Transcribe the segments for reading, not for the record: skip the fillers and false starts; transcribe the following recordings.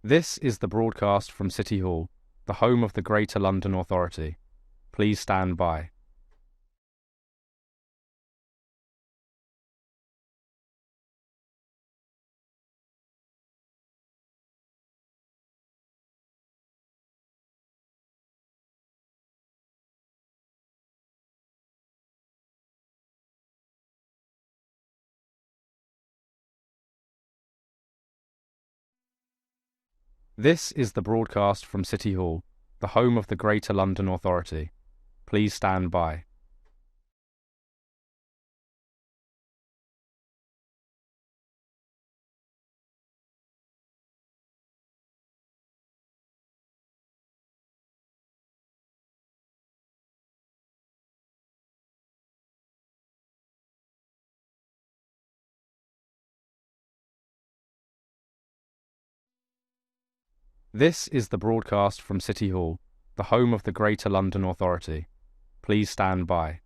This is the broadcast from City Hall, the home of the Greater London Authority. Please stand by. This is the broadcast from City Hall, the home of the Greater London Authority. Please stand by. This is the broadcast from City Hall, the home of the Greater London Authority. Please stand by.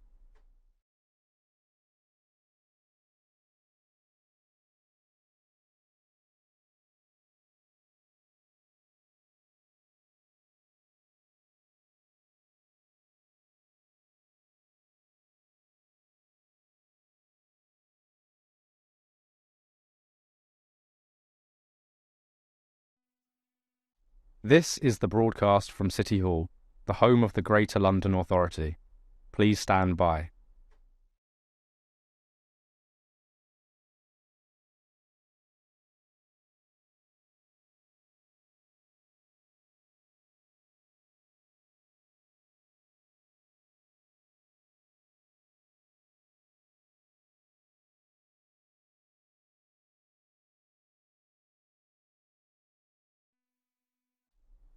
This is the broadcast from City Hall, the home of the Greater London Authority. Please stand by.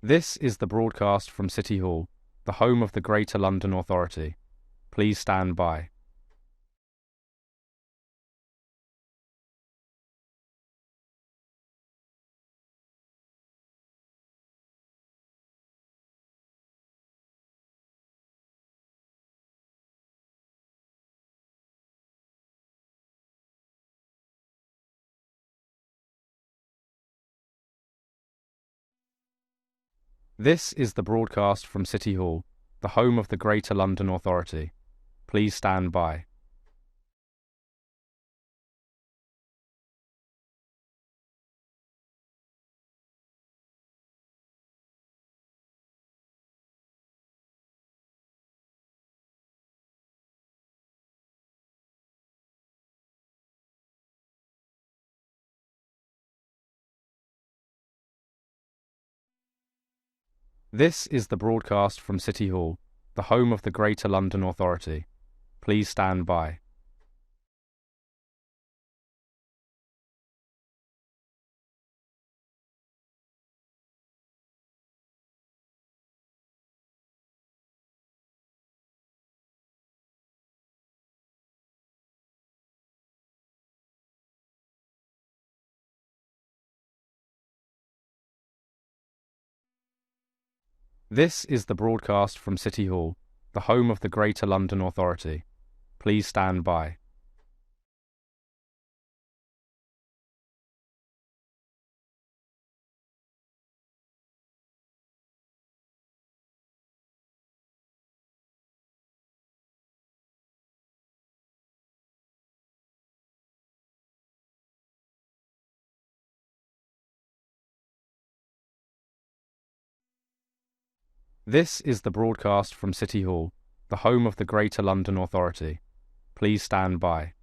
This is the broadcast from City Hall, the home of the Greater London Authority. Please stand by. This is the broadcast from City Hall, the home of the Greater London Authority. Please stand by. This is the broadcast from City Hall, the home of the Greater London Authority. Please stand by. This is the broadcast from City Hall, the home of the Greater London Authority. Please stand by. This is the broadcast from City Hall, the home of the Greater London Authority. Please stand by.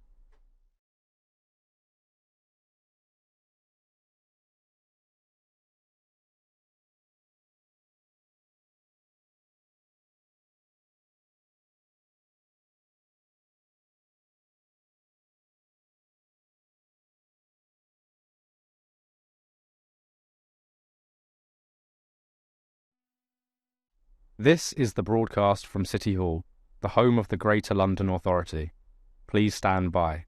This is the broadcast from City Hall, the home of the Greater London Authority. Please stand by.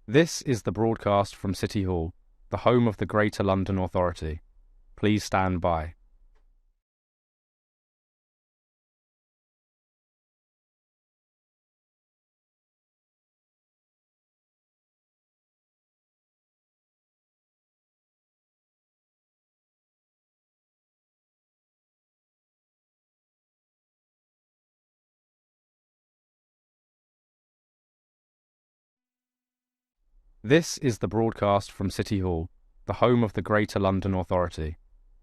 This is the broadcast from City Hall, the home of the Greater London Authority. Please stand by. This is the broadcast from City Hall, the home of the Greater London Authority.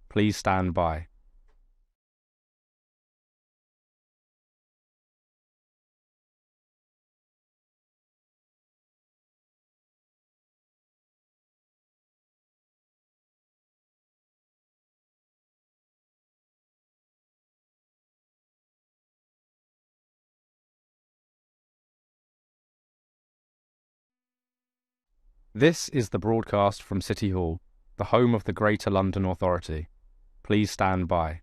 Please stand by. This is the broadcast from City Hall, the home of the Greater London Authority. Please stand by.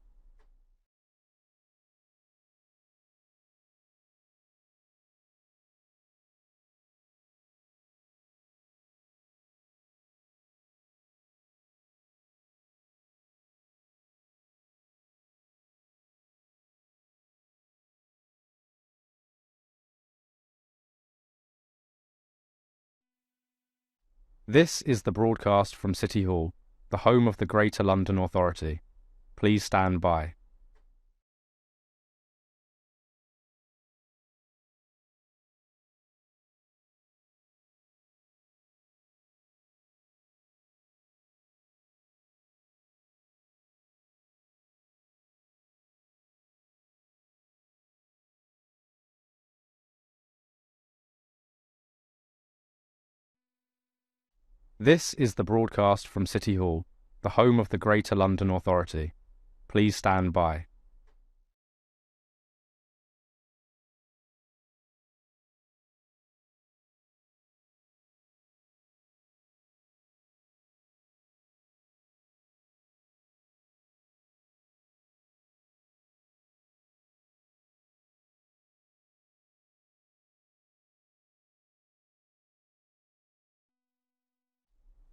This is the broadcast from City Hall, the home of the Greater London Authority. Please stand by. This is the broadcast from City Hall, the home of the Greater London Authority. Please stand by.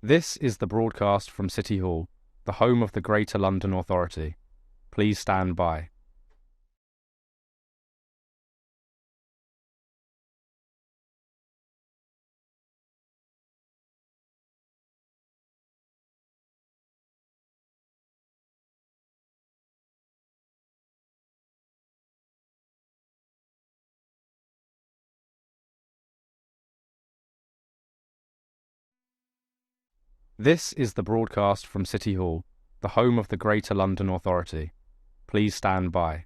This is the broadcast from City Hall, the home of the Greater London Authority. Please stand by. This is the broadcast from City Hall, the home of the Greater London Authority. Please stand by.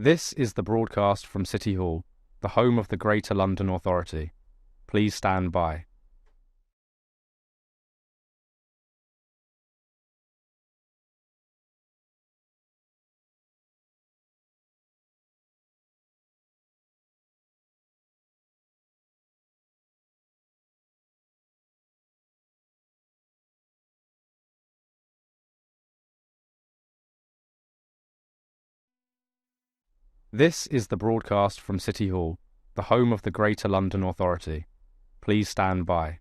This is the broadcast from City Hall, the home of the Greater London Authority. Please stand by. This is the broadcast from City Hall, the home of the Greater London Authority. Please stand by.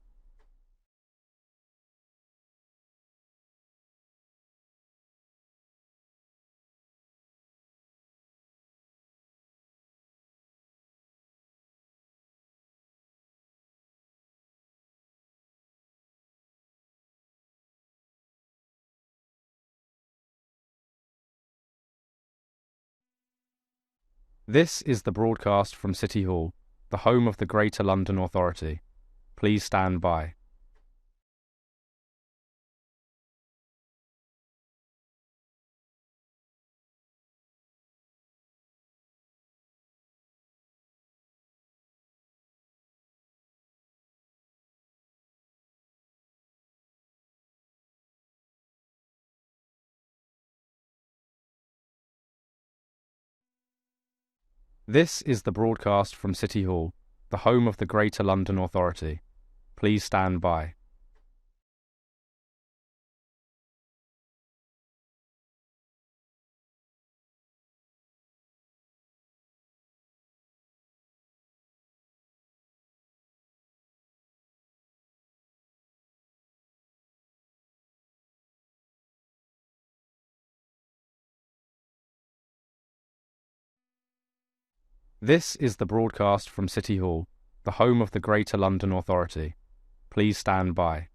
This is the broadcast from City Hall, the home of the Greater London Authority. Please stand by. This is the broadcast from City Hall, the home of the Greater London Authority. Please stand by. This is the broadcast from City Hall, the home of the Greater London Authority. Please stand by.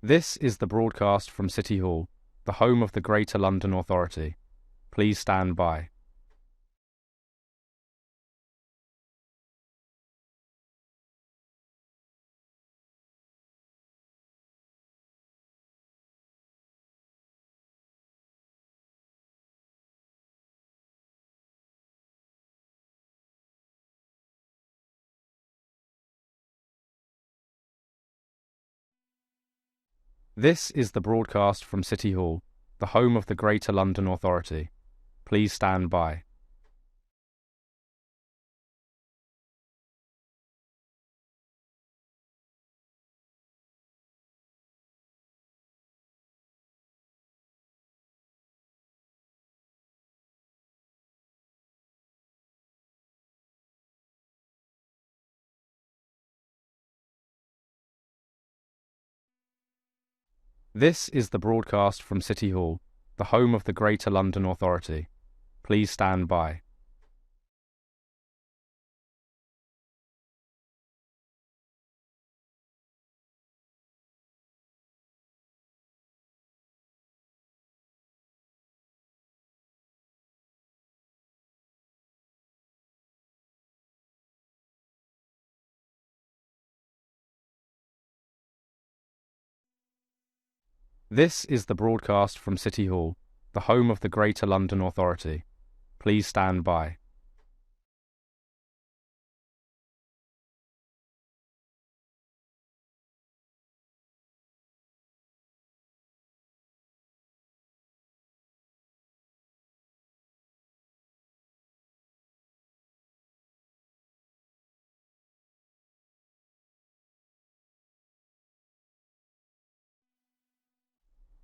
This is the broadcast from City Hall, the home of the Greater London Authority. Please stand by. This is the broadcast from City Hall, the home of the Greater London Authority. Please stand by. This is the broadcast from City Hall, the home of the Greater London Authority. Please stand by. This is the broadcast from City Hall, the home of the Greater London Authority. Please stand by.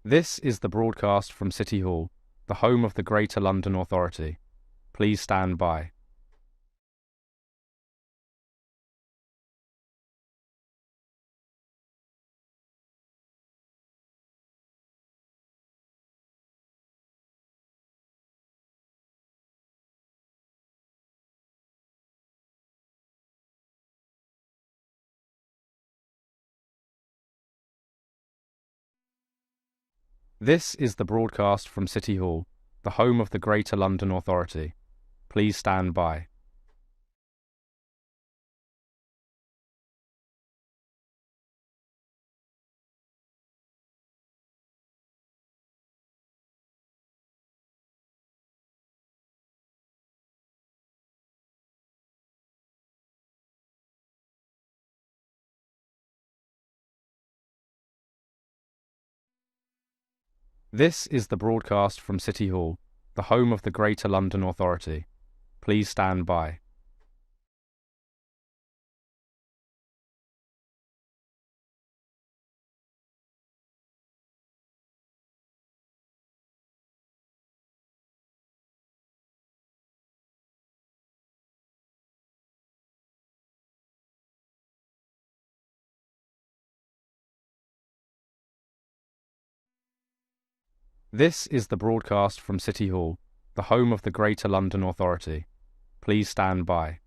This is the broadcast from City Hall, the home of the Greater London Authority. Please stand by. This is the broadcast from City Hall, the home of the Greater London Authority. Please stand by. This is the broadcast from City Hall, the home of the Greater London Authority. Please stand by. This is the broadcast from City Hall, the home of the Greater London Authority. Please stand by.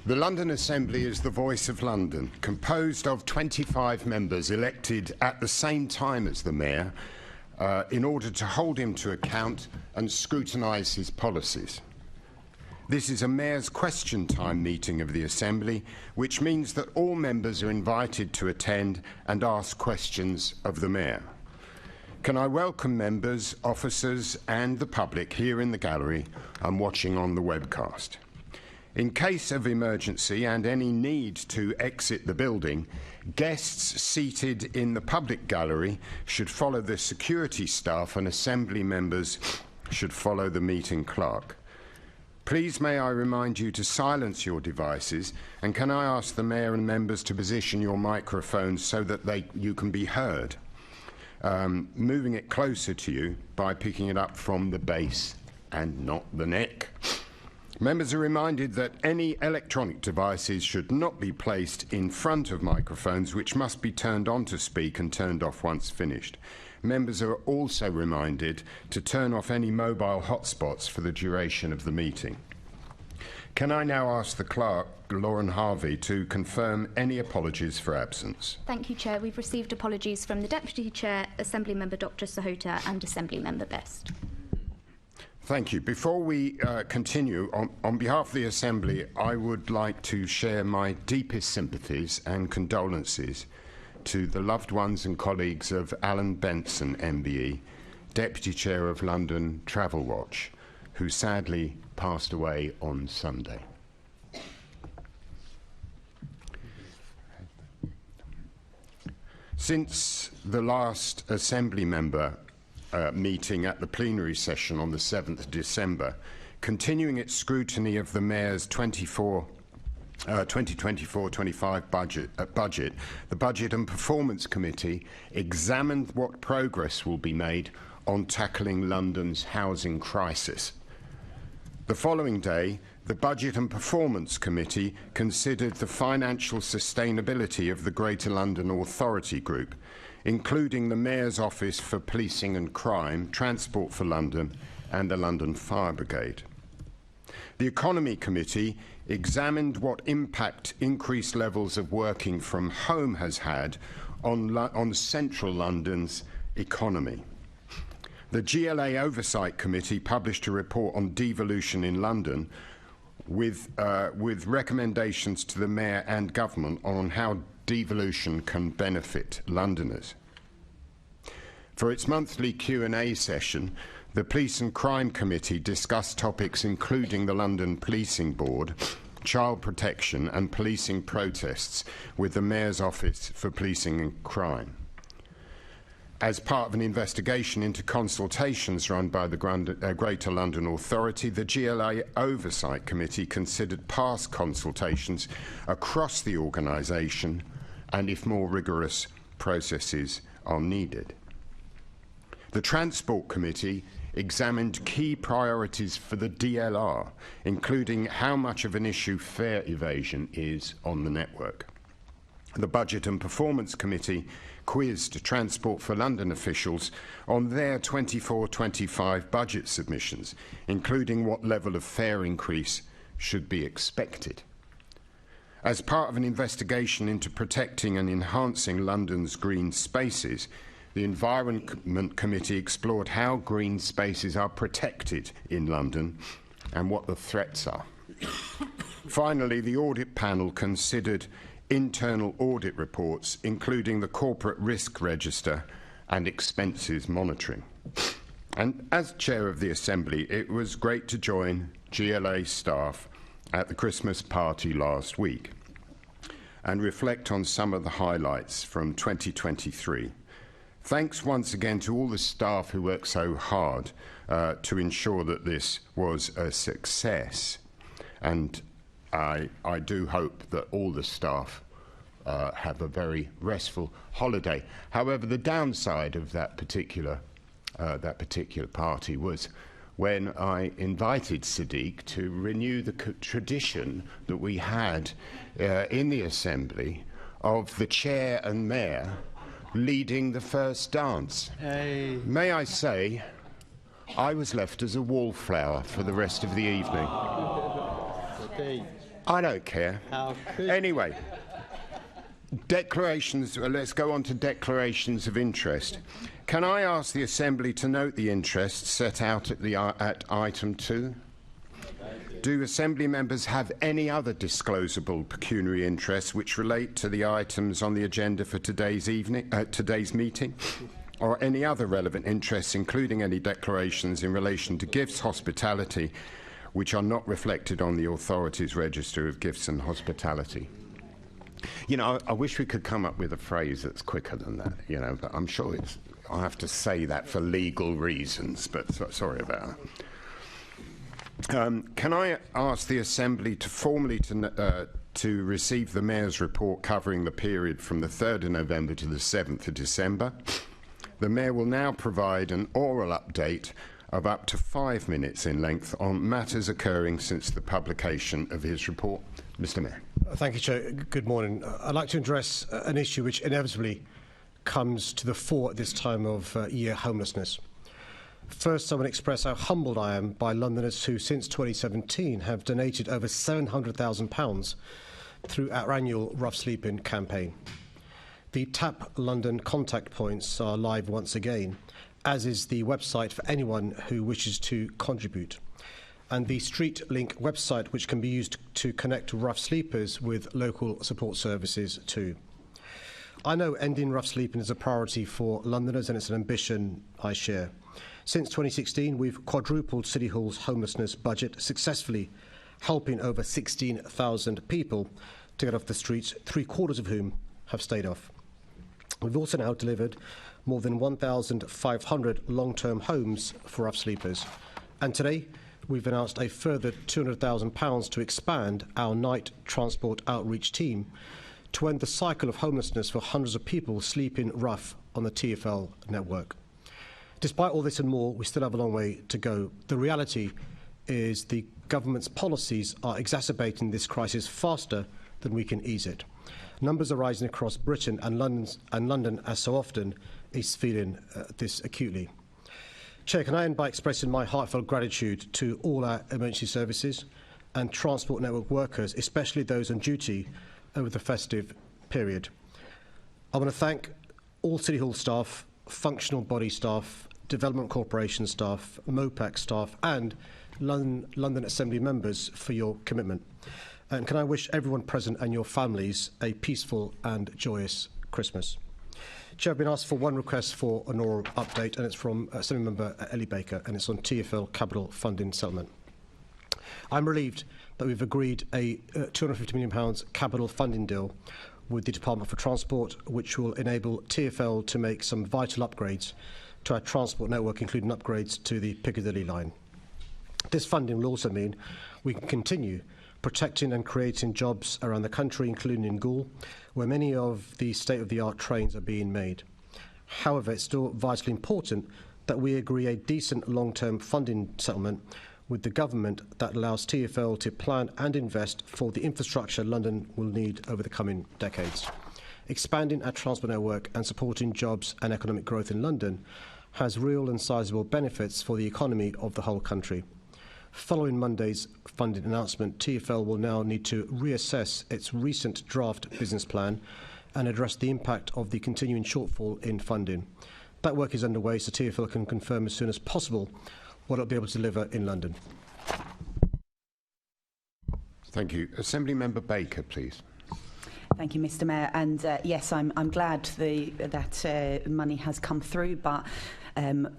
The London Assembly is the voice of London, composed of 25 members elected at the same time as the Mayor in order to hold him to account and scrutinise his policies. This is a Mayor's Question Time meeting of the Assembly, which means that all members are invited to attend and ask questions of the Mayor. Can I welcome members, officers and the public here in the gallery and watching on the webcast. In case of emergency and any need to exit the building, guests seated in the public gallery should follow the security staff and Assembly members should follow the meeting clerk. Please may I remind you to silence your devices, and can I ask the Mayor and members to position your microphones so that you can be heard, moving it closer to you by picking it up from the base and not the neck. Members are reminded that any electronic devices should not be placed in front of microphones, which must be turned on to speak and turned off once finished. Members are also reminded to turn off any mobile hotspots for the duration of the meeting. Can I now ask the clerk, Lauren Harvey, to confirm any apologies for absence? Thank you, Chair. We've received apologies from the Deputy Chair, Assembly Member Dr Sahota and Assembly Member Best. Thank you. Before we continue, on behalf of the Assembly, I would like to share my deepest sympathies and condolences to the loved ones and colleagues of Alan Benson, MBE, Deputy Chair of London Travel Watch, who sadly passed away on Sunday. Since the last Assembly member meeting at the plenary session on the 7th of December, continuing its scrutiny of the Mayor's 2024-25 budget, the Budget and Performance Committee examined what progress will be made on tackling London's housing crisis. The following day, the Budget and Performance Committee considered the financial sustainability of the Greater London Authority Group, including the Mayor's Office for Policing and Crime, Transport for London and the London Fire Brigade. The Economy Committee examined what impact increased levels of working from home has had on central London's economy. The GLA Oversight Committee published a report on devolution in London with recommendations to the Mayor and Government on how devolution can benefit Londoners. For its monthly Q&A session, the Police and Crime Committee discussed topics including the London Policing Board, child protection and policing protests with the Mayor's Office for Policing and Crime. As part of an investigation into consultations run by the Greater London Authority, the GLA Oversight Committee considered past consultations across the organisation and if more rigorous processes are needed. The Transport Committee examined key priorities for the DLR, including how much of an issue fare evasion is on the network. The Budget and Performance Committee quizzed Transport for London officials on their 24-25 budget submissions, including what level of fare increase should be expected. As part of an investigation into protecting and enhancing London's green spaces, the Environment Committee explored how green spaces are protected in London and what the threats are. Finally, the Audit Panel considered internal audit reports, including the Corporate Risk Register and expenses monitoring. And as Chair of the Assembly, it was great to join GLA staff at the Christmas party last week and reflect on some of the highlights from 2023. Thanks once again to all the staff who worked so hard to ensure that this was a success. And I do hope that all the staff have a very restful holiday. However, the downside of that particular party was when I invited Sadiq to renew the tradition that we had in the Assembly of the Chair and Mayor leading the first dance. Hey. May I say, I was left as a wallflower for the rest of the evening. Okay. I don't care. Anyway, declarations. Let's go on to declarations of interest. Can I ask the Assembly to note the interests set out at item 2? Do Assembly members have any other disclosable pecuniary interests which relate to the items on the agenda for today's meeting? Or any other relevant interests, including any declarations in relation to gifts, hospitality, which are not reflected on the authority's register of gifts and hospitality? You know, I wish we could come up with a phrase that's quicker than that, you know, but I'm sure I'll have to say that for legal reasons, but sorry about that. Can I ask the Assembly to formally to receive the Mayor's report covering the period from the 3rd of November to the 7th of December? The Mayor will now provide an oral update of up to 5 minutes in length on matters occurring since the publication of his report. Mr. Mayor. Thank you, Chair. Good morning. I'd like to address an issue which inevitably comes to the fore at this time of year, homelessness. First, I want to express how humbled I am by Londoners who, since 2017, have donated over £700,000 through our annual Rough Sleeping campaign. The Tap London contact points are live once again, as is the website for anyone who wishes to contribute, and the Street Link website, which can be used to connect rough sleepers with local support services too. I know ending rough sleeping is a priority for Londoners, and it's an ambition I share. Since 2016, we've quadrupled City Hall's homelessness budget, successfully helping over 16,000 people to get off the streets, 3/4 of whom have stayed off. We've also now delivered more than 1,500 long-term homes for rough sleepers. And today, we've announced a further £200,000 to expand our night transport outreach team to end the cycle of homelessness for hundreds of people sleeping rough on the TfL network. Despite all this and more, we still have a long way to go. The reality is the government's policies are exacerbating this crisis faster than we can ease it. Numbers are rising across Britain, and London, as so often, is feeling this acutely. Chair, can I end by expressing my heartfelt gratitude to all our emergency services and transport network workers, especially those on duty over the festive period. I want to thank all City Hall staff, functional body staff, Development Corporation staff, MOPAC staff and London Assembly members for your commitment. And can I wish everyone present and your families a peaceful and joyous Christmas. Chair, I've been asked for one request for an oral update, and it's from Assembly Member Ellie Baker, and it's on TfL capital funding settlement. I'm relieved that we've agreed a £250 million capital funding deal with the Department for Transport, which will enable TfL to make some vital upgrades to our transport network, including upgrades to the Piccadilly line. This funding will also mean we can continue protecting and creating jobs around the country, including in Goole, where many of the state-of-the-art trains are being made. However, it's still vitally important that we agree a decent long-term funding settlement with the government that allows TfL to plan and invest for the infrastructure London will need over the coming decades. Expanding our transport network and supporting jobs and economic growth in London has real and sizable benefits for the economy of the whole country. Following Monday's funding announcement, TfL will now need to reassess its recent draft business plan and address the impact of the continuing shortfall in funding. That work is underway, so TfL can confirm as soon as possible what it will be able to deliver in London. Thank you. Assembly Member Baker, please. Thank you, Mr. Mayor. And yes, I'm glad that money has come through, but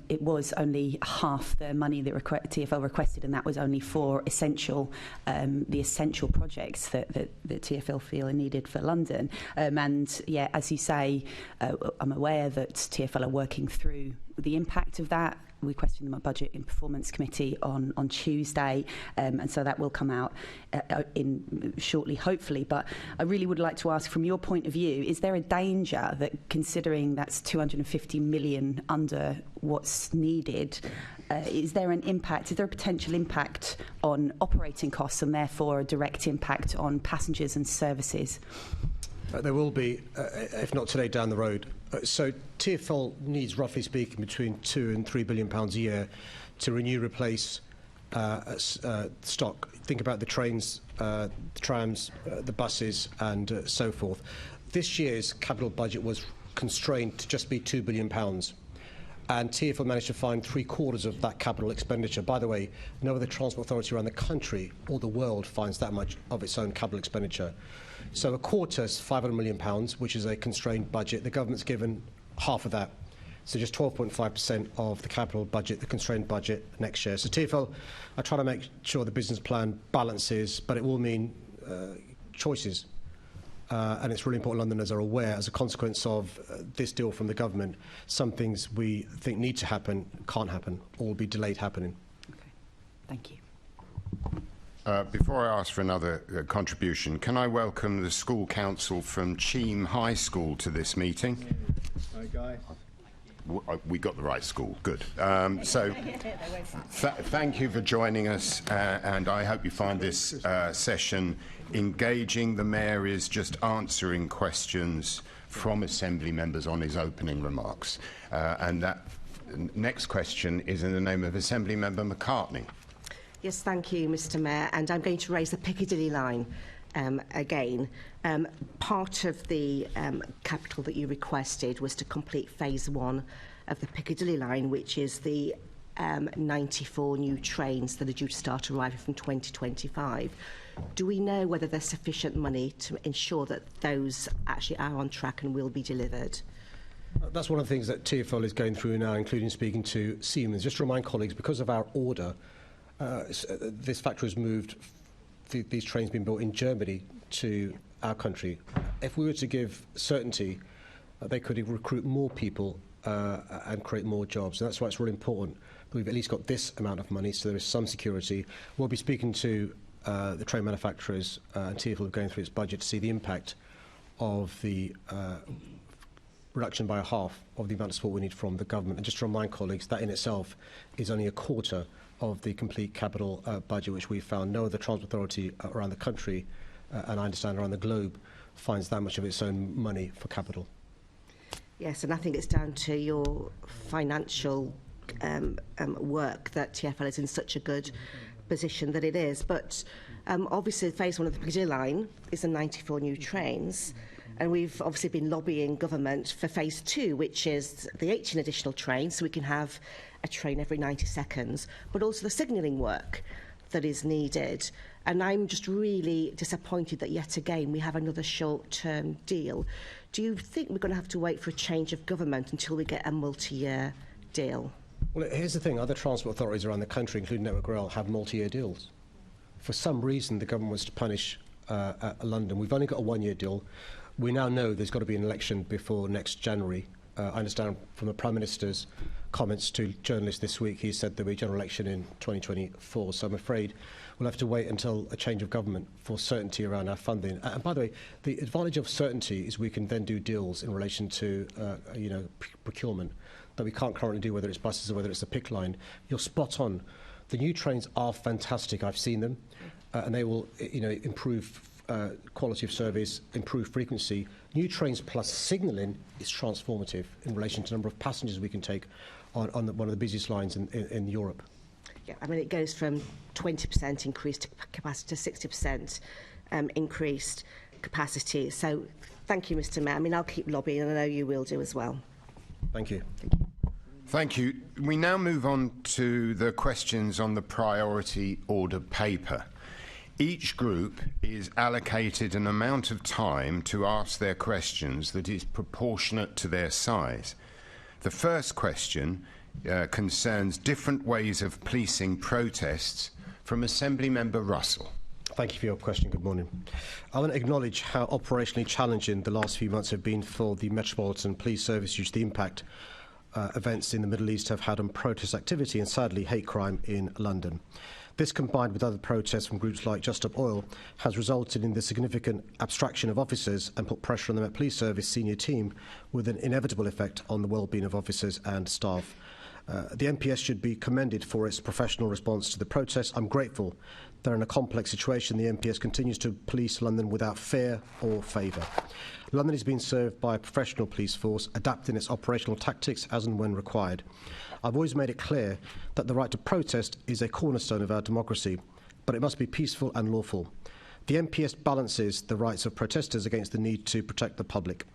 it was only half the money that TfL requested, and that was only for the essential projects that TfL feel are needed for London. And yeah, as you say, I'm aware that TfL are working through the impact of that. We questioned them at Budget and Performance Committee on Tuesday, and so that will come out in shortly, hopefully. But I really would like to ask, from your point of view, is there a danger that, considering that's 250 million under what's needed, is there an impact? Is there a potential impact on operating costs and therefore a direct impact on passengers and services? There will be, if not today, down the road. So TfL needs, roughly speaking, between £2 and £3 billion a year to renew, replace stock. think about the trains, the trams, the buses and so forth. This year's capital budget was constrained to just be £2 billion. And TfL managed to find 3/4 of that capital expenditure. By the way, no other transport authority around the country or the world finds that much of its own capital expenditure. So a quarter is £500 million, which is a constrained budget. The government's given half of that. So just 12.5% of the capital budget, the constrained budget next year. So TfL are trying to make sure the business plan balances, but it will mean choices. And it's really important Londoners are aware, as a consequence of this deal from the government, some things we think need to happen can't happen or will be delayed happening. Okay. Thank you. Before I ask for another contribution, can I welcome the school council from Cheam High School to this meeting? Hi, guys. We got the right school. Good. So thank you for joining us, and I hope you find this session engaging. The Mayor is just answering questions from Assembly members on his opening remarks. And that next question is in the name of Assembly Member McCartney. Yes, thank you, Mr. Mayor. And I'm going to raise the Piccadilly line again. Part of the capital that you requested was to complete phase 1 of the Piccadilly line, which is the 94 new trains that are due to start arriving from 2025. Do we know whether there's sufficient money to ensure that those actually are on track and will be delivered? That's one of the things that TfL is going through now, including speaking to Siemens. Just to remind colleagues, because of our order, this factory has moved these trains being built in Germany to our country. If we were to give certainty, they could recruit more people and create more jobs. And that's why it's really important that we've at least got this amount of money, so there is some security. We'll be speaking to the train manufacturers and TfL going through its budget to see the impact of the reduction by a half of the amount of support we need from the government. And just to remind colleagues, that in itself is only a quarter of the complete capital budget, which we found no other transport authority around the country, and I understand around the globe, finds that much of its own money for capital. Yes, and I think it's down to your financial work that TfL is in such a good position that it is. But obviously, phase 1 of the Piccadilly line is the 94 new trains. And we've obviously been lobbying government for phase 2, which is the 18 additional trains, so we can have a train every 90 seconds, but also the signalling work that is needed. And I'm just really disappointed that yet again we have another short-term deal. Do you think we're going to have to wait for a change of government until we get a multi-year deal? Well, here's the thing. Other transport authorities around the country, including Network Rail, have multi-year deals. For some reason, the government wants to punish London. We've only got a one-year deal. We now know there's got to be an election before next January. I understand from the Prime Minister's comments to journalists this week, he said there'll be a general election in 2024. So I'm afraid we'll have to wait until a change of government for certainty around our funding. And by the way, the advantage of certainty is we can then do deals in relation to procurement that we can't currently do, whether it's buses or whether it's the PIC line. You're spot on. The new trains are fantastic. I've seen them, and they will improve quality of service, improve frequency. New trains plus signalling is transformative in relation to the number of passengers we can take on one of the busiest lines in Europe. Yeah, I mean, it goes from 20% increased capacity to 60% increased capacity. So thank you, Mr. Mayor. I mean, I'll keep lobbying, and I know you will do as well. Thank you. Thank you. Thank you. We now move on to the questions on the priority order paper. Each group is allocated an amount of time to ask their questions that is proportionate to their size. The first question concerns different ways of policing protests from Assembly Member Russell. Thank you for your question. Good morning. I want to acknowledge how operationally challenging the last few months have been for the Metropolitan Police Service due to the impact events in the Middle East have had on protest activity and, sadly, hate crime in London. This, combined with other protests from groups like Just Stop Oil, has resulted in the significant abstraction of officers and put pressure on the Met Police Service senior team, with an inevitable effect on the well-being of officers and staff. The MPS should be commended for its professional response to the protests. I'm grateful that in a complex situation, the MPS continues to police London without fear or favour. London is being served by a professional police force, adapting its operational tactics as and when required. I've always made it clear that the right to protest is a cornerstone of our democracy. but it must be peaceful and lawful. The MPS balances the rights of protesters against the need to protect the public.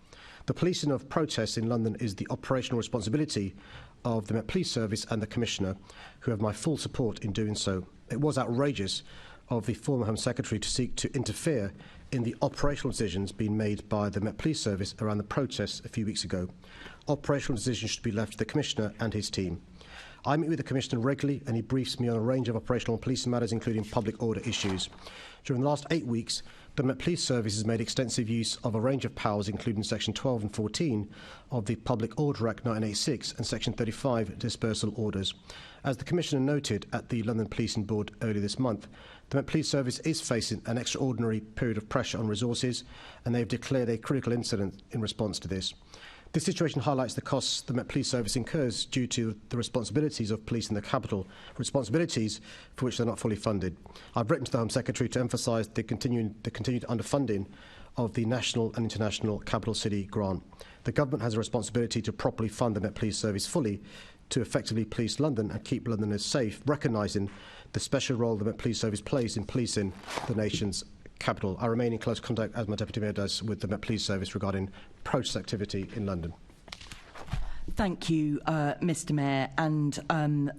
The policing of protests in London is the operational responsibility of the Met Police Service and the Commissioner, who have my full support in doing so. It was outrageous of the former Home Secretary to seek to interfere in the operational decisions being made by the Met Police Service around the protests a few weeks ago. Operational decisions should be left to the Commissioner and his team. I meet with the Commissioner regularly and he briefs me on a range of operational and policing matters, including public order issues. During the last 8 weeks, the Met Police Service has made extensive use of a range of powers, including Section 12 and 14 of the Public Order Act 1986 and Section 35 dispersal orders. As the Commissioner noted at the London Policing Board earlier this month, the Met Police Service is facing an extraordinary period of pressure on resources, and they have declared a critical incident in response to this. This situation highlights the costs the Met Police Service incurs due to the responsibilities of police in the capital, responsibilities for which they're not fully funded. I've written to the Home Secretary to emphasise the continued underfunding of the national and international capital city grant. The government has a responsibility to properly fund the Met Police Service fully to effectively police London and keep Londoners safe, recognising the special role the Met Police Service plays in policing the nation's capital. I remain in close contact, as my Deputy Mayor does, with the Met Police Service regarding protest activity in London. Thank you, Mr Mayor, and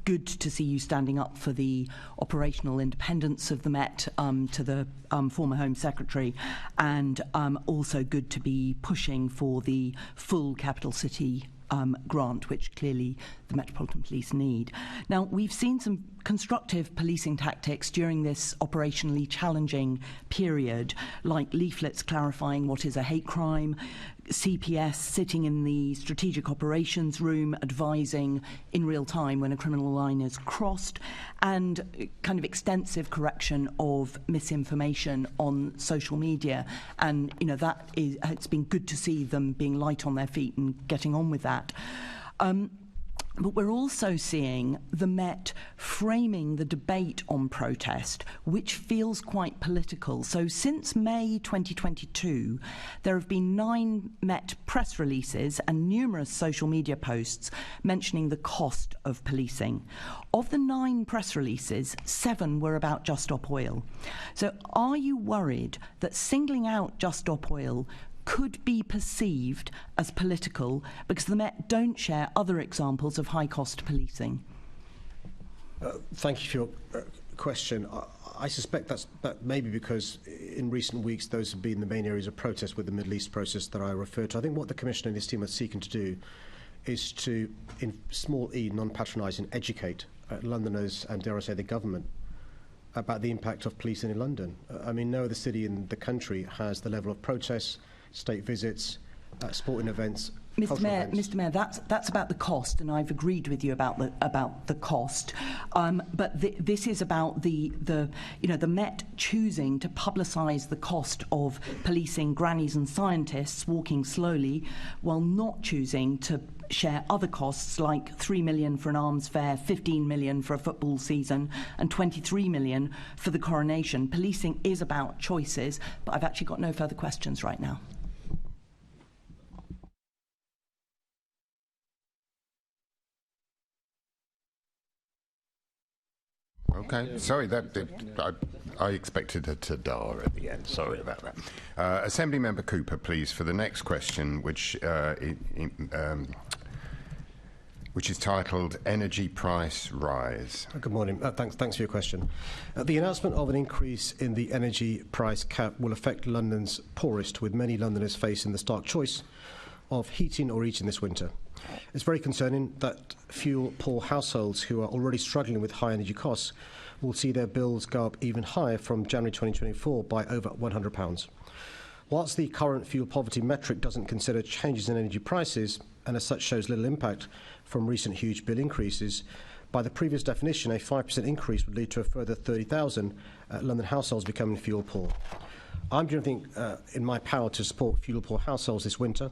good to see you standing up for the operational independence of the Met to the former Home Secretary, and also good to be pushing for the full capital city grant, which clearly the Metropolitan Police need. Now, we've seen some constructive policing tactics during this operationally challenging period, like leaflets clarifying what is a hate crime, CPS sitting in the strategic operations room advising in real time when a criminal line is crossed, and kind of extensive correction of misinformation on social media. And, you know, it's been good to see them being light on their feet and getting on with that. But we're also seeing the Met framing the debate on protest, which feels quite political. So since May 2022, there have been 9 Met press releases and numerous social media posts mentioning the cost of policing. Of the 9 press releases, 7 were about Just Stop Oil. So are you worried that singling out Just Stop Oil could be perceived as political because the Met don't share other examples of high-cost policing? Thank you for your question. I suspect that may be because in recent weeks those have been the main areas of protest with the Middle East process that I referred to. I think what the Commissioner and his team are seeking to do is to, in small e, non-patronising, educate Londoners and, dare I say, the government about the impact of policing in London. I mean, no other city in the country has the level of protests, state visits, sporting events. Mr Mayor, that's about the cost, and I've agreed with you about the cost. But this is about the Met choosing to publicise the cost of policing grannies and scientists walking slowly, while not choosing to share other costs like 3 million for an arms fair, 15 million for a football season, and 23 million for the coronation. Policing is about choices, but I've actually got no further questions right now. Okay, sorry, I expected a ta-da at the end. Sorry about that. Assembly Member Cooper, please, for the next question, which is titled Energy Price Rise. Good morning. Thanks for your question. The announcement of an increase in the energy price cap will affect London's poorest, with many Londoners facing the stark choice of heating or eating this winter. It's very concerning that fuel-poor households who are already struggling with high energy costs will see their bills go up even higher from January 2024 by over £100. Whilst the current fuel poverty metric doesn't consider changes in energy prices, and as such shows little impact from recent huge bill increases, by the previous definition, a 5% increase would lead to a further 30,000 London households becoming fuel poor. I'm doing everything in my power to support fuel-poor households this winter.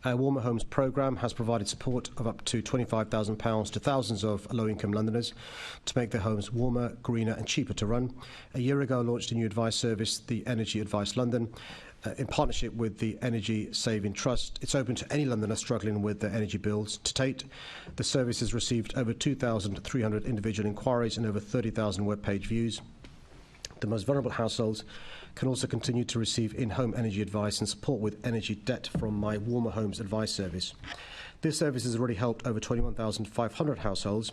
Our Warmer Homes programme has provided support of up to £25,000 to thousands of low-income Londoners to make their homes warmer, greener and cheaper to run. A year ago, I launched a new advice service, the Energy Advice London, in partnership with the Energy Saving Trust. It's open to any Londoner struggling with their energy bills. To date, the service has received over 2,300 individual inquiries and over 30,000 web page views. The most vulnerable households can also continue to receive in-home energy advice and support with energy debt from my Warmer Homes Advice Service. This service has already helped over 21,500 households.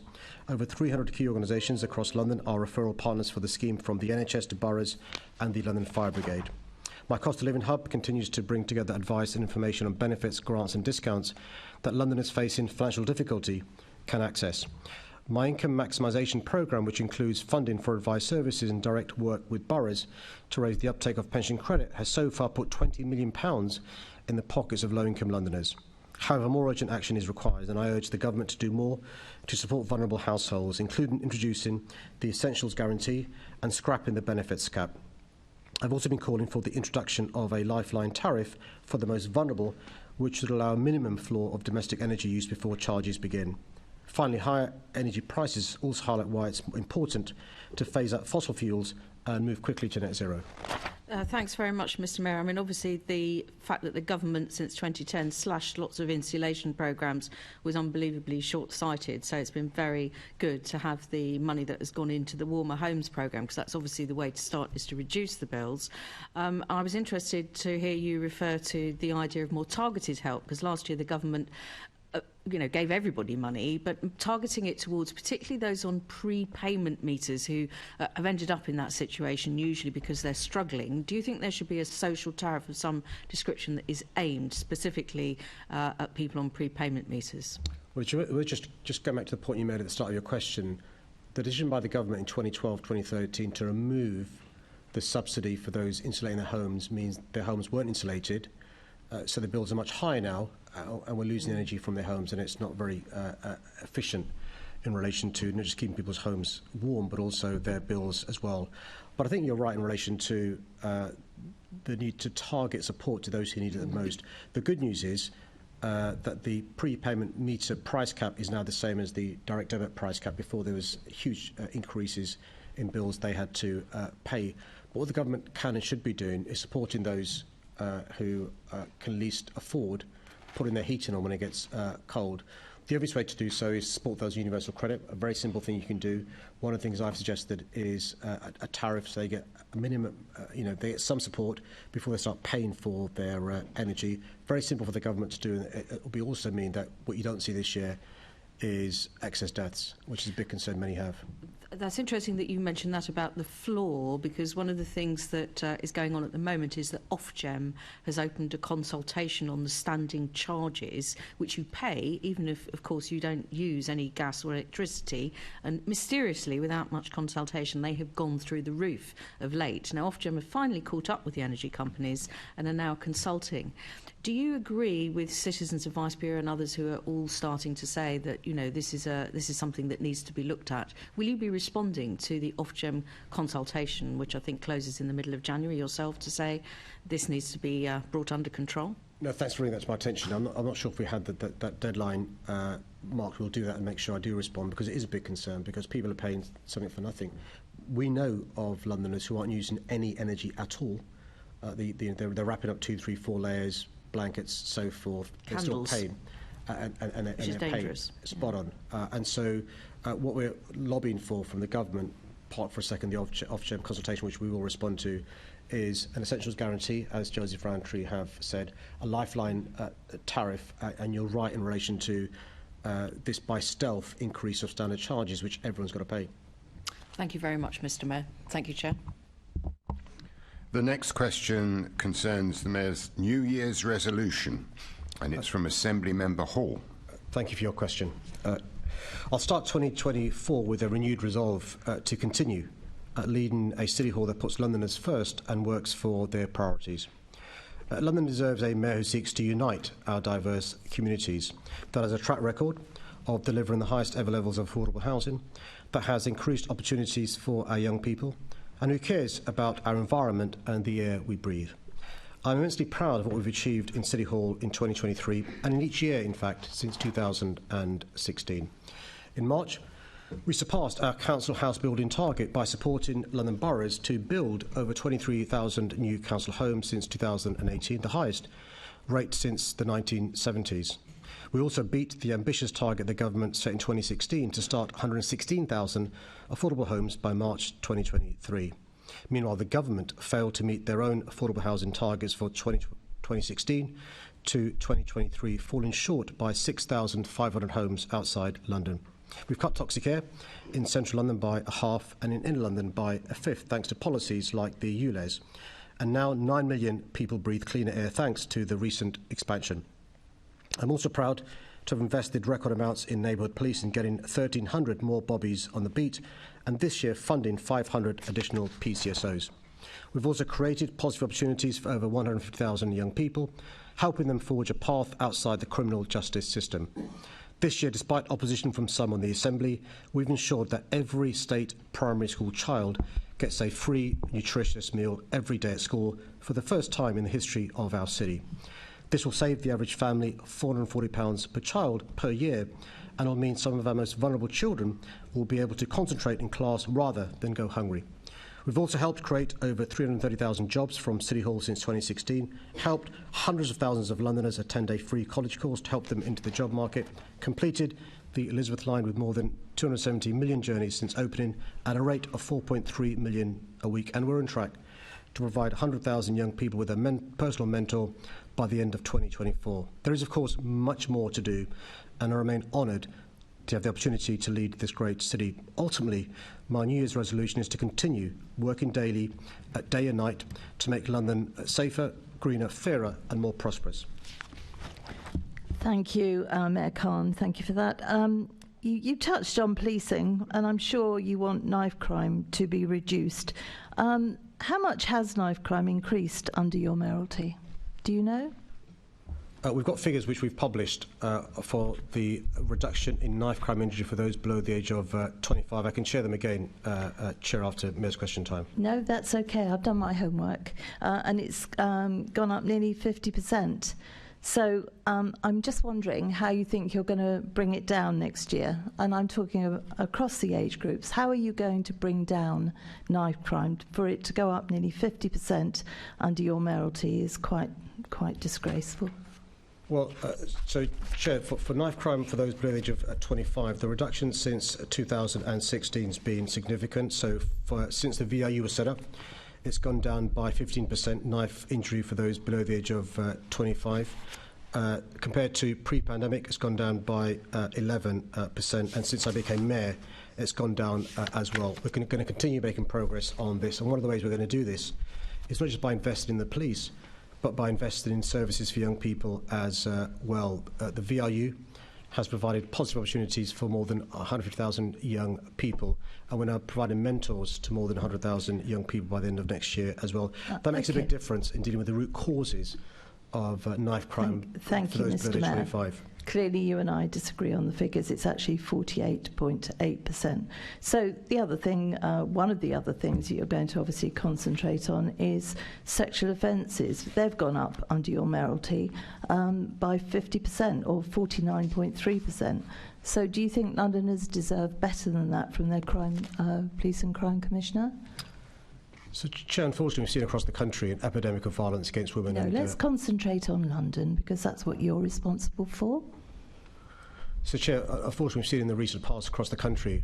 Over 300 key organisations across London are referral partners for the scheme, from the NHS to boroughs and the London Fire Brigade. My Cost of Living Hub continues to bring together advice and information on benefits, grants and discounts that Londoners facing financial difficulty can access. My Income Maximisation programme, which includes funding for advice services and direct work with boroughs to raise the uptake of pension credit, has so far put £20 million in the pockets of low-income Londoners. However, more urgent action is required, and I urge the government to do more to support vulnerable households, including introducing the Essentials Guarantee and scrapping the benefits cap. I've also been calling for the introduction of a lifeline tariff for the most vulnerable, which would allow a minimum floor of domestic energy use before charges begin. Finally, higher energy prices also highlight why it's important to phase out fossil fuels and move quickly to net zero. Thanks very much, Mr Mayor. I mean, obviously, the fact that the government since 2010 slashed lots of insulation programmes was unbelievably short-sighted. So it's been very good to have the money that has gone into the Warmer Homes programme, because that's obviously the way to start, is to reduce the bills. I was interested to hear you refer to the idea of more targeted help, because last year the government gave everybody money, but targeting it towards particularly those on prepayment meters who have ended up in that situation, usually because they're struggling. Do you think there should be a social tariff of some description that is aimed specifically at people on prepayment meters? Well, we'll just go back to the point you made at the start of your question. The decision by the government in 2012-2013 to remove the subsidy for those insulating their homes means their homes weren't insulated, so the bills are much higher now, and we're losing energy from their homes, and it's not very efficient in relation to not just keeping people's homes warm, but also their bills as well. But I think you're right in relation to the need to target support to those who need it the most. The good news is that the prepayment meter price cap is now the same as the direct debit price cap. Before, there was huge increases in bills they had to pay. But what the government can and should be doing is supporting those who can least afford putting their heating on when it gets cold. The obvious way to do so is support those universal credit, a very simple thing you can do. One of the things I've suggested is a tariff, so they get a minimum, they get some support before they start paying for their energy. Very simple for the government to do. It will also mean that what you don't see this year is excess deaths, which is a big concern many have. That's interesting that you mentioned that about the floor, because one of the things that is going on at the moment is that Ofgem has opened a consultation on the standing charges, which you pay, even if, of course, you don't use any gas or electricity. And mysteriously, without much consultation, they have gone through the roof of late. Now, Ofgem have finally caught up with the energy companies and are now consulting. Do you agree with Citizens Advice Bureau and others who are all starting to say that, this is something that needs to be looked at? Will you be responding to the Ofgem consultation, which I think closes in the middle of January, yourself, to say this needs to be brought under control? No, thanks for bringing that to my attention. I'm not sure if we had that deadline marked. We'll do that and make sure I do respond, because it is a big concern, because people are paying something for nothing. We know of Londoners who aren't using any energy at all. They're wrapping up 2, 3, 4 layers, blankets, so forth. Candles. They're still paying, which is dangerous. Spot on. And so what we're lobbying for from the government, part for a second, the Ofgem consultation, which we will respond to, is an essentials guarantee, as Joseph Rowntree have said, a lifeline tariff, and you're right in relation to this by stealth increase of standard charges, which everyone's got to pay. Thank you very much, Mr Mayor. Thank you, Chair. The next question concerns the Mayor's New Year's resolution, and it's from Assembly Member Hall. Thank you for your question. I'll start 2024 with a renewed resolve to continue leading a City Hall that puts Londoners first and works for their priorities. London deserves a Mayor who seeks to unite our diverse communities, that has a track record of delivering the highest ever levels of affordable housing, that has increased opportunities for our young people, and who cares about our environment and the air we breathe. I'm immensely proud of what we've achieved in City Hall in 2023, and in each year, in fact, since 2016. In March, we surpassed our council house building target by supporting London boroughs to build over 23,000 new council homes since 2018, the highest rate since the 1970s. We also beat the ambitious target the government set in 2016 to start 116,000 affordable homes by March 2023. Meanwhile, the government failed to meet their own affordable housing targets for 2016 to 2023, falling short by 6,500 homes outside London. We've cut toxic air in central London by a half and in inner London by a fifth, thanks to policies like the ULEZ. And now 9 million people breathe cleaner air thanks to the recent expansion. I'm also proud to have invested record amounts in neighbourhood police and getting 1,300 more bobbies on the beat, and this year funding 500 additional PCSOs. We've also created positive opportunities for over 150,000 young people, helping them forge a path outside the criminal justice system. This year, despite opposition from some on the Assembly, we've ensured that every state primary school child gets a free, nutritious meal every day at school for the first time in the history of our city. This will save the average family £440 per child per year, and will mean some of our most vulnerable children will be able to concentrate in class rather than go hungry. We've also helped create over 330,000 jobs from City Hall since 2016, helped hundreds of thousands of Londoners attend a free college course to help them into the job market, completed the Elizabeth line with more than 270 million journeys since opening at a rate of 4.3 million a week, and we're on track to provide 100,000 young people with a personal mentor by the end of 2024. There is, of course, much more to do, and I remain honoured to have the opportunity to lead this great city. Ultimately, my New Year's resolution is to continue working daily, day and night, to make London safer, greener, fairer and more prosperous. Thank you, Mayor Khan. Thank you for that. You touched on policing, and I'm sure you want knife crime to be reduced. How much has knife crime increased under your mayoralty? Do you know? We've got figures which we've published for the reduction in knife crime injury for those below the age of 25. I can share them again, Chair, after Mayor's question time. No, that's okay. I've done my homework. And it's gone up nearly 50%. So I'm just wondering how you think you're going to bring it down next year. And I'm talking across the age groups. How are you going to bring down knife crime? For it to go up nearly 50% under your mayoralty is quite disgraceful. Well, so, Chair, for knife crime for those below the age of 25, the reduction since 2016 has been significant. So since the VIU was set up, it's gone down by 15% knife injury for those below the age of 25. Compared to pre-pandemic, it's gone down by 11%. And since I became mayor, it's gone down as well. We're going to continue making progress on this. And one of the ways we're going to do this is not just by investing in the police, but by investing in services for young people as well. The VRU has provided positive opportunities for more than 150,000 young people, and we're now providing mentors to more than 100,000 young people by the end of next year as well. That makes a big difference in dealing with the root causes of knife crime for those below age 25. Clearly you and I disagree on the figures. It's actually 48.8%. So the other thing, one of the other things you're going to obviously concentrate on is sexual offences. They've gone up under your mayoralty by 50% or 49.3%. So do you think Londoners deserve better than that from their police and crime commissioner? So, Chair, unfortunately, we've seen across the country an epidemic of violence against women. No, let's concentrate on London, because that's what you're responsible for. So, Chair, unfortunately, we've seen in the recent past across the country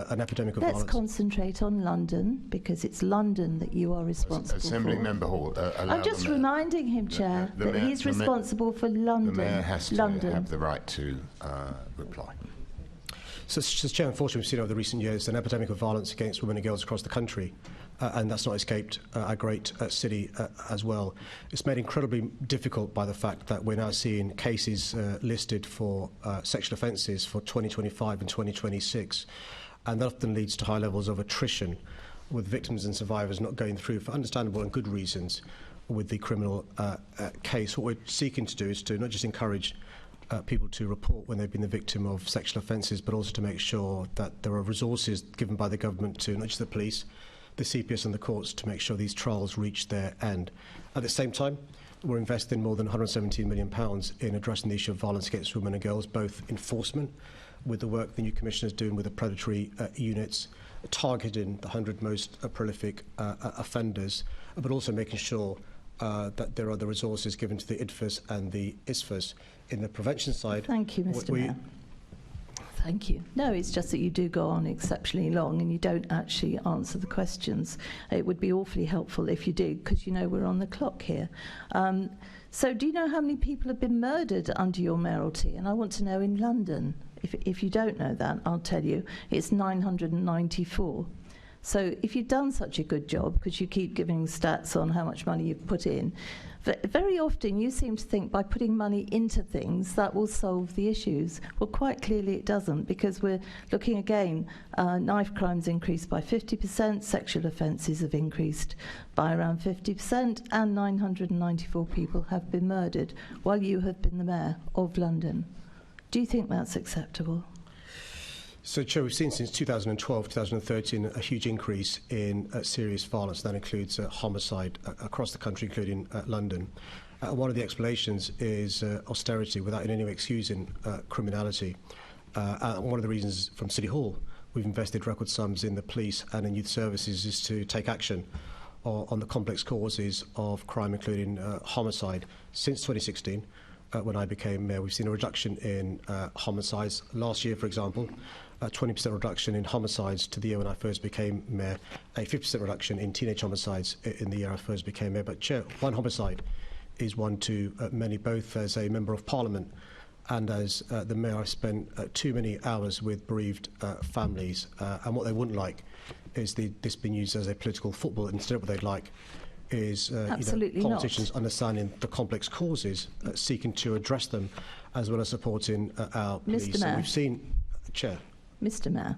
an epidemic of violence. Let's concentrate on London, because it's London that you are responsible Assembly for. Member Hall, I'm just reminding him, Chair, that he's responsible for London. The Mayor has to have the right to reply. So, Chair, unfortunately, we've seen over the recent years an epidemic of violence against women and girls across the country. And that's not escaped our great city as well. It's made incredibly difficult by the fact that we're now seeing cases listed for sexual offences for 2025 and 2026. And that often leads to high levels of attrition, with victims and survivors not going through, for understandable and good reasons, with the criminal case. What we're seeking to do is to not just encourage people to report when they've been the victim of sexual offences, but also to make sure that there are resources given by the government to not just the police, the CPS and the courts to make sure these trials reach their end. At the same time, we're investing more than £117 million in addressing the issue of violence against women and girls, both enforcement, with the work the new Commissioner is doing with the predatory units, targeting the 100 most prolific offenders, but also making sure that there are the resources given to the IDFAs and the ISFAs in the prevention side. Thank you, Mr. Mayor. Thank you. No, it's just that you do go on exceptionally long and you don't actually answer the questions. It would be awfully helpful if you did, because you know we're on the clock here. So do you know how many people have been murdered under your mayoralty? And I want to know in London. If you don't know that, I'll tell you, it's 994. So if you've done such a good job, because you keep giving stats on how much money you've put in, very often you seem to think by putting money into things that will solve the issues. Well, quite clearly it doesn't, because we're looking again, knife crimes increased by 50%, sexual offences have increased by around 50%, and 994 people have been murdered while you have been the mayor of London. Do you think that's acceptable? So, Chair, we've seen since 2012, 2013, a huge increase in serious violence. That includes homicide across the country, including London. One of the explanations is austerity, without in any way excusing criminality. One of the reasons from City Hall we've invested record sums in the police and in youth services is to take action on the complex causes of crime, including homicide. Since 2016, when I became mayor, we've seen a reduction in homicides. Last year, for example, a 20% reduction in homicides to the year when I first became mayor, a 50% reduction in teenage homicides in the year I first became mayor. But, Chair, one homicide is one too many. Both as a Member of Parliament and as the mayor, I've spent too many hours with bereaved families, and what they wouldn't like is this being used as a political football. Instead, what they'd like is politicians understanding the complex causes, seeking to address them, as well as supporting our police. Mr. Mayor. So we've seen, Chair. Mr. Mayor,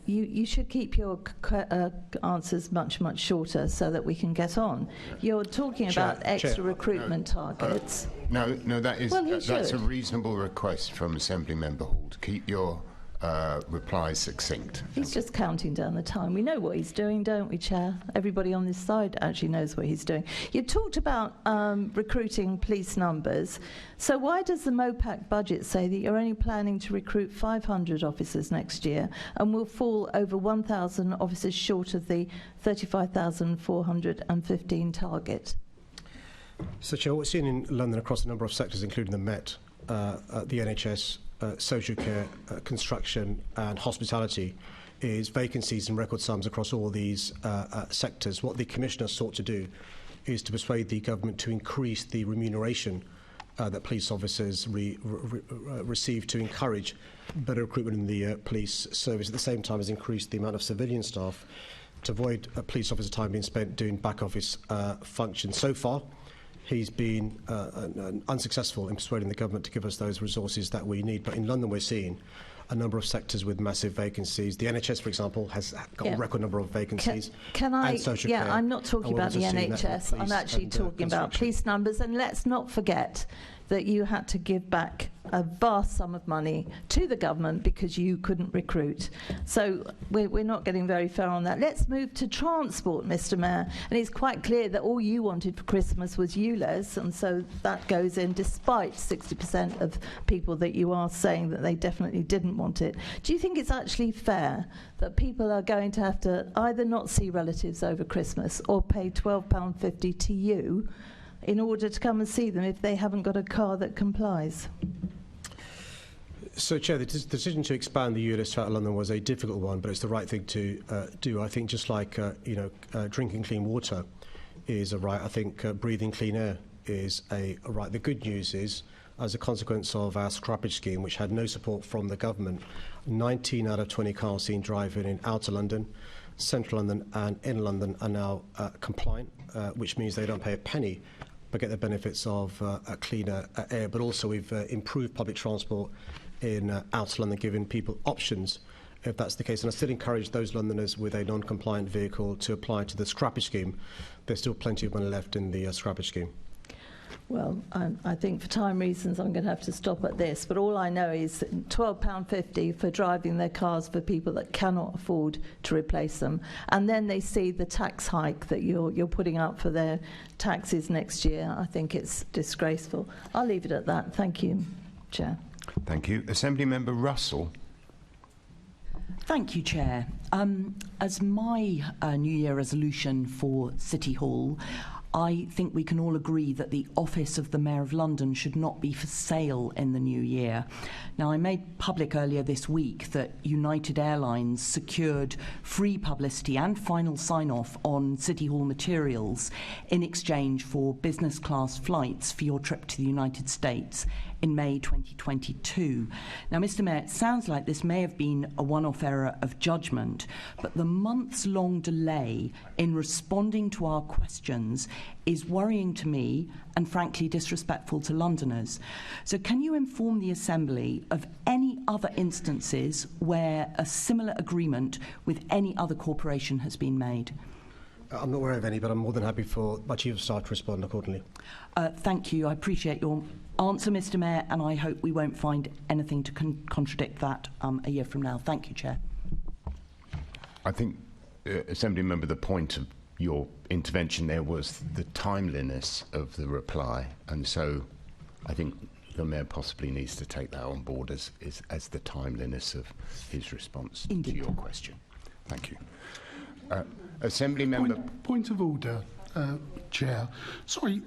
you should keep your answers much shorter so that we can get on. You're talking about extra recruitment targets. No, that's a should. reasonable request from Assembly Member Hall to keep your replies succinct. He's just counting down the time. We know what he's doing, don't we, Chair? Everybody on this side actually knows what he's doing. You talked about recruiting police numbers. So why does the MOPAC budget say that you're only planning to recruit 500 officers next year and will fall over 1,000 officers short of the 35,415 target? So, Chair, what we're seeing in London across a number of sectors, including the Met, the NHS, social care, construction and hospitality, is vacancies and record sums across all these sectors. What the Commissioner sought to do is to persuade the government to increase the remuneration that police officers receive to encourage better recruitment in the police service, at the same time as increase the amount of civilian staff to avoid police officer time being spent doing back office functions. So far, he's been unsuccessful in persuading the government to give us those resources that we need. But in London, we're seeing a number of sectors with massive vacancies. The NHS, for example, has got a record number of vacancies. Can I? And social care. I'm not talking about the NHS. I'm actually talking about police numbers. And let's not forget that you had to give back a vast sum of money to the government because you couldn't recruit. So we're not getting very fair on that. Let's move to transport, Mr. Mayor. And it's quite clear that all you wanted for Christmas was ULEZ, and so that goes in despite 60% of people that you are saying that they definitely didn't want it. Do you think it's actually fair that people are going to have to either not see relatives over Christmas or pay £12.50 to you in order to come and see them if they haven't got a car that complies? So, Chair, the decision to expand the ULEZ throughout London was a difficult one, but it's the right thing to do. I think just like drinking clean water is a right, I think breathing clean air is a right. The good news is, as a consequence of our scrappage scheme, which had no support from the government, 19 out of 20 cars seen driving in outer London, central London and in London are now compliant, which means they don't pay a penny but get the benefits of cleaner air. But also we've improved public transport in outer London, giving people options if that's the case. And I still encourage those Londoners with a non-compliant vehicle to apply to the scrappage scheme. There's still plenty of money left in the scrappage scheme. Well, I think for time reasons I'm going to have to stop at this, but all I know is £12.50 for driving their cars for people that cannot afford to replace them, and then they see the tax hike that you're putting up for their taxes next year. I think it's disgraceful. I'll leave it at that. Thank you, Chair. Thank you. Assembly Member Russell. Thank you, Chair. As my New Year resolution for City Hall, I think we can all agree that the office of the Mayor of London should not be for sale in the new year. Now, I made public earlier this week that United Airlines secured free publicity and final sign-off on City Hall materials in exchange for business class flights for your trip to the United States in May 2022. Now, Mr. Mayor, it sounds like this may have been a one-off error of judgment, but the months-long delay in responding to our questions is worrying to me and frankly disrespectful to Londoners. So can you inform the Assembly of any other instances where a similar agreement with any other corporation has been made? I'm not aware of any, but I'm more than happy for my Chief of Staff to respond accordingly. Thank you. I appreciate your answer, Mr. Mayor, and I hope we won't find anything to contradict that a year from now. Thank you, Chair. I think, Assembly Member, the point of your intervention there was the timeliness of the reply, and so I think the Mayor possibly needs to take that on board as the timeliness of his response to your question. Thank you. Assembly Member... Point of order, Chair. Sorry,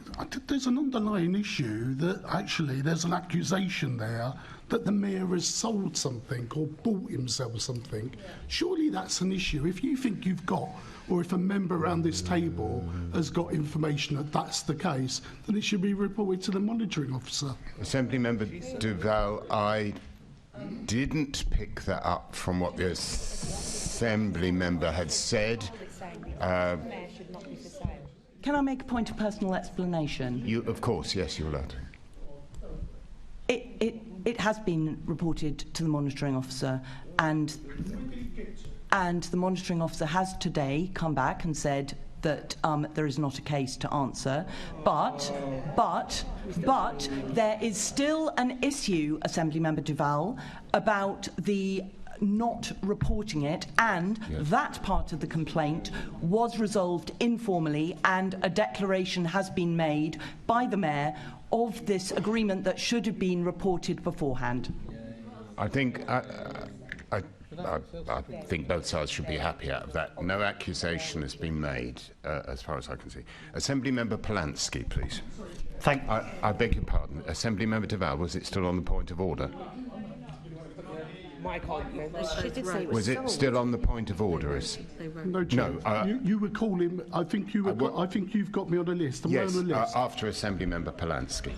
there's an underlying issue that actually there's an accusation there that the Mayor has sold something or bought himself something. Surely that's an issue. If you think you've got, or if a member around this table has got information that that's the case, then it should be reported to the monitoring officer. Assembly Member Duval, I didn't pick that up from what the Assembly Member had said. Can I make a point of personal explanation? Of course, yes, you're allowed. It has been reported to the monitoring officer, and the monitoring officer has today come back and said that there is not a case to answer, but there is still an issue, Assembly Member Duval, about the not reporting it, and that part of the complaint was resolved informally, and a declaration has been made by the Mayor of this agreement that should have been reported beforehand. I think I think both sides should be happy out of that. No accusation has been made, as far as I can see. Assembly Member Polanski, please. I beg your pardon. Assembly Member Duval, was it still on the point of order? Was it still on the point of order? No, Chair. No. You were calling. I think you were. I think you've got me on a list. Yes. On a list. After Assembly Member Polanski.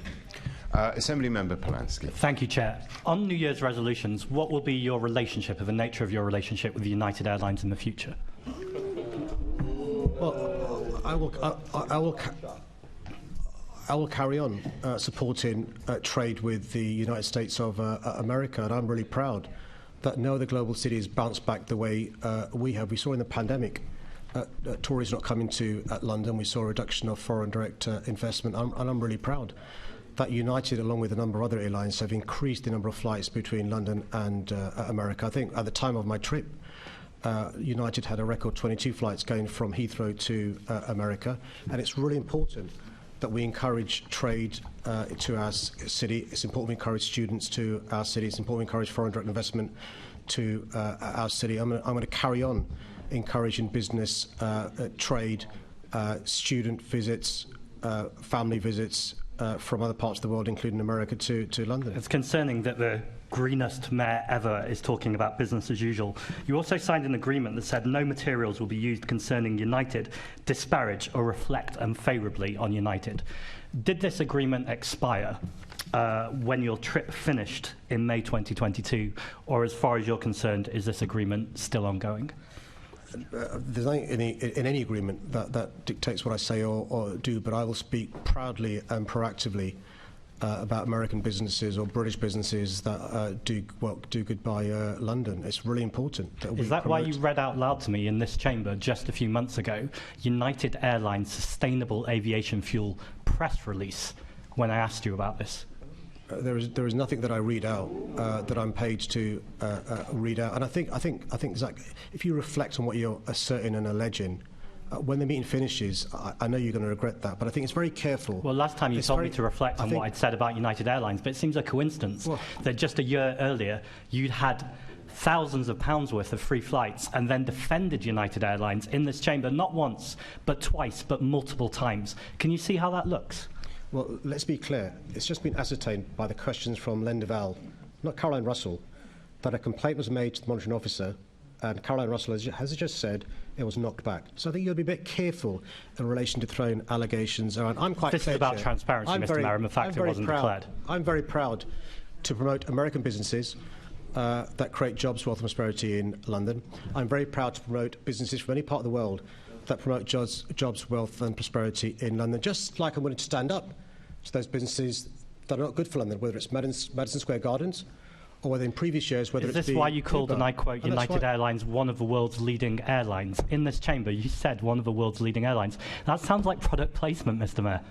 Assembly Member Polanski. Thank you, Chair. On New Year's resolutions, what will be your relationship, or the nature of your relationship with United Airlines in the future? Well, I will carry on supporting trade with the United States of America, and I'm really proud that no other global city has bounced back the way we have. We saw in the pandemic tourists not coming to London. We saw a reduction of foreign direct investment, and I'm really proud that United, along with a number of other airlines, have increased the number of flights between London and America. I think at the time of my trip, United had a record 22 flights going from Heathrow to America, and it's really important that we encourage trade to our city. It's important we encourage students to our city. It's important we encourage foreign direct investment to our city. I'm going to carry on encouraging business, trade, student visits, family visits from other parts of the world, including America, to London. It's concerning that the greenest mayor ever is talking about business as usual. You also signed an agreement that said no materials will be used concerning United disparage or reflect unfavourably on United. Did this agreement expire when your trip finished in May 2022, or as far as you're concerned, is this agreement still ongoing? There's nothing in any agreement that dictates what I say or do, but I will speak proudly and proactively about American businesses or British businesses that do good by London. It's really important that we Is that why you read out loud to me in this chamber just a few months ago United Airlines Sustainable Aviation Fuel press release when I asked you about this? There is nothing that I read out that I'm paid to read out, and I think Zach, if you reflect on what you're asserting and alleging, when the meeting finishes, I know you're going to regret that, but I think it's very careful. Well, last time you told me to reflect on what I'd said about United Airlines, but it seems a coincidence that just a year earlier you'd had thousands of pounds worth of free flights and then defended United Airlines in this chamber, not once, but twice, but multiple times. Can you see how that looks? Well, let's be clear. It's just been ascertained by the questions from Len Duval, not Caroline Russell, that a complaint was made to the monitoring officer, and Caroline Russell has just said it was knocked back. So I think you'll be a bit careful in relation to throwing allegations around. I'm quite This clear, is about Chair. transparency, Mr. Mayor, and the fact it wasn't declared. I'm very proud to promote American businesses that create jobs, wealth and prosperity in London. I'm very proud to promote businesses from any part of the world that promote jobs, wealth and prosperity in London, just like I'm willing to stand up to those businesses that are not good for London, whether it's Madison Square Gardens or whether in previous years, whether Is it's this why you called, and I quote, United Airlines one of the world's leading airlines? In this chamber, you said one of the world's leading airlines. That sounds like product placement, Mr. Mayor.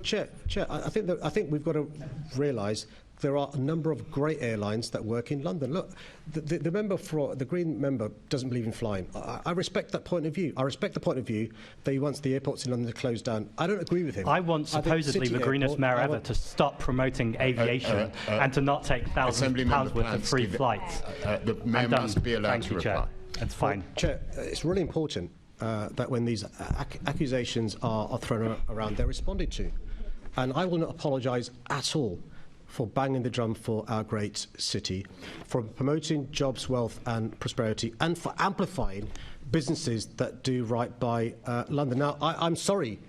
Chair, I think we've got to realise there are a number of great airlines that work in London. Look, the Green member doesn't believe in flying. I respect that point of view. I respect the point of view that he wants the airports in London to close down. I don't agree with him. I want supposedly the greenest mayor ever to stop promoting aviation and to not take thousands of pounds worth of free flights. The mayor must be allowed to reply. Chair. That's fine. Well, Chair, it's really important that when these accusations are thrown around, they're responded to. And I will not apologise at all for banging the drum for our great city, for promoting jobs, wealth and prosperity, and for amplifying businesses that do right by London. Now, I'm sorry,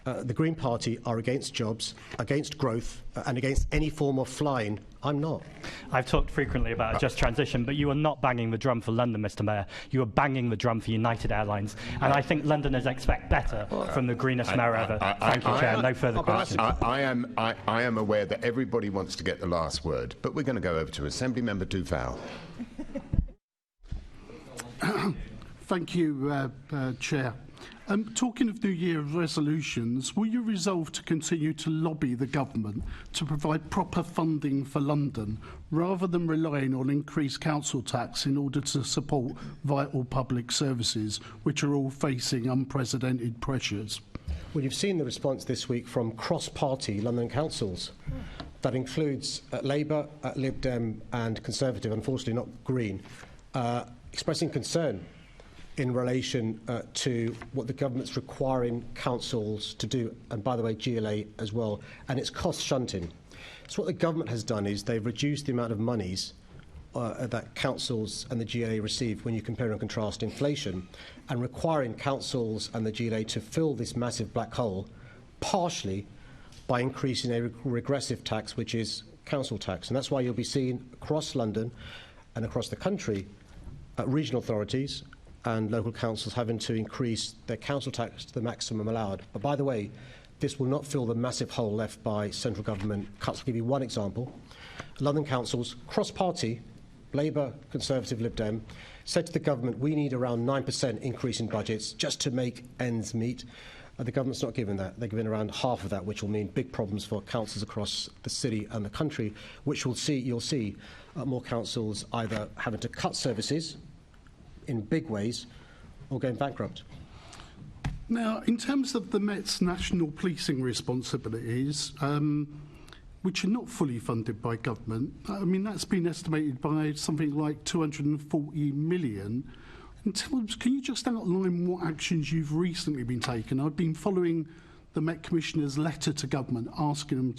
the Green Party are against jobs, against growth, and against any form of flying. I'm not. I've talked frequently about a just transition, but you are not banging the drum for London, Mr. Mayor. You are banging the drum for United Airlines. And I think Londoners expect better from the greenest mayor ever. Thank you, Chair. No further questions. I am aware that everybody wants to get the last word, but we're going to go over to Assembly Member Duval. Thank you, Chair. Talking of New Year resolutions, will you resolve to continue to lobby the government to provide proper funding for London, rather than relying on increased council tax in order to support vital public services, which are all facing unprecedented pressures? Well, you've seen the response this week from cross-party London councils. That includes Labour, Lib Dem and Conservative, unfortunately not Green, expressing concern in relation to what the government's requiring councils to do, and by the way, GLA as well, and it's cost shunting. So what the government has done is they've reduced the amount of monies that councils and the GLA receive when you compare and contrast inflation, and requiring councils and the GLA to fill this massive black hole, partially by increasing a regressive tax, which is council tax. And that's why you'll be seeing across London and across the country regional authorities and local councils having to increase their council tax to the maximum allowed. But by the way, this will not fill the massive hole left by central government cuts. I'll give you one example. London councils, cross-party, Labour, Conservative, Lib Dem, said to the government, we need around 9% increase in budgets just to make ends meet. The government's not giving that. They're giving around half of that, which will mean big problems for councils across the city and the country, which you'll see more councils either having to cut services in big ways or going bankrupt. Now, in terms of the Met's national policing responsibilities, which are not fully funded by government, I mean, that's been estimated by something like 240 million. Can you just outline what actions you've recently been taking? I've been following the Met Commissioner's letter to government asking them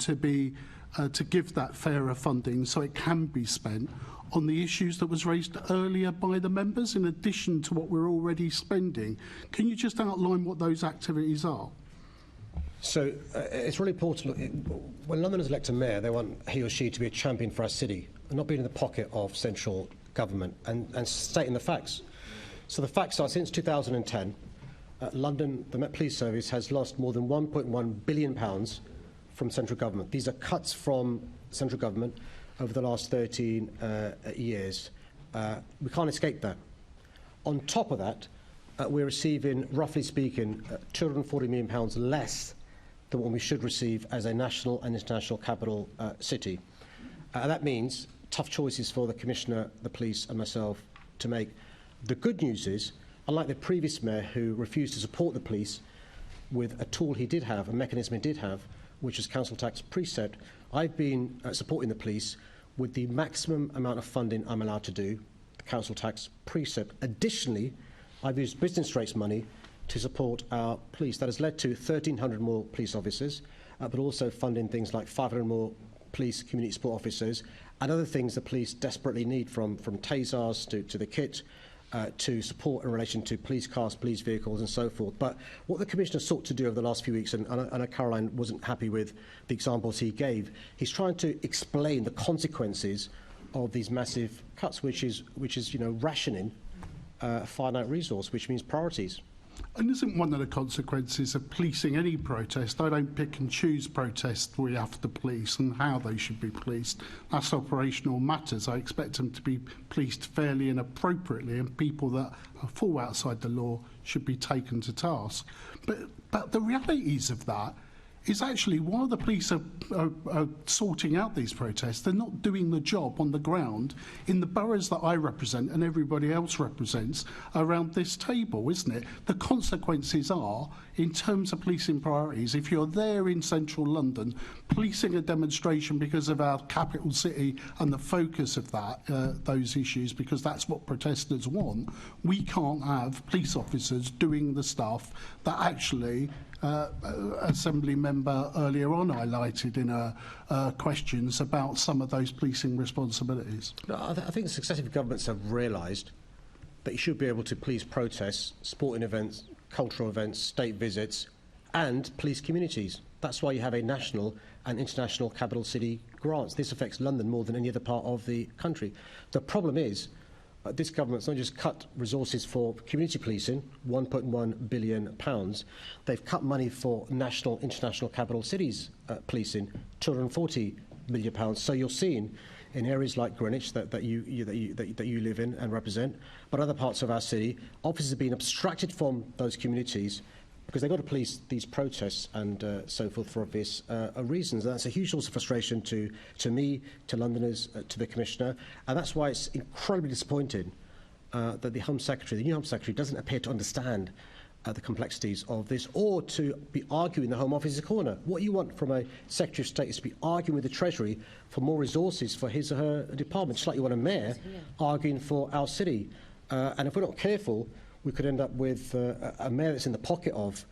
to give that fairer funding so it can be spent on the issues that was raised earlier by the members, in addition to what we're already spending. Can you just outline what those activities are? So it's really important. When Londoners elect a mayor, they want he or she to be a champion for our city and not be in the pocket of central government and stating the facts. So the facts are, since 2010, London, the Met Police Service has lost more than £1.1 billion from central government. These are cuts from central government over the last 13 years. We can't escape that. On top of that, we're receiving, roughly speaking, £240 million less than what we should receive as a national and international capital city. That means tough choices for the Commissioner, the police and myself to make. The good news is, unlike the previous mayor who refused to support the police with a tool he did have, a mechanism he did have, which is council tax precept, I've been supporting the police with the maximum amount of funding I'm allowed to do, the council tax precept. Additionally, I've used business rates money to support our police. That has led to 1,300 more police officers, but also funding things like 500 more police community support officers and other things the police desperately need, from tasers to the kit, to support in relation to police cars, police vehicles and so forth. But what the Commissioner sought to do over the last few weeks, and I know Caroline wasn't happy with the examples he gave, he's trying to explain the consequences of these massive cuts, which is rationing a finite resource, which means priorities. And isn't one of the consequences of policing any protest? I don't pick and choose protests we have to police and how they should be policed. That's operational matters. I expect them to be policed fairly and appropriately, and people that fall outside the law should be taken to task. But the realities of that is actually, while the police are sorting out these protests, they're not doing the job on the ground in the boroughs that I represent and everybody else represents around this table, isn't it? The consequences are, in terms of policing priorities, if you're there in central London policing a demonstration because of our capital city and the focus of that, those issues, because that's what protesters want, we can't have police officers doing the stuff that actually Assembly member earlier on highlighted in questions about some of those policing responsibilities. No, I think successive governments have realised that you should be able to police protests, sporting events, cultural events, state visits and police communities. That's why you have a national and international capital city grants. This affects London more than any other part of the country. The problem is this government's not just cut resources for community policing, £1.1 billion. They've cut money for national, international capital cities policing, £240 million. So you're seeing in areas like Greenwich that you live in and represent, but other parts of our city, officers are being abstracted from those communities because they've got to police these protests and so forth for obvious reasons. And that's a huge source of frustration to me, to Londoners, to the Commissioner, and that's why it's incredibly disappointing that the Home Secretary, the new Home Secretary, doesn't appear to understand the complexities of this, or to be arguing the Home Office's corner. What you want from a Secretary of State is to be arguing with the Treasury for more resources for his or her department, just like you want a mayor arguing for our city. And if we're not careful, we could end up with a mayor that's in the pocket of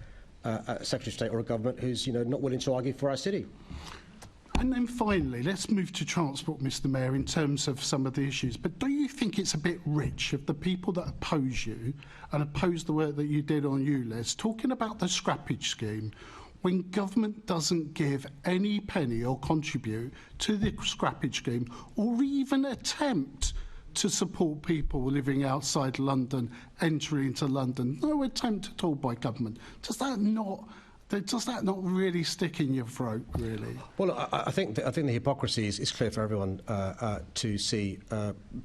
a Secretary of State or a government who's not willing to argue for our city. And then finally, let's move to transport, Mr Mayor, in terms of some of the issues. But do you think it's a bit rich of the people that oppose you and oppose the work that you did on ULEZ, talking about the scrappage scheme, when government doesn't give any penny or contribute to the scrappage scheme, or even attempt to support people living outside London entering into London? No attempt at all by government. Does that not really stick in your throat, really? Well, I think the hypocrisy is clear for everyone to see.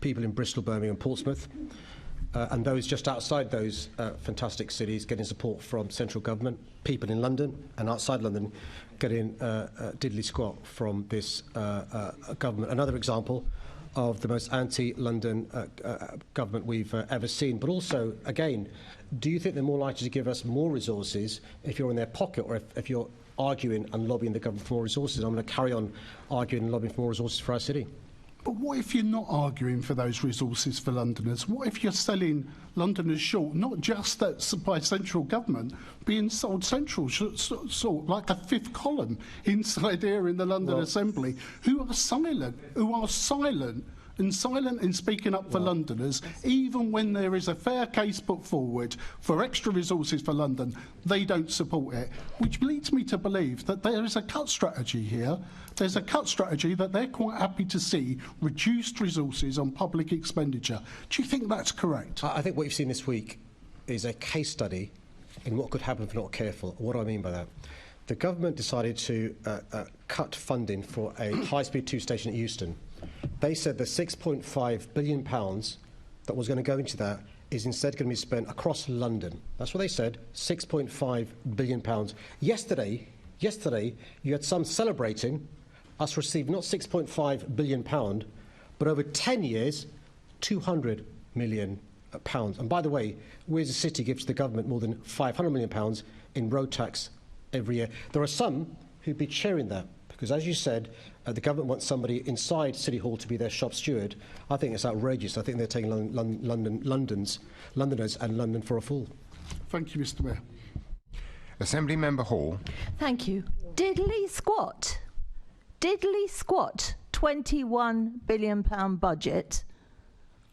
People in Bristol, Birmingham, Portsmouth, and those just outside those fantastic cities getting support from central government. People in London and outside London getting diddly squat from this government. Another example of the most anti-London government we've ever seen. But also, again, do you think they're more likely to give us more resources if you're in their pocket, or if you're arguing and lobbying the government for more resources? I'm going to carry on arguing and lobbying for more resources for our city. But what if you're not arguing for those resources for Londoners? What if you're selling Londoners short, not just by central government, being sold central sort, like a fifth column inside here in the London Assembly, who are silent in speaking up for Londoners, even when there is a fair case put forward for extra resources for London, they don't support it, which leads me to believe that there is a cut strategy here. There's a cut strategy that they're quite happy to see reduced resources on public expenditure. Do you think that's correct? I think what you've seen this week is a case study in what could happen if we're not careful. What do I mean by that? The government decided to cut funding for a high-speed 2 station at Euston. They said the £6.5 billion that was going to go into that is instead going to be spent across London. That's what they said, £6.5 billion. Yesterday, you had some celebrating us receiving not £6.5 billion, but over 10 years, £200 million. And by the way, we as a city gives the government more than £500 million in road tax every year. There are some who'd be cheering that, Because as you said, the government wants somebody inside City Hall to be their shop steward. I think it's outrageous. I think they're taking Londoners and London for a fool. Thank you, Mr. Mayor. Assembly Member Hall. Thank you. Diddly squat. £21 billion budget.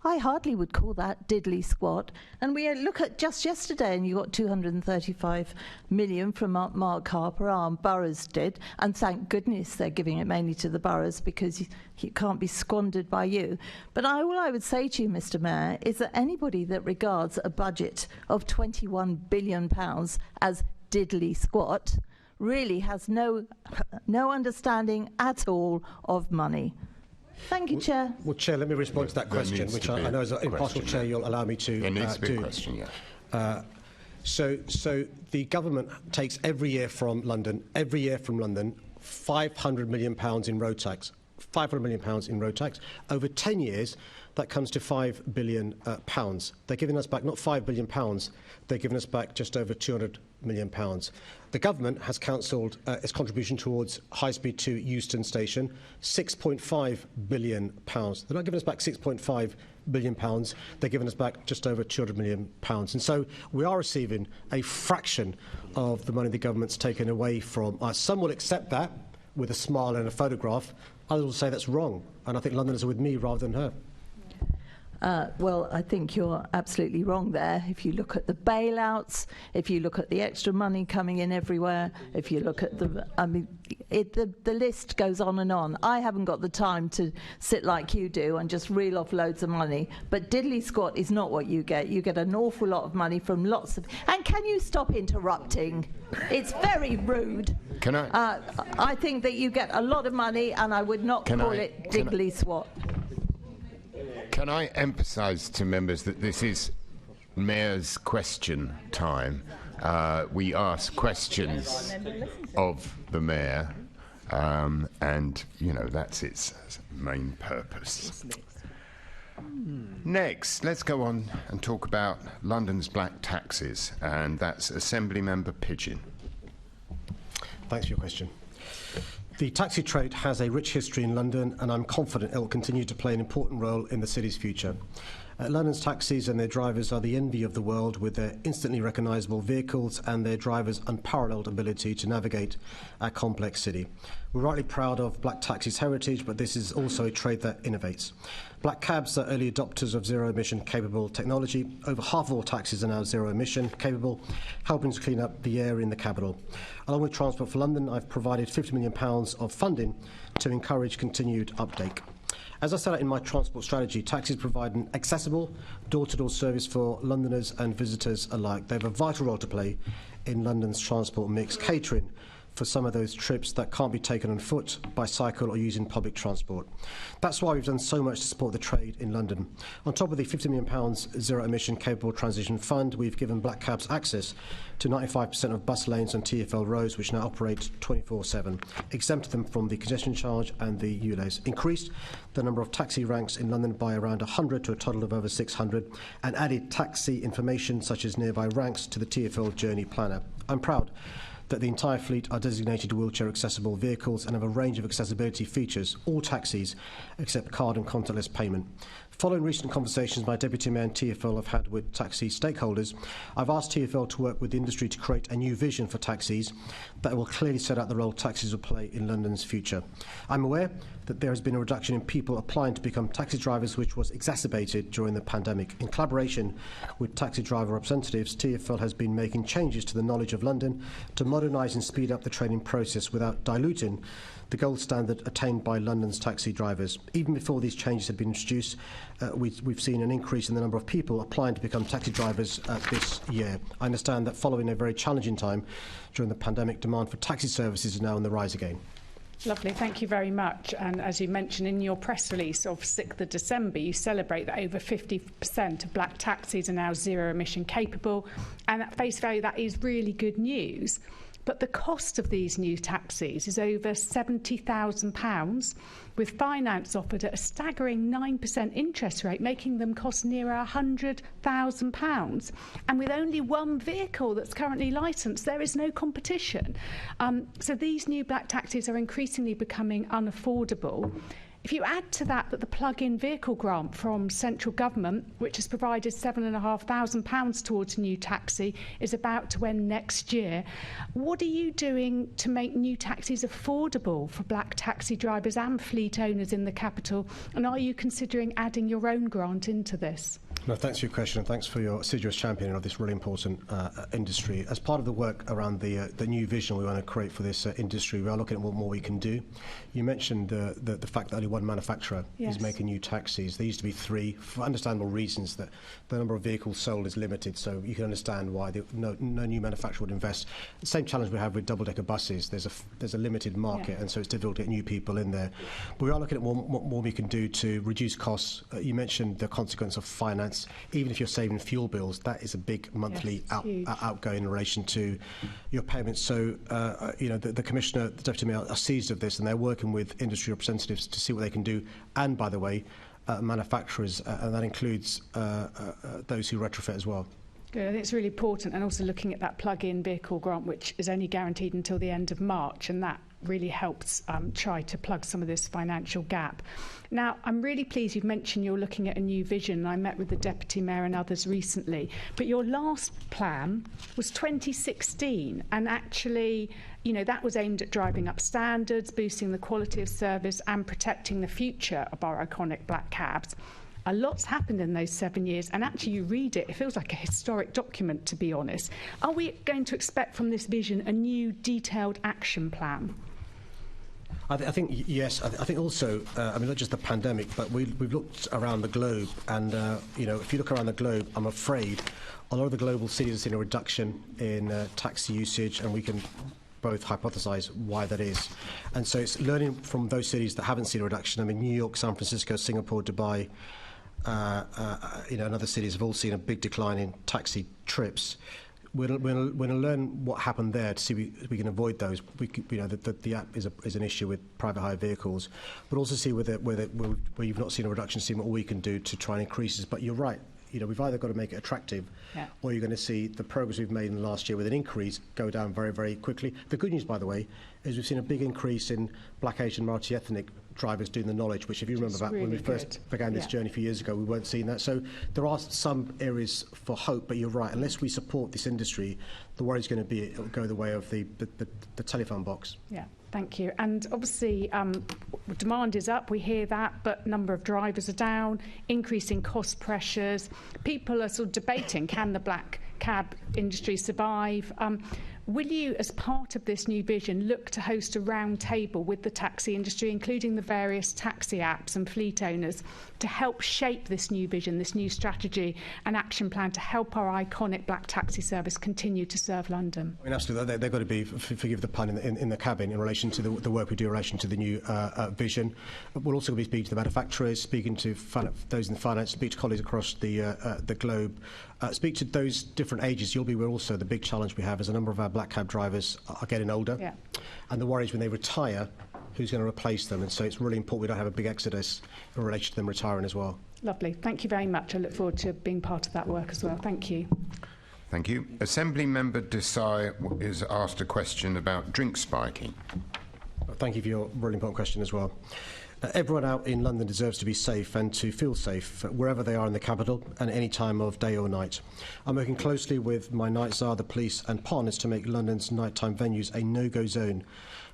I hardly would call that diddly squat. And we look at just yesterday, and you got 235 million from Mark Harper, our boroughs did. And thank goodness they're giving it mainly to the boroughs, because it can't be squandered by you. But all I would say to you, Mr. Mayor, is that anybody that regards a budget of £21 billion as diddly squat really has no understanding at all of money. Thank you, Chair. Well, Chair, let me respond to that question, which I know as an impartial Chair you'll allow me to There needs to be do. a question, yeah. So the government takes every year from London, £500 million in road tax. £500 million in road tax. Over 10 years, that comes to £5 billion. They're giving us back not £5 billion, they're giving us back just over £200 million. The government has cancelled its contribution towards High Speed 2 Euston Station, £6.5 billion. They're not giving us back £6.5 billion, they're giving us back just over £200 million. And so we are receiving a fraction of the money the government's taken away from us. Some will accept that with a smile and a photograph. Others will say that's wrong. And I think Londoners are with me rather than her. Well, I think you're absolutely wrong there. If you look at the bailouts, if you look at the extra money coming in everywhere, if you look at the list goes on and on. I haven't got the time to sit like you do and just reel off loads of money. But diddly squat is not what you get. You get an awful lot of money from lots of... And can you stop interrupting? It's very rude. Can I? I think that you get a lot of money, and I would not call it diddly squat. Can I emphasise to members that this is Mayor's question time? We ask questions of the Mayor, and, you know, that's its main purpose. Next, let's go on and talk about London's black taxis, and that's Assembly Member Pidgeon. Thanks for your question. The taxi trade has a rich history in London, and I'm confident it will continue to play an important role in the city's future. London's taxis and their drivers are the envy of the world, with their instantly recognisable vehicles and their drivers' unparalleled ability to navigate our complex city. We're rightly proud of black taxis' heritage, but this is also a trade that innovates. Black cabs are early adopters of zero-emission capable technology. Over half of all taxis are now zero-emission capable, helping to clean up the air in the capital. Along with Transport for London, I've provided £50 million of funding to encourage continued uptake. As I set out in my transport strategy, taxis provide an accessible, door-to-door service for Londoners and visitors alike. They have a vital role to play in London's transport mix, catering for some of those trips that can't be taken on foot, by cycle or using public transport. That's why we've done so much to support the trade in London. On top of the £50 million zero-emission capable transition fund, we've given black cabs access to 95% of bus lanes on TfL roads, which now operate 24/7, exempted them from the congestion charge and the ULEZ, increased the number of taxi ranks in London by around 100 to a total of over 600, and added taxi information such as nearby ranks to the TfL journey planner. I'm proud that the entire fleet are designated wheelchair-accessible vehicles and have a range of accessibility features, all taxis except card and contactless payment. Following recent conversations my Deputy Mayor and TfL have had with taxi stakeholders, I've asked TfL to work with the industry to create a new vision for taxis that will clearly set out the role taxis will play in London's future. I'm aware that there has been a reduction in people applying to become taxi drivers, which was exacerbated during the pandemic. In collaboration with taxi driver representatives, TfL has been making changes to the knowledge of London to modernise and speed up the training process without diluting the gold standard attained by London's taxi drivers. Even before these changes had been introduced, we've seen an increase in the number of people applying to become taxi drivers this year. I understand that following a very challenging time during the pandemic, demand for taxi services is now on the rise again. Lovely, thank you very much. And as you mentioned in your press release of 6th of December, you celebrate that over 50% of black taxis are now zero emission capable. And at face value, that is really good news. But the cost of these new taxis is over £70,000, with finance offered at a staggering 9% interest rate, making them cost nearer £100,000. And with only one vehicle that's currently licensed, there is no competition. So these new black taxis are increasingly becoming unaffordable. If you add to that the plug-in vehicle grant from central government, which has provided £7,500 towards a new taxi, is about to end next year, what are you doing to make new taxis affordable for black taxi drivers and fleet owners in the capital? And are you considering adding your own grant into this? No, thanks for your question, and thanks for your assiduous championing of this really important industry. As part of the work around the new vision we want to create for this industry, we are looking at what more we can do. You mentioned the fact that only one manufacturer is making new taxis. There used to be 3, for understandable reasons, that the number of vehicles sold is limited, so you can understand why no new manufacturer would invest. The same challenge we have with double-decker buses. There's a limited market, and so it's difficult to get new people in there. But we are looking at what more we can do to reduce costs. You mentioned the consequence of finance. Even if you're saving fuel bills, that is a big monthly outgo in relation to your payments. So, the Commissioner, the Deputy Mayor are seized of this, and they're working with industry representatives to see what they can do. And, by the way, manufacturers, and that includes those who retrofit as well. Good. I think it's really important, and also looking at that plug-in vehicle grant, which is only guaranteed until the end of March, and that really helps try to plug some of this financial gap. Now, I'm really pleased you've mentioned you're looking at a new vision. I met with the Deputy Mayor and others recently, but your last plan was 2016, and actually, that was aimed at driving up standards, boosting the quality of service and protecting the future of our iconic black cabs. A lot's happened in those 7 years, and actually you read it, it feels like a historic document, to be honest. Are we going to expect from this vision a new detailed action plan? I think yes. I think also, not just the pandemic, but we've looked around the globe, and if you look around the globe, I'm afraid a lot of the global cities have seen a reduction in taxi usage, and we can both hypothesise why that is. And so it's learning from those cities that haven't seen a reduction. I mean, New York, San Francisco, Singapore, Dubai, and other cities have all seen a big decline in taxi trips. We're going to learn what happened there to see if we can avoid those. The app is an issue with private hire vehicles, but also see where you've not seen a reduction, see what we can do to try and increase this. But you're right. We've either got to make it attractive, or you're going to see the progress we've made in the last year with an increase go down very, very quickly. The good news, by the way, is we've seen a big increase in black, Asian, multi-ethnic drivers doing the knowledge, which, if you remember back when we first began this journey a few years ago, we weren't seeing that. So there are some areas for hope, but you're right. Unless we support this industry, the worry is going to be it'll go the way of the telephone box. Yeah. Thank you. And obviously, demand is up, we hear that, but number of drivers are down, increasing cost pressures. People are sort of debating, can the black cab industry survive? Will you, as part of this new vision, look to host a round table with the taxi industry, including the various taxi apps and fleet owners, to help shape this new vision, this new strategy and action plan to help our iconic black taxi service continue to serve London? I mean, absolutely. They've got to be, forgive the pun, in the cabin in relation to the work we do in relation to the new vision. We'll also be speaking to the manufacturers, speaking to those in the finance, speak to colleagues across the globe, speak to those different ages. You'll be where also the big challenge we have is a number of our black cab drivers are getting older, and the worry is when they retire, who's going to replace them? And so it's really important we don't have a big exodus in relation to them retiring as well. Lovely. Thank you very much. I look forward to being part of that work as well. Thank you. Thank you. Assembly Member Desai has asked a question about drink spiking. Thank you for your really important question as well. Everyone out in London deserves to be safe and to feel safe wherever they are in the capital and any time of day or night. I'm working closely with my Night Tsar, the police and partners to make London's nighttime venues a no-go zone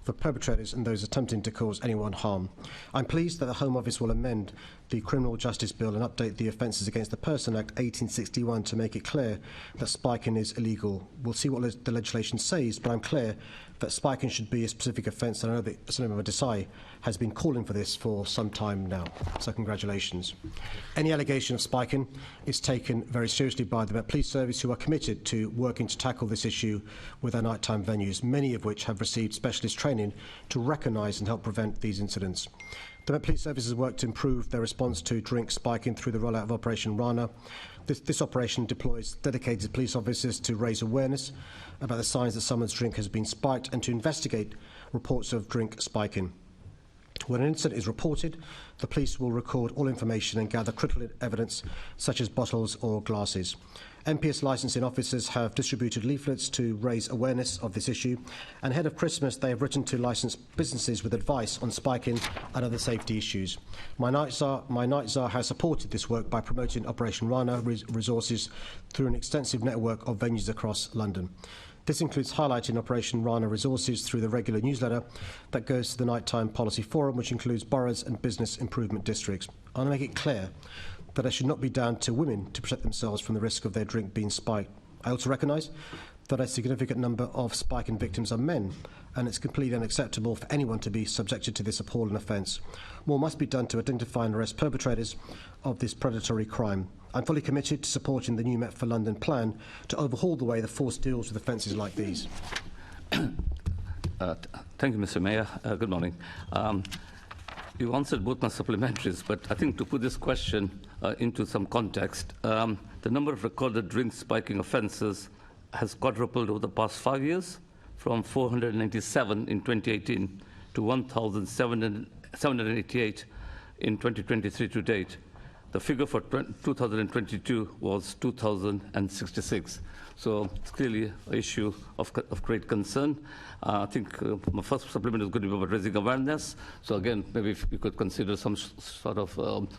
for perpetrators and those attempting to cause anyone harm. I'm pleased that the Home Office will amend the Criminal Justice Bill and update the Offences Against the Person Act 1861 to make it clear that spiking is illegal. We'll see what the legislation says, but I'm clear that spiking should be a specific offence, and I know that Senator Desai has been calling for this for some time now. So congratulations. Any allegation of spiking is taken very seriously by the Met Police Service, who are committed to working to tackle this issue with our nighttime venues, many of which have received specialist training training to recognise and help prevent these incidents. The Met Police Service has worked to improve their response to drink spiking through the rollout of Operation Rana. This operation deploys dedicated police officers to raise awareness about the signs that someone's drink has been spiked and to investigate reports of drink spiking. When an incident is reported, the police will record all information and gather critical evidence such as bottles or glasses. MPS licensing officers have distributed leaflets to raise awareness of this issue, and ahead of Christmas they have written to licensed businesses with advice on spiking and other safety issues. My Night Tsar has supported this work by promoting Operation Rana resources through an extensive network of venues across London. This includes highlighting Operation Rana resources through the regular newsletter that goes to the Nighttime Policy Forum, which includes boroughs and business improvement districts. I want to make it clear that it should not be down to women to protect themselves from the risk of their drink being spiked. I also recognise that a significant number of spiking victims are men, and it's completely unacceptable for anyone to be subjected to this appalling offence. More must be done to identify and arrest perpetrators of this predatory crime. I'm fully committed to supporting the new Met for London plan to overhaul the way the force deals with offences like these. Thank you, Mr. Mayor. Good morning. You answered both my supplementaries, but I think to put this question into some context, the number of recorded drink spiking offences has quadrupled over the past 5 years, from 497 in 2018 to 1,788 in 2023 to date. The figure for 2022 was 2,066. So it's clearly an issue of great concern. I think my first supplement is going to be about raising awareness. So again, maybe if we could consider some sort of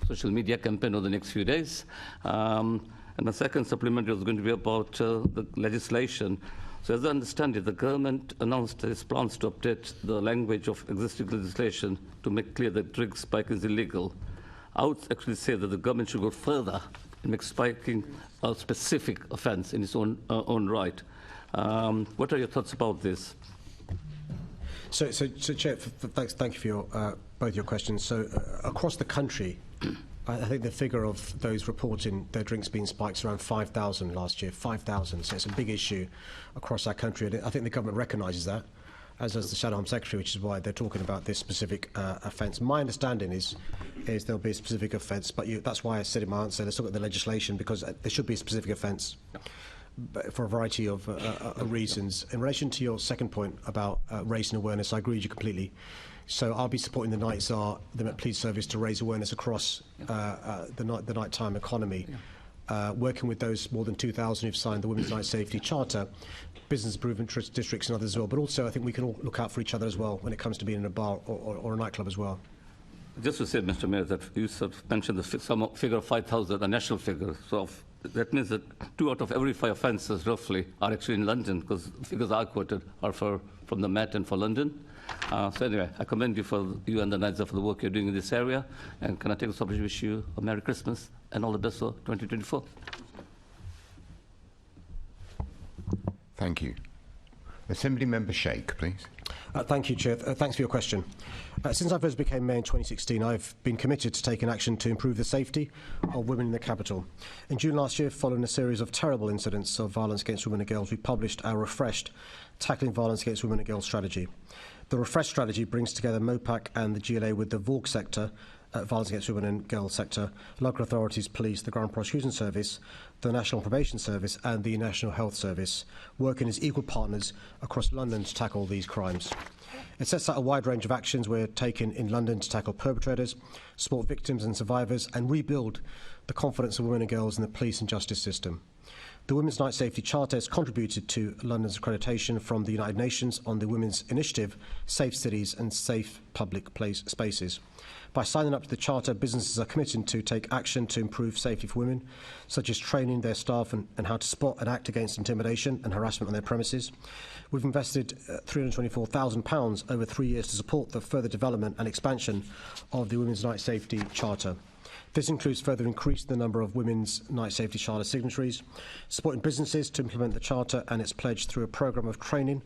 social media campaign over the next few days. And the second supplement is going to be about the legislation. So as I understand it, the government announced its plans to update the language of existing legislation to make clear that drink spiking is illegal. I would actually say that the government should go further and make spiking a specific offence in its own right. What are your thoughts about this? So Chair, thank you for both your questions. So across the country, I think the figure of those reporting their drinks being spiked is around 5,000 last year, 5,000. So it's a big issue across our country. And I think the government recognises that, as does the Shadow Home Secretary, which is why they're talking about this specific offence. My understanding is there'll be a specific offence, but that's why I said in my answer, let's look at the legislation, because there should be a specific offence for a variety of reasons. In relation to your second point about raising awareness, I agree with you completely. So I'll be supporting the Night Tsar, the Met Police Service, to raise awareness across the nighttime economy, working with those more than 2,000 who've signed the Women's Night Safety Charter, business improvement districts and others as well. But also I think we can all look out for each other as well when it comes to being in a bar or a nightclub as well. Just to say, Mr. Mayor, that you sort of mentioned the figure of 5,000, a national figure. So that means that 2 out of every 5 offences, roughly, are actually in London, because the figures I quoted are from the Met and for London. So anyway, I commend you you and the Night Tsar for the work you're doing in this area. And can I take this opportunity to wish you a Merry Christmas and all the best for 2024. Thank you. Assembly Member Sheikh, please. Thank you, Chair. Thanks for your question. Since I first became Mayor in 2016, I've been committed to taking action to improve the safety of women in the capital. In June last year, following a series of terrible incidents of violence against women and girls, we published our refreshed Tackling Violence Against Women and Girls strategy. The refreshed strategy brings together MOPAC and the GLA with the VORG sector, Violence Against Women and Girls sector, local authorities, police, the Crown Prosecution Service, the National Probation Service and the National Health Service, working as equal partners across London to tackle these crimes. It sets out a wide range of actions we're taking in London to tackle perpetrators, support victims and survivors and rebuild the confidence of women and girls in the police and justice system. The Women's Night Safety Charter has contributed to London's accreditation from the United Nations on the Women's Initiative, Safe Cities and Safe Public Spaces. By signing up to the Charter, businesses are committed to take action to improve safety for women, such as training their staff and how to spot and act against intimidation and harassment on their premises. We've invested £324,000 over 3 years to support the further development and expansion of the Women's Night Safety Charter. This includes further increasing the number of Women's Night Safety Charter signatories, supporting businesses to implement the Charter and its pledge through a programme of training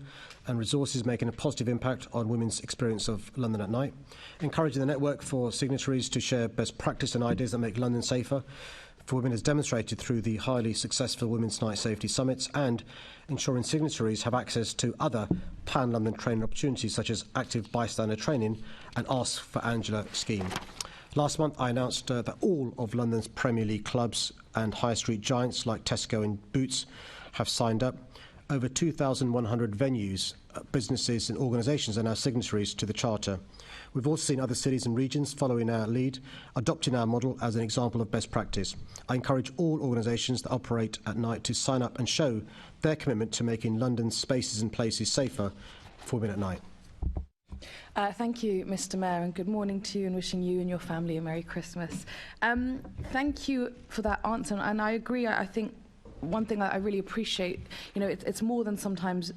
and resources making a positive impact on women's experience of London at night, encouraging the network for signatories to share best practice and ideas that make London safer for women as demonstrated through the highly successful Women's Night Safety Summits, and ensuring signatories have access to other pan-London training opportunities such as active bystander training and Ask for Angela scheme. Last month, I announced that all of London's Premier League clubs and high street giants like Tesco and Boots have signed up. Over 2,100 venues, businesses and organisations are now signatories to the Charter. We've also seen other cities and regions following our lead, adopting our model as an example of best practice. I encourage all organisations that operate at night to sign up and show their commitment to making London's spaces and places safer for women at night. Thank you, Mr. Mayor, and good morning to you and wishing you and your family a Merry Christmas. Thank you for that answer, and I agree. I think one thing I really appreciate, it's more than sometimes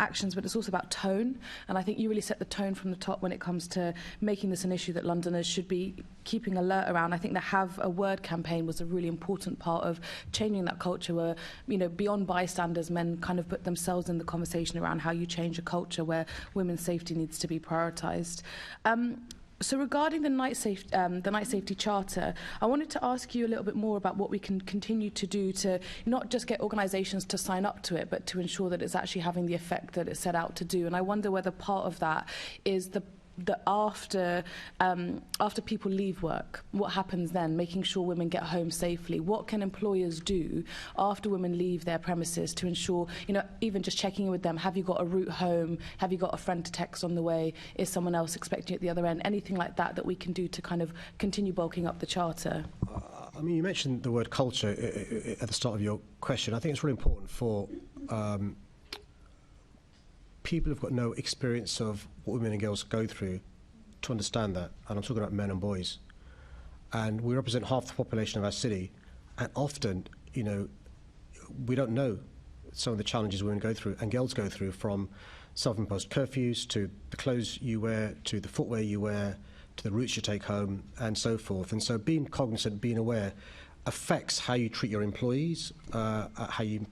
actions, but it's also about tone. And I think you really set the tone from the top when it comes to making this an issue that Londoners should be keeping alert around. I think the Have a Word campaign was a really important part of changing that culture where, beyond bystanders, men kind of put themselves in the conversation around how you change a culture where women's safety needs to be prioritised. So regarding the night safety charter, I wanted to ask you a little bit more about what we can continue to do to not just get organisations to sign up to it, but to ensure that it's actually having the effect that it's set out to do. And I wonder whether part of that is the after people leave work, what happens then, making sure women get home safely. What can employers do after women leave their premises to ensure, even just checking in with them, have you got a route home, have you got a friend to text on the way, is someone else expecting you at the other end, anything like that that we can do to kind of continue bulking up the charter? You mentioned the word culture at the start of your question. I think it's really important for people who've got no experience of what women and girls go through to understand that, and I'm talking about men and boys. And we represent half the population of our city, and often, we don't know some of the challenges women go through and girls go through, from self-imposed curfews to the clothes you wear, to the footwear you wear, to the routes you take home, and so forth. And so being cognizant, being aware, affects how you treat your employees, how you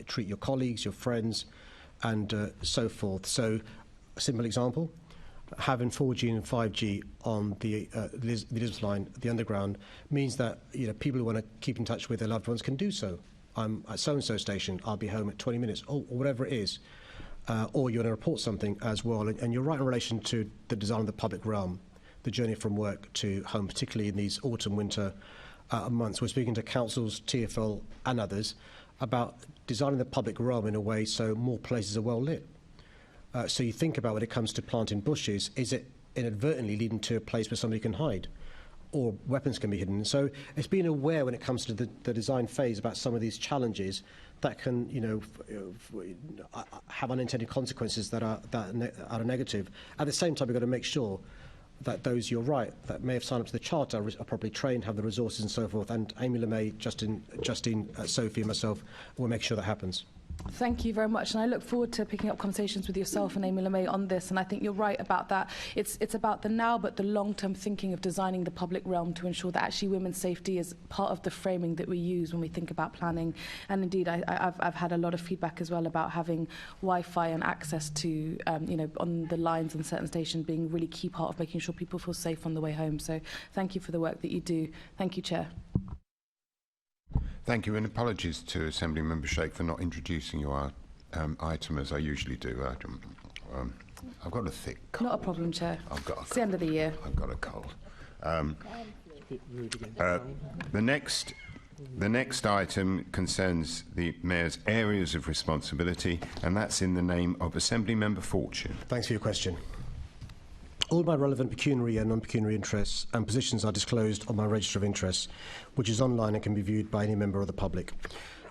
treat your colleagues, your friends, and so forth. So, a simple example, having 4G and 5G on the Elizabeth line, the underground, means that people who want to keep in touch with their loved ones can do so. I'm at so-and-so station, I'll be home at 20 minutes, or whatever it is. Or you want to report something as well. And you're right in relation to the design of the public realm, the journey from work to home, particularly in these autumn, winter months. We're speaking to councils, TfL and others about designing the public realm in a way so more places are well lit. So you think about when it comes to planting bushes, is it inadvertently leading to a place where somebody can hide or weapons can be hidden? So it's being aware when it comes to the design phase about some of these challenges that can, have unintended consequences that are negative. At the same time, we've got to make sure that those, you're right, that may have signed up to the Charter are properly trained, have the resources and so forth. And Amy LeMay, Justine, Sophie and myself will make sure that happens. Thank you very much, and I look forward to picking up conversations with yourself and Amy LeMay on this. And I think you're right about that. It's about the now, but the long-term thinking of designing the public realm to ensure that actually women's safety is part of the framing that we use when we think about planning. And indeed, I've had a lot of feedback as well about having Wi-Fi and access to, on the lines on certain stations being a really key part of making sure people feel safe on the way home. So thank you for the work that you do. Thank you, Chair. Thank you, and apologies to Assembly Member Sheikh for not introducing your item as I usually do. I've got a thick cold. Not a problem, Chair. I've got a it's the end of the year. I've got a cold. The next item concerns the Mayor's areas of responsibility, and that's in the name of Assembly Member Fortune. Thanks for your question. All my relevant pecuniary and non-pecuniary interests and positions are disclosed on my register of interests, which is online and can be viewed by any member of the public.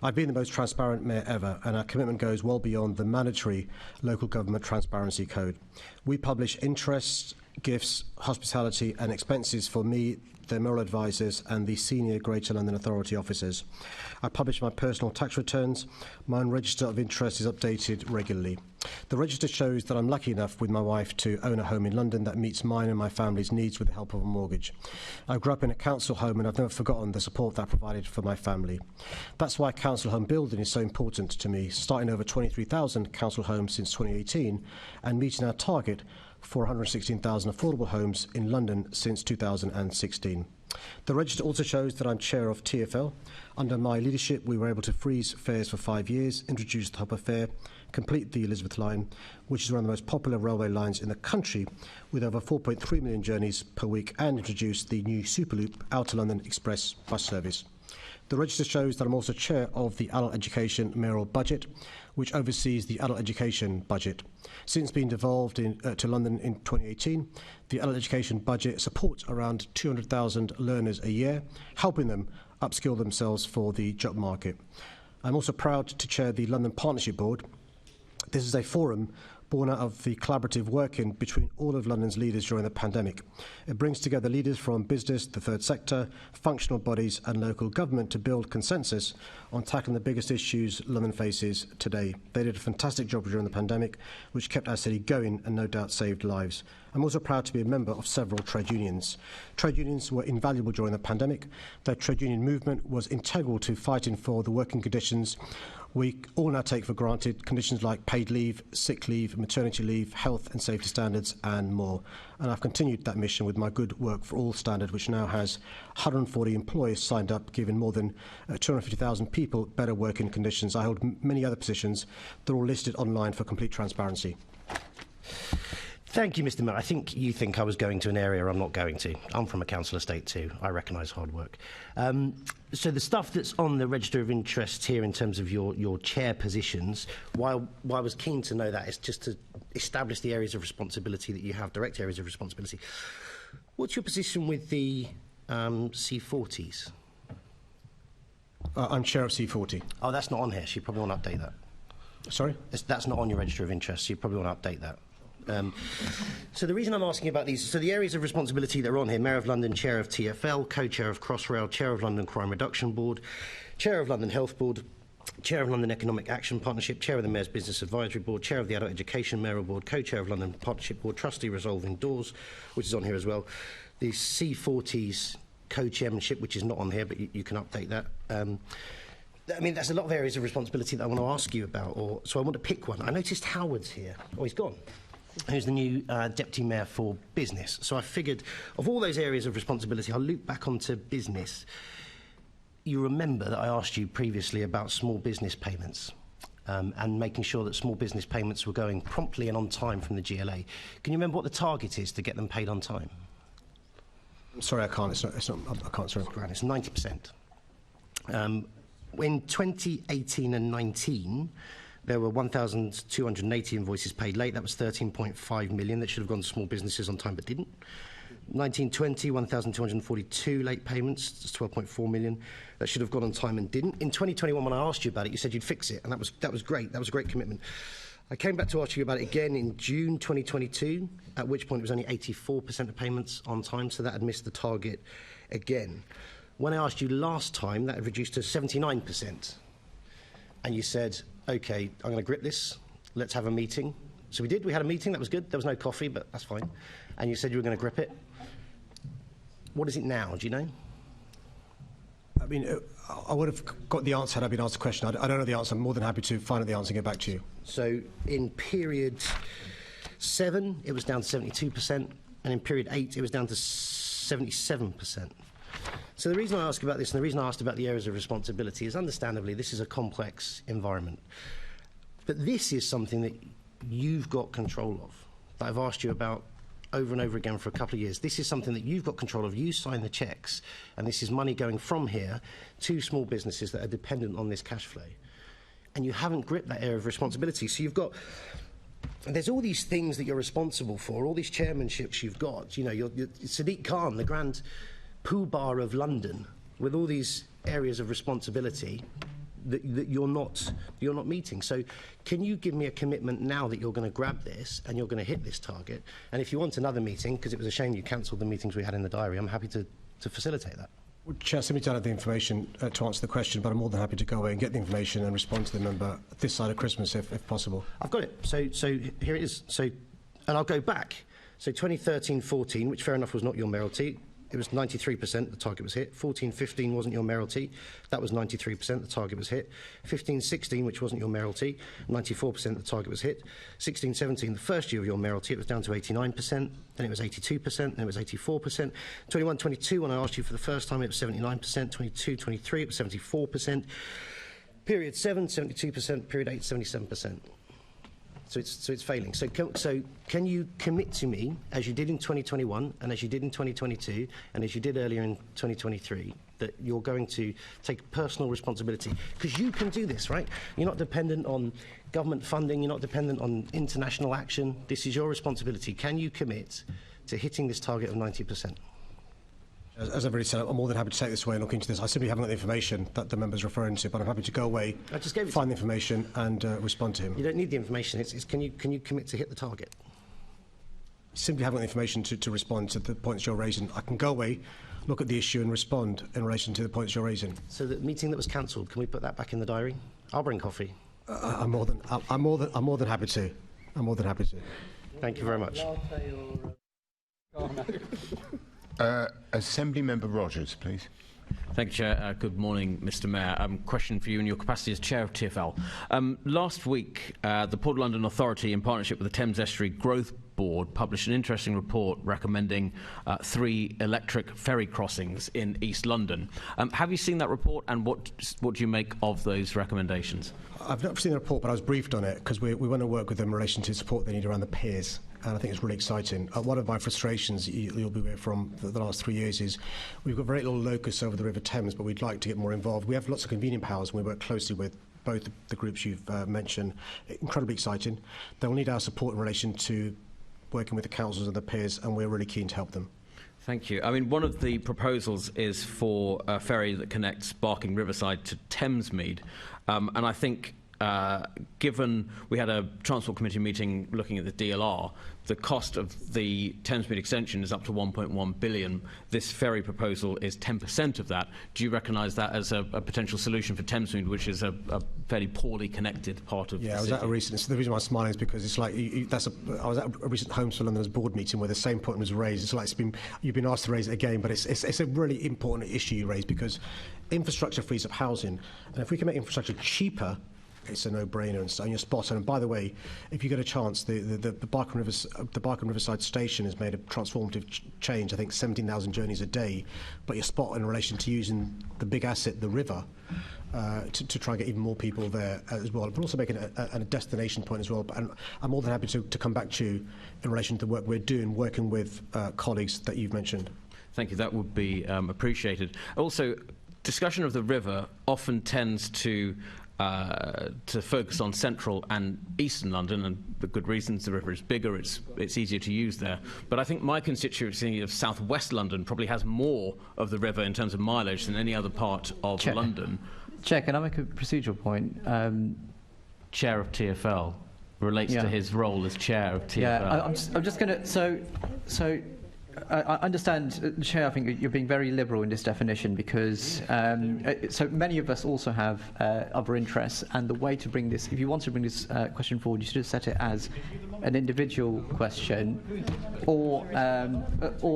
I've been the most transparent mayor ever, and our commitment goes well beyond the mandatory Local Government Transparency Code. We publish interests, gifts, hospitality and expenses for me, the mayoral advisors and the senior Greater London Authority officers. I publish my personal tax returns. My own register of interest is updated regularly. The register shows that I'm lucky enough with my wife to own a home in London that meets mine and my family's needs with the help of a mortgage. I grew up in a council home and I've never forgotten the support that provided for my family. That's why council home building is so important to me, starting over 23,000 council homes since 2018 and meeting our target for 116,000 affordable homes in London since 2016. The register also shows that I'm chair of TfL. Under my leadership, we were able to freeze fares for 5 years, introduce the Hopper fare, complete the Elizabeth line, which is one of the most popular railway lines in the country, with over 4.3 million journeys per week, and introduce the new Superloop Outer London Express bus service. The register shows that I'm also chair of the Adult Education Mayoral Budget, which oversees the adult education budget. Since being devolved to London in 2018, the adult education budget supports around 200,000 learners a year, helping them upskill themselves for the job market. I'm also proud to chair the London Partnership Board. This is a forum born out of the collaborative working between all of London's leaders during the pandemic. It brings together leaders from business, the third sector, functional bodies and local government to build consensus on tackling the biggest issues London faces today. They did a fantastic job during the pandemic, which kept our city going and no doubt saved lives. I'm also proud to be a member of several trade unions. Trade unions were invaluable during the pandemic. The trade union movement was integral to fighting for the working conditions we all now take for granted, conditions like paid leave, sick leave, maternity leave, health and safety standards and more. And I've continued that mission with my Good Work for All standard, which now has 140 employers signed up, giving more than 250,000 people better working conditions. I hold many other positions. They're all listed online for complete transparency. Thank you, Mr. Mayor. I think you think I was going to an area I'm not going to. I'm from a council estate too. I recognise hard work. So the stuff that's on the register of interest here in terms of your chair positions, why I was keen to know that is just to establish the areas of responsibility that you have, direct areas of responsibility. What's your position with the C40s? I'm chair of C40. Oh, that's not on here, so you probably want to update that. Sorry? That's not on your register of interest, so you probably want to update that. So the reason I'm asking about these, so the areas of responsibility that are on here: Mayor of London, Chair of TfL, Co-Chair of Crossrail, Chair of London Crime Reduction Board, Chair of London Health Board, Chair of London Economic Action Partnership, Chair of the Mayor's Business Advisory Board, Chair of the Adult Education Mayoral Board, Co-Chair of London Partnership Board, Trustee Resolving Doors, which is on here as well. The C40's co-chairmanship, which is not on here, but you can update that. I mean, there's a lot of areas of responsibility that I want to ask you about, so I want to pick one. I noticed Howard's here. Oh, he's gone. Who's the new Deputy Mayor for Business. So I figured, of all those areas of responsibility, I'll loop back onto business. You remember that I asked you previously about small business payments and making sure that small business payments were going promptly and on time from the GLA. Can you remember what the target is to get them paid on time? I'm sorry, I can't. I can't, sorry. It's 90%. In 2018 and 19, there were 1,280 invoices paid late. That was 13.5 million that should have gone to small businesses on time but didn't. 1920, 1,242 late payments. That's 12.4 million. That should have gone on time and didn't. In 2021, when I asked you about it, you said you'd fix it, and that was great. That was a great commitment. I came back to ask you about it again in June 2022, at which point it was only 84% of payments on time, so that had missed the target again. When I asked you last time, that had reduced to 79%. And you said, OK, I'm going to grip this. Let's have a meeting. So we did. We had a meeting. That was good. There was no coffee, but that's fine. And you said you were going to grip it. What is it now? Do you know? I mean, I would have got the answer had I been asked a question. I don't know the answer. I'm more than happy to find out the answer and get back to you. So in period 7, it was down to 72%. And in period 8, it was down to 77%. So the reason I ask about this and the reason I asked about the areas of responsibility is, understandably, this is a complex environment. But this is something that you've got control of, that I've asked you about over and over again for a couple of years. This is something that you've got control of. You sign the cheques, and this is money going from here to small businesses that are dependent on this cash flow. And you haven't gripped that area of responsibility. So you've got... There's all these things that you're responsible for, all these chairmanships you've got. You know, you're Sadiq Khan, the grand poobah of London, with all these areas of responsibility that you're not meeting. So can you give me a commitment now that you're going to grab this and you're going to hit this target? And if you want another meeting, because it was a shame you cancelled the meetings we had in the diary, I'm happy to facilitate that. Well, Chair, simply don't have the information to answer the question, but I'm more than happy to go away and get the information and respond to the member this side of Christmas, if possible. I've got it. So here it is. And I'll go back. So 2013-14, which fair enough was not your mayoralty, it was 93%, the target was hit. 14-15 wasn't your mayoralty, that was 93%, the target was hit. 15-16, which wasn't your mayoralty, 94%, the target was hit. 16-17, the first year of your mayoralty, it was down to 89%, then it was 82%, then it was 84%. 21-22, when I asked you for the first time, it was 79%. 22-23, it was 74%. Period 7, 72%. Period 8, 77%. So it's failing. So can you commit to me, as you did in 2021 and as you did in 2022 and as you did earlier in 2023, that you're going to take personal responsibility? Because you can do this, right? You're not dependent on government funding. You're not dependent on international action. This is your responsibility. Can you commit to hitting this target of 90%? As I've already said, I'm more than happy to take this away and look into this. I simply haven't got the information that the member's referring to, but I'm happy to go away, find the information and respond to him. You don't need the information. It's can you commit to hit the target? Simply haven't got the information to respond to the points you're raising. I can go away, look at the issue and respond in relation to the points you're raising. So the meeting that was cancelled, can we put that back in the diary? I'll bring coffee. I'm more than happy to. I'm more than happy to. Thank you very much. Assembly Member Rogers, please. Thank you, Chair. Good morning, Mr Mayor. Question for you in your capacity as Chair of TfL. Last week, the Port of London Authority, in partnership with the Thames Estuary Growth Board, published an interesting report recommending 3 electric ferry crossings in East London. Have you seen that report, and what do you make of those recommendations? I've not seen the report, but I was briefed on it because we want to work with them in relation to support they need around the piers. And I think it's really exciting. One of my frustrations, you'll be aware from the last 3 years, is we've got very little locus over the River Thames, but we'd like to get more involved. We have lots of convening powers, and we work closely with both the groups you've mentioned. Incredibly exciting. They'll need our support in relation to working with the councils and the piers, and we're really keen to help them. Thank you. I mean, one of the proposals is for a ferry that connects Barking Riverside to Thamesmead, and I think given we had a Transport Committee meeting looking at the DLR, the cost of the Thamesmead extension is up to 1.1 billion. This ferry proposal is 10% of that. Do you recognise that as a potential solution for Thamesmead, which is a fairly poorly connected part of the city? I was at a recent, so the reason why I'm smiling is because it's like, I was at a recent Homes for Londoners board meeting where the same point was raised. It's like you've been asked to raise it again, but it's a really important issue you raise, because infrastructure frees up housing, and if we can make infrastructure cheaper, it's a no-brainer, and you're spot on. And by the way, if you get a chance, the Barking Riverside station has made a transformative change. I think 17,000 journeys a day. But you're spot on in relation to using the big asset, the river, to try and get even more people there as well. But also making it a destination point as well. And I'm more than happy to come back to you in relation to the work we're doing, working with colleagues that you've mentioned. Thank you. That would be appreciated. Also, discussion of the river often tends to focus on central and eastern London, and for good reasons. The river is bigger, it's easier to use there. But I think my constituency of southwest London probably has more of the river in terms of mileage than any other part of London. Chair, can I make a procedural point? Chair of TfL relates to his role as Chair of TfL. Yeah, I'm just going to... So I understand, Chair, I think you're being very liberal in this definition, because so many of us also have other interests, and the way to bring this, if you want to bring this question forward, you should have set it as an individual question, or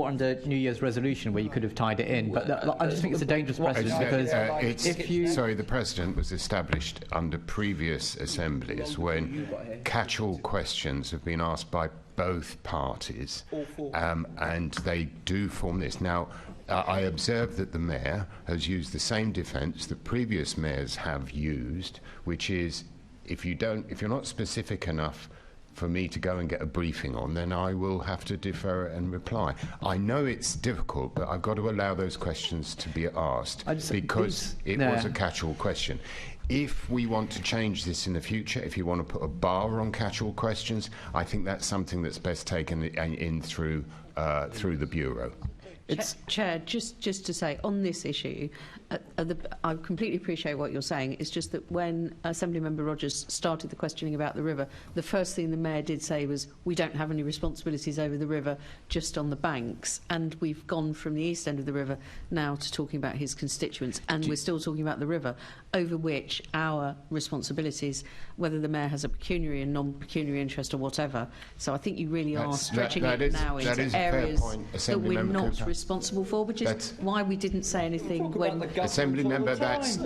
under New Year's resolution, where you could have tied it in. But I just think it's a dangerous precedent, because if you... Sorry, the precedent was established under previous assemblies when catch-all questions have been asked by both parties, and they do form this. Now, I observe that the Mayor has used the same defence that previous mayors have used, which is, if you're not specific enough for me to go and get a briefing on, then I will have to defer it and reply. I know it's difficult, but I've got to allow those questions to be asked, because it was a catch-all question. If we want to change this in the future, if you want to put a bar on catch-all questions, I think that's something that's best taken in through the Bureau. Chair, just to say, on this issue, I completely appreciate what you're saying. It's just that when Assemblymember Rogers started the questioning about the river, the first thing the Mayor did say was, we don't have any responsibilities over the river, just on the banks. And we've gone from the east end of the river now to talking about his constituents, and we're still talking about the river, over which our responsibilities, whether the Mayor has a pecuniary and non-pecuniary interest or whatever. So I think you really are stretching it now into areas that we're not responsible responsible for, which is why we didn't say anything when... Assembly member, that's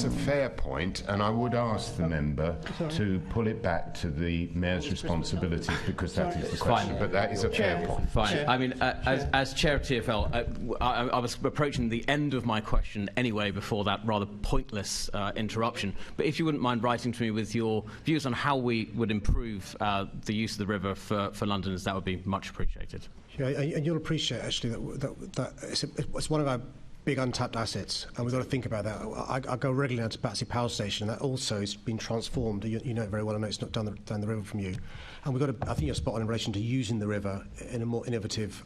a fair point, and I would ask the member to pull it back to the Mayor's responsibilities, because that is the question, but that is a fair point. Fine. I mean, as Chair of TfL, I was approaching the end of my question anyway before that rather pointless interruption, but if you wouldn't mind writing to me with your views on how we would improve the use of the river for Londoners, that would be much appreciated. Yeah, and you'll appreciate actually that it's one of our big untapped assets, and we've got to think about that. I go regularly down to Battersea Power Station, and that also has been transformed. You know it very well. I know it's not down the river from you, and we've got to, I think you're spot on in relation to using the river in a more innovative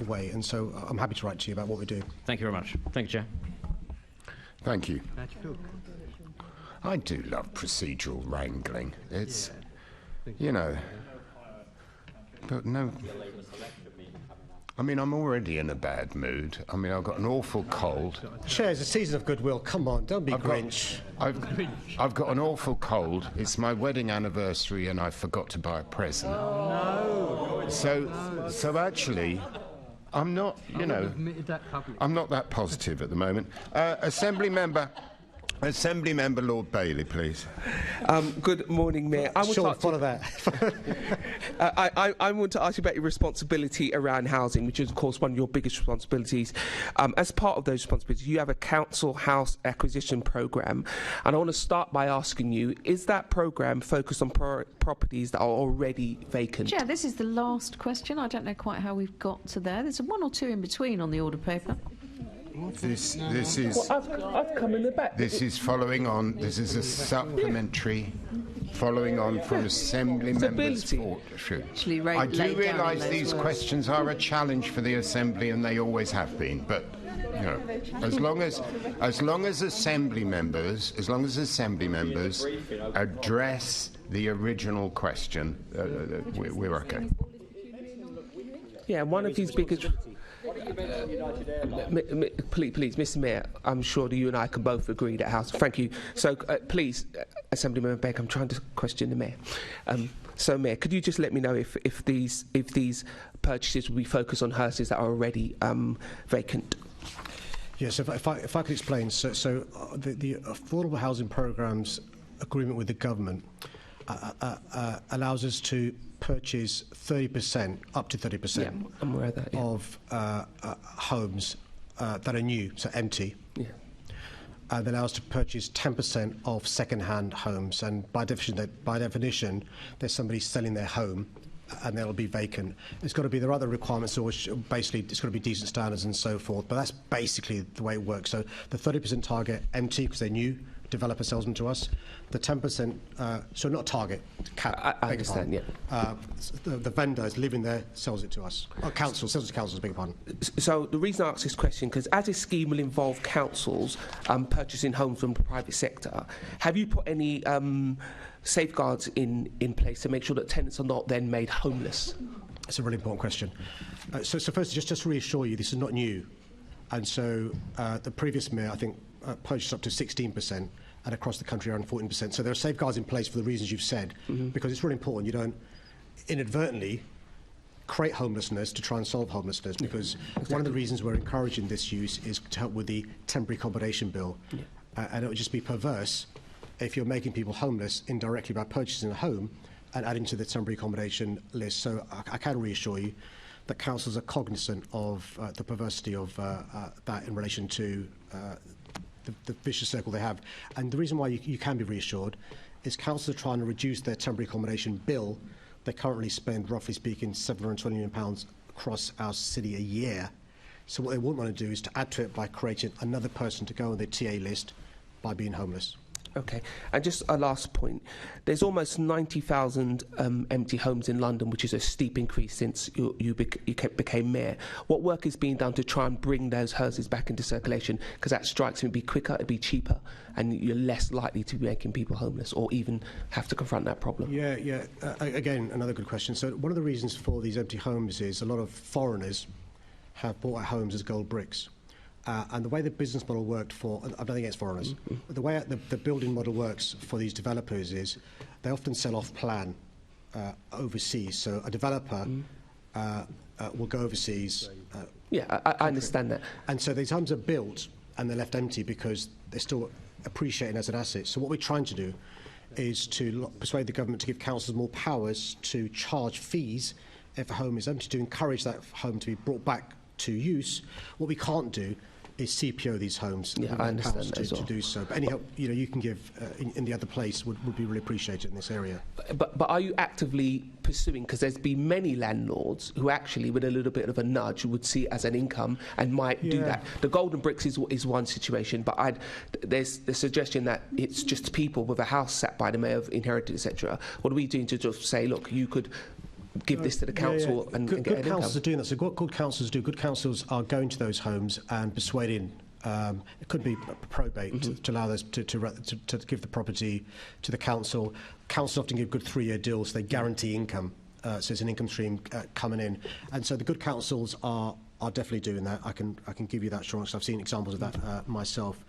way. And so I'm happy to write to you about what we do. Thank you very much. Thank you, Chair. Thank you. I do love procedural wrangling. It's, you know, but no. I mean, I'm already in a bad mood. I mean, I've got an awful cold. Chair, it's a season of goodwill. Come on, don't be Grinch. I've got an awful cold. It's my wedding anniversary, and I forgot to buy a present. Oh, no. So actually, I'm not, you know, I'm not that positive at the moment. Assembly member Lord Bailey, please. Good morning, Mayor. I want to ask you about your responsibility around housing, which is, of course, one of your biggest responsibilities. As part of those responsibilities, you have a council house acquisition programme, and I want to start by asking you, is that programme focused on properties that are already vacant? Chair, this is the last question. I don't know quite how we've got to there. There's one or two in between on the order paper. This is. Well, I've come in the back. This is following on. This is a supplementary, following on from Assembly members' fortune. I do realise these questions are a challenge for the Assembly, and they always have been. But you know, as long as Assembly members address the original question, we're okay. Yeah, one of his biggest. Please, Mr. Mayor, I'm sure that you and I can both agree that house. Thank you. So, please, Assemblymember Beck, I'm trying to question the Mayor. So, Mayor, could you just let me know if these purchases will be focused on houses that are already vacant? Yes, if I could explain. So the affordable housing programme's agreement with the government allows us to purchase 30%, up to 30% I'm aware of that, of homes that are new, so empty. Yeah. And allows us to purchase 10% of second-hand homes. And by definition, there's somebody selling their home, and they'll be vacant. It's got to be, there are other requirements, which basically it's got to be decent standards and so forth. But that's basically the way it works. So the 30% target, empty because they're new. Developer sells them to us. The 10%, so not target, cap. I understand, yeah. The vendor is living there, sells it to us. Council, sells it to councils, beg your pardon. So the reason I ask this question, because as this scheme will involve councils purchasing homes from the private sector, have you put any safeguards in place to make sure that tenants are not then made homeless? That's a really important question. So first, just to reassure you, this is not new. And so the previous mayor, I think, purchased up to 16%, and across the country around 14%. So there are safeguards in place for the reasons you've said, because it's really important you don't inadvertently create homelessness to try and solve homelessness, because one of the reasons we're encouraging this use is to help with the temporary accommodation bill. And it would just be perverse if you're making people homeless indirectly by purchasing a home and adding to the temporary accommodation list. So I can reassure you that councils are cognizant of the perversity of that in relation to the vicious circle they have. And the reason why you can be reassured is councils are trying to reduce their temporary accommodation bill. They currently spend, roughly speaking, £720 million across our city a year. So what they wouldn't want to do is to add to it by creating another person to go on the TA list by being homeless. Okay, and just a last point. There's almost 90,000 empty homes in London, which is a steep increase since you became mayor. What work is being done to try and bring those houses back into circulation? Because that strikes me to be quicker, it'd be cheaper, and you're less likely to be making people homeless or even have to confront that problem. Yeah. Again, another good question. So one of the reasons for these empty homes is a lot of foreigners have bought our homes as gold bricks. And the way the business model worked for, I'm nothing against foreigners, but the way the building model works for these developers is they often sell off plan overseas. So a developer will go overseas. I understand that. And so these homes are built and they're left empty because they're still appreciated as an asset. So what we're trying to do is to persuade the government to give councils more powers to charge fees if a home is empty, to encourage that home to be brought back to use. What we can't do is CPO these homes. Yeah, I understand that as well. To do so. But any help you can give in the other place would be really appreciated in this area. But are you actively pursuing, because there's been many landlords who actually, with a little bit of a nudge, would see it as an income and might do that. The golden bricks is one situation, but there's the suggestion that it's just people with a house sat by them may have inherited, etc. What are we doing to just say, look, you could give this to the council and get good an income? councils are doing that. So what good councils do, good councils are going to those homes and persuading, it could be probate, to allow those to give the property to the council. Councils often give good 3-year deals. They guarantee income, so it's an income stream coming in. And so the good councils are definitely doing that. I can give you that assurance. I've seen examples of that myself.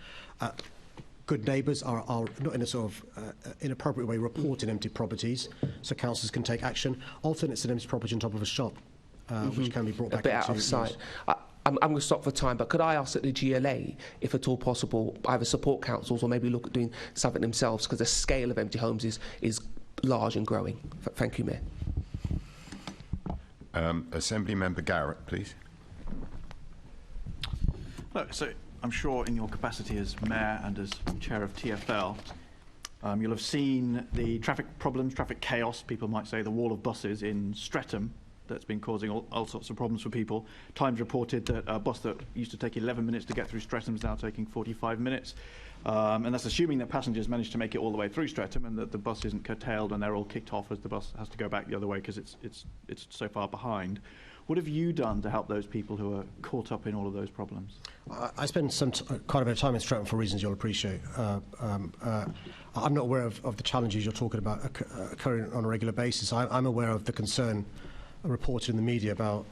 Good neighbours are not in a sort of inappropriate way reporting empty properties, so councils can take action. Often it's an empty property on top of a shop, which can be brought back a bit out of use. sight. I'm going to stop for time, but could I ask that the GLA, if at all possible, either support councils or maybe look at doing something themselves, because the scale of empty homes is large and growing. Thank you, Mayor. Assembly Member Garrett, please. Look, so I'm sure in your capacity as Mayor and as Chair of TfL, you'll have seen the traffic problems, traffic chaos, people might say, the wall of buses in Streatham that's been causing all sorts of problems for people. Times reported that a bus that used to take 11 minutes to get through Streatham is now taking 45 minutes. And that's assuming that passengers manage to make it all the way through Streatham and that the bus isn't curtailed and they're all kicked off as the bus has to go back the other way because it's so far behind. What have you done to help those people who are caught up in all of those problems? I spend quite a bit of time in Streatham for reasons you'll appreciate. I'm not aware of the challenges you're talking about occurring on a regular basis. I'm aware of the concern reported in the media about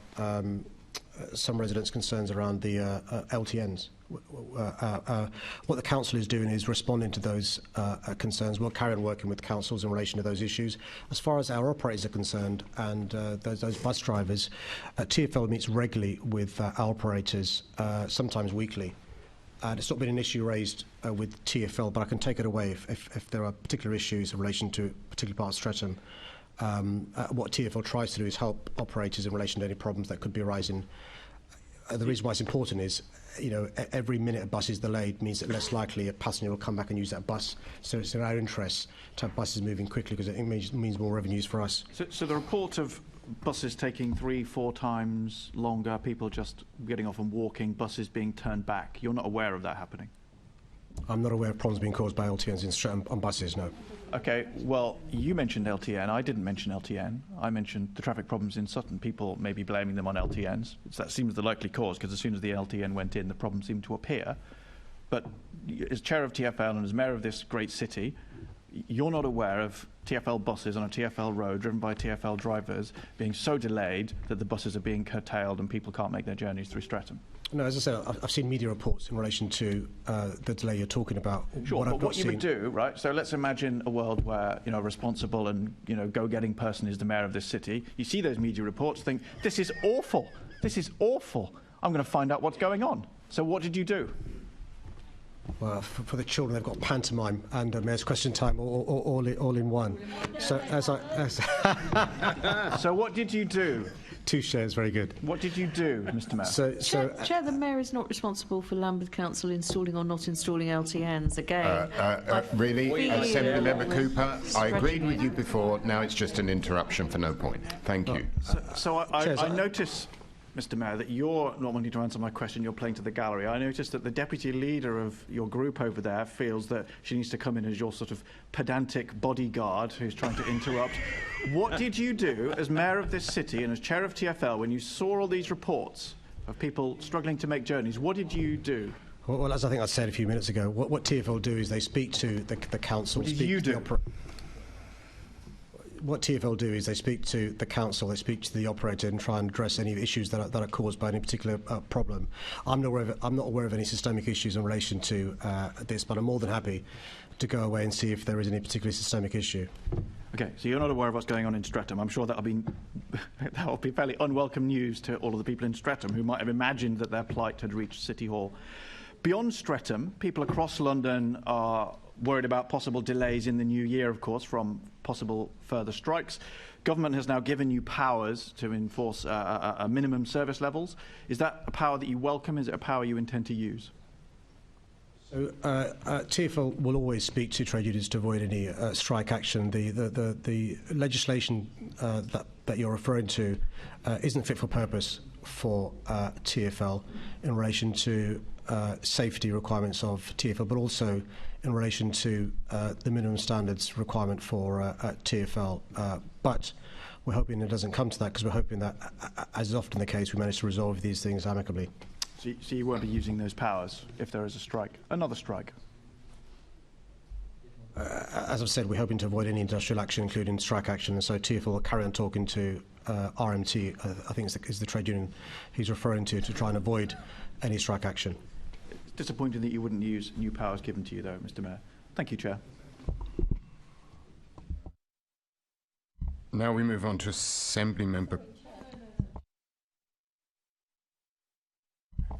some residents' concerns around the LTNs. What the council is doing is responding to those concerns. We'll carry on working with councils in relation to those issues. As far as our operators are concerned and those bus drivers, TfL meets regularly with our operators, sometimes weekly. And it's not been an issue raised with TfL, but I can take it away if there are particular issues in relation to a particular part of Streatham. What TfL tries to do is help operators in relation to any problems that could be arising. The reason why it's important is, every minute a bus is delayed means that less likely a passenger will come back and use that bus. So it's in our interest to have buses moving quickly because it means more revenues for us. So the report of buses taking 3-4 times longer, people just getting off and walking, buses being turned back, you're not aware of that happening? I'm not aware of problems being caused by LTNs in Streatham on buses, no. Okay, well, you mentioned LTN. I didn't mention LTN. I mentioned the traffic problems in Sutton. People may be blaming them on LTNs. That seems the likely cause, because as soon as the LTN went in, the problem seemed to appear. But as chair of TfL and as mayor of this great city, you're not aware of TfL buses on a TfL road driven by TfL drivers being so delayed that the buses are being curtailed and people can't make their journeys through Streatham? No, as I said, I've seen media reports in relation to the delay you're talking about. Sure, but what you would do, right? So let's imagine a world where, a responsible and, go-getting person is the mayor of this city. You see those media reports, think, this is awful. This is awful. I'm going to find out what's going on. So what did you do? Well, for the children, they've got pantomime and mayor's question time all in one. So So what did you do? 2 shares, very good. What did you do, Mr. Mayor? Chair, the Mayor is not responsible for Lambeth Council installing or not installing LTNs again. Really? Assembly Member Cooper, I agreed with you before, now it's just an interruption for no point. Thank you. So I notice, Mr. Mayor, that you're not wanting to answer my question, you're playing to the gallery. I noticed that the deputy leader of your group over there feels that she needs to come in as your sort of pedantic bodyguard who's trying to interrupt. What did you do as mayor of this city and as chair of TfL when you saw all these reports of people struggling to make journeys? What did you do? Well, as I think I said a few minutes ago, what TfL do is they speak to the council. What did you do? What TfL do is they speak to the council, they speak to the operator and try and address any issues that are caused by any particular problem. I'm not aware of any systemic issues in relation to this, but I'm more than happy to go away and see if there is any particular systemic issue. Okay, so you're not aware of what's going on in Streatham. I'm sure that'll be that will be fairly unwelcome news to all of the people in Streatham who might have imagined that their plight had reached City Hall. Beyond Streatham, people across London are worried about possible delays in the new year, of course, from possible further strikes. Government has now given you powers to enforce a minimum service levels. Is that a power that you welcome? Is it a power you intend to use? So, TfL will always speak to trade unions to avoid any strike action. The legislation that you're referring to isn't fit for purpose for TfL in relation to safety requirements of TfL, but also in relation to the minimum standards requirement for TfL. But we're hoping it doesn't come to that, because we're hoping that, as is often the case, we manage to resolve these things amicably. So you won't be using those powers if there is a strike, another strike? As I've said, we're hoping to avoid any industrial action, including strike action, and so TfL will carry on talking to RMT, I think is the trade union he's referring to try and avoid any strike action. It's disappointing that you wouldn't use new powers given to you, though, Mr. Mayor. Thank you, Chair. Now we move on to Assembly Member.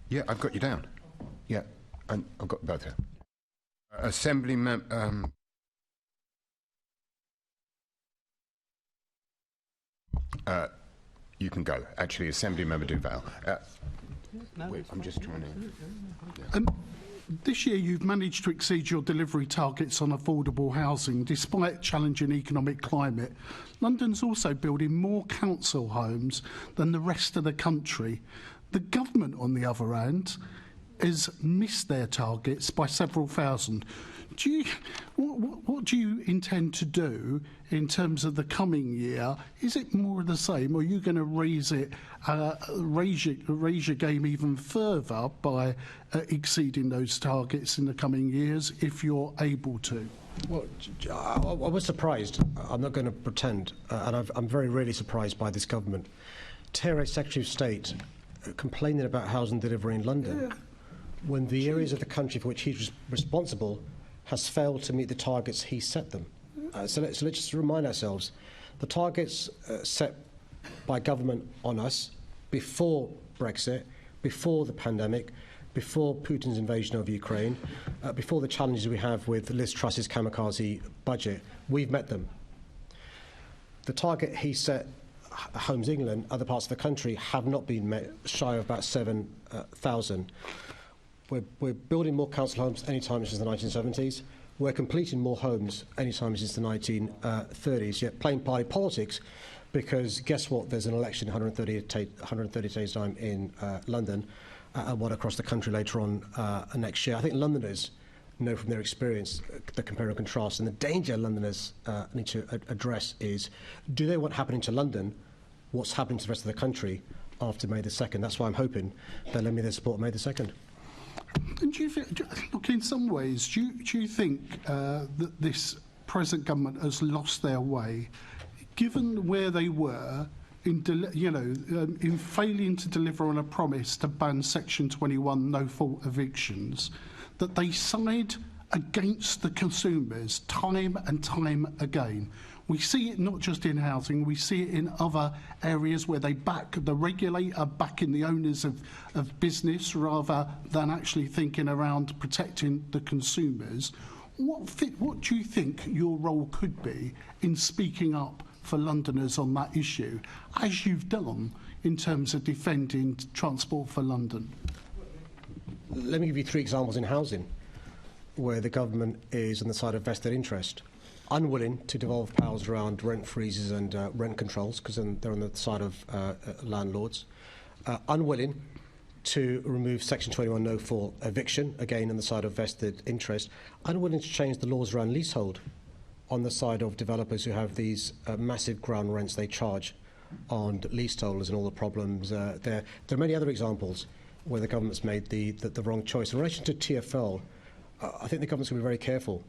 Yeah, I've got you down. Yeah, and I've got both here. Assembly Member. You can go. Actually, Assembly Member Duval. Wait, I'm just trying to. This year you've managed to exceed your delivery targets on affordable housing despite challenging economic climate. London's also building more council homes than the rest of the country. The government, on the other hand, has missed their targets by several thousand. What do you intend to do in terms of the coming year? Is it more of the same, or are you going to raise your game even further by exceeding those targets in the coming years, if you're able to? Well, I was surprised. I'm not going to pretend, and I'm very really surprised by this government. To hear a Secretary of State complaining about housing delivery in London, when the areas of the country for which he's responsible has failed to meet the targets he set them. So let's just remind ourselves, the targets set by government on us before Brexit, before the pandemic, before Putin's invasion of Ukraine, before the challenges we have with Liz Truss's kamikaze budget, we've met them. The target he set, Homes England, other parts of the country, have not been met, shy of about 7,000. We're building more council homes any time since the 1970s. We're completing more homes any time since the 1930s, yet playing party politics, because guess what? There's an election in 130 days' time in London, and one across the country later on next year. I think Londoners know from their experience the compare and contrast, and the danger Londoners need to address is, do they want happening to London what's happening to the rest of the country after May the 2nd? That's why I'm hoping they'll lend me their support on May the 2nd. And do you think, look, in some ways, do you think that this present government has lost their way, given where they were in failing to deliver on a promise to ban Section 21 no-fault evictions, that they side against the consumers time and time again? We see it not just in housing, we see it in other areas where they back the regulator, backing the owners of business rather than actually thinking around protecting the consumers. What do you think your role could be in speaking up for Londoners on that issue, as you've done in terms of defending Transport for London? Let me give you 3 examples in housing where the government is on the side of vested interest. Unwilling to devolve powers around rent freezes and rent controls, because then they're on the side of landlords. Unwilling to remove Section 21 no-fault eviction, again on the side of vested interest. Unwilling to change the laws around leasehold, on the side of developers who have these massive ground rents they charge on leaseholders and all the problems there. There are many other examples where the government's made the wrong choice. In relation to TfL, I think the government's going to be very careful,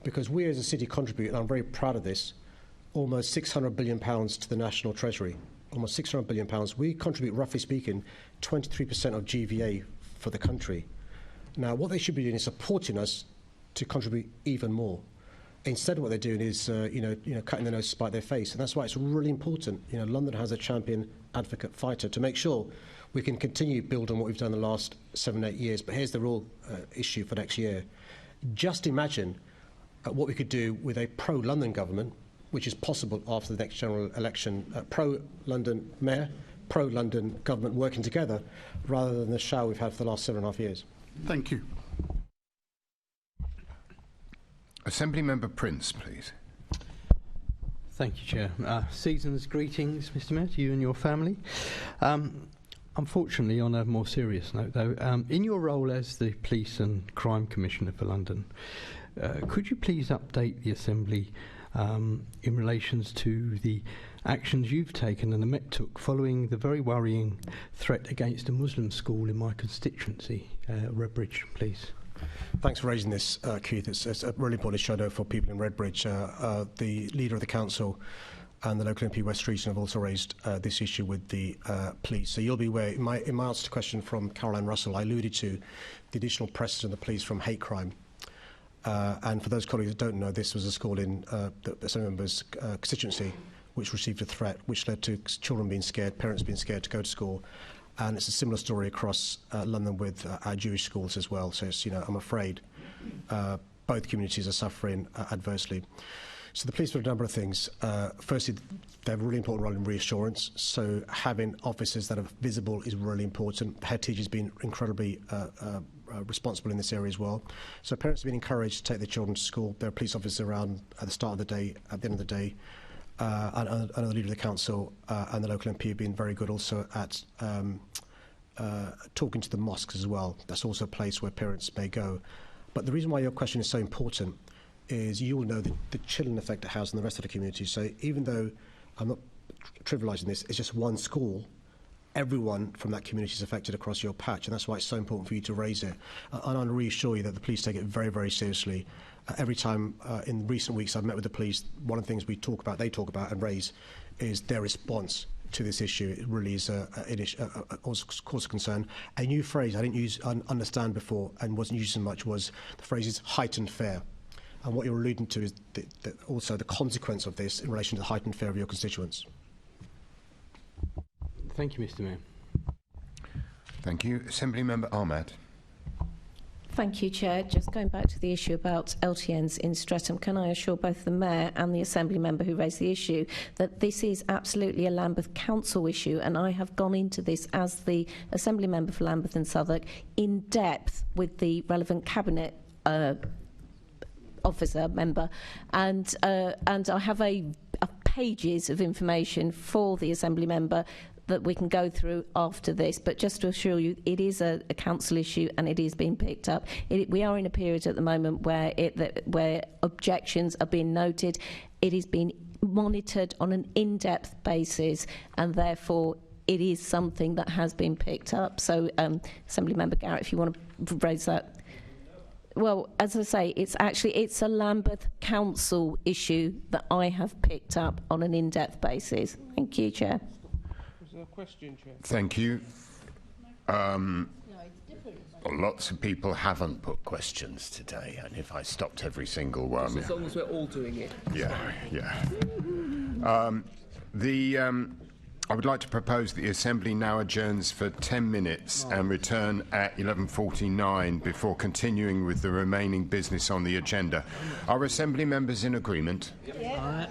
because we as a city contribute, and I'm very proud of this, almost £600 billion to the National Treasury. Almost £600 billion. We contribute, roughly speaking, 23% of GVA for the country. Now, what they should be doing is supporting us to contribute even more. Instead, what they're doing is, cutting their nose to spite their face, and that's why it's really important. London has a champion, advocate, fighter to make sure we can continue build on what we've done the last 7-8 years. But here's the real issue for next year. Just imagine what we could do with a pro-London government, which is possible after the next general election. Pro-London mayor, pro-London government working together, rather than the show we've had for the last 7.5 years. Thank you. Assembly Member Prince, please. Thank you, Chair. Season's greetings, Mr Mayor, to you and your family. Unfortunately, on a more serious note, though, in your role as the Police and Crime Commissioner for London, could you please update the Assembly in relation to the actions you've taken and the Met took following the very worrying threat against a Muslim school in my constituency, Redbridge, please? Thanks for raising this, Keith. It's a really important issue, I know, for people in Redbridge. The leader of the council and the local MP West Streeton have also raised this issue with the police. So you'll be aware, in my answer to a question from Caroline Russell, I alluded to the additional pressures on the police from hate crime. And for those colleagues that don't know, this was a school in the Assembly member's constituency which received a threat, which led to children being scared, parents being scared to go to school. And it's a similar story across London with our Jewish schools as well. So, I'm afraid both communities are suffering adversely. So the police do a number of things. Firstly, they have a really important role in reassurance. So having officers that are visible is really important. Head teachers have been incredibly responsible in this area as well. So parents have been encouraged to take their children to school. There are police officers around at the start of the day, at the end of the day. And the leader of the council and the local MP have been very good also at talking to the mosques as well. That's also a place where parents may go. But the reason why your question is so important is you will know the chilling effect it has on the rest of the community. So even though I'm not trivialising this, it's just one school, everyone from that community is affected across your patch, and that's why it's so important for you to raise it. And I want to reassure you that the police take it very, very seriously. Every time in recent weeks I've met with the police, one of the things they talk about and raise is their response to this issue. It really is a cause of concern. A new phrase I didn't understand before and wasn't used so much was the phrase is heightened fear. And what you're alluding to is also the consequence of this in relation to the heightened fear of your constituents. Thank you, Mr Mayor. Thank you. Assembly Member Ahmad. Thank you, Chair. Just going back to the issue about LTNs in Streatham, can I assure both the Mayor and the Assembly member who raised the issue that this is absolutely a Lambeth Council issue, and I have gone into this as the Assembly member for Lambeth and Southwark in depth with the relevant Cabinet officer member, and I have a pages of information for the Assembly member that we can go through after this. But just to assure you, it is a council issue and it is being picked up. We are in a period at the moment where objections are being noted. It is being monitored on an in-depth basis, and therefore it is something that has been picked up. So, Assembly Member Garrett, if you want to raise that. Well, as I say, it's a Lambeth Council issue that I have picked up on an in-depth basis. Thank you, Chair. Question, Chair. Thank you. Lots of people haven't put questions today, and if I stopped every single one... As long as we're all doing it. Yeah. I would like to propose that the Assembly now adjourns for 10 minutes and return at 11:49 before continuing with the remaining business on the agenda. Are Assembly members in agreement? Yeah.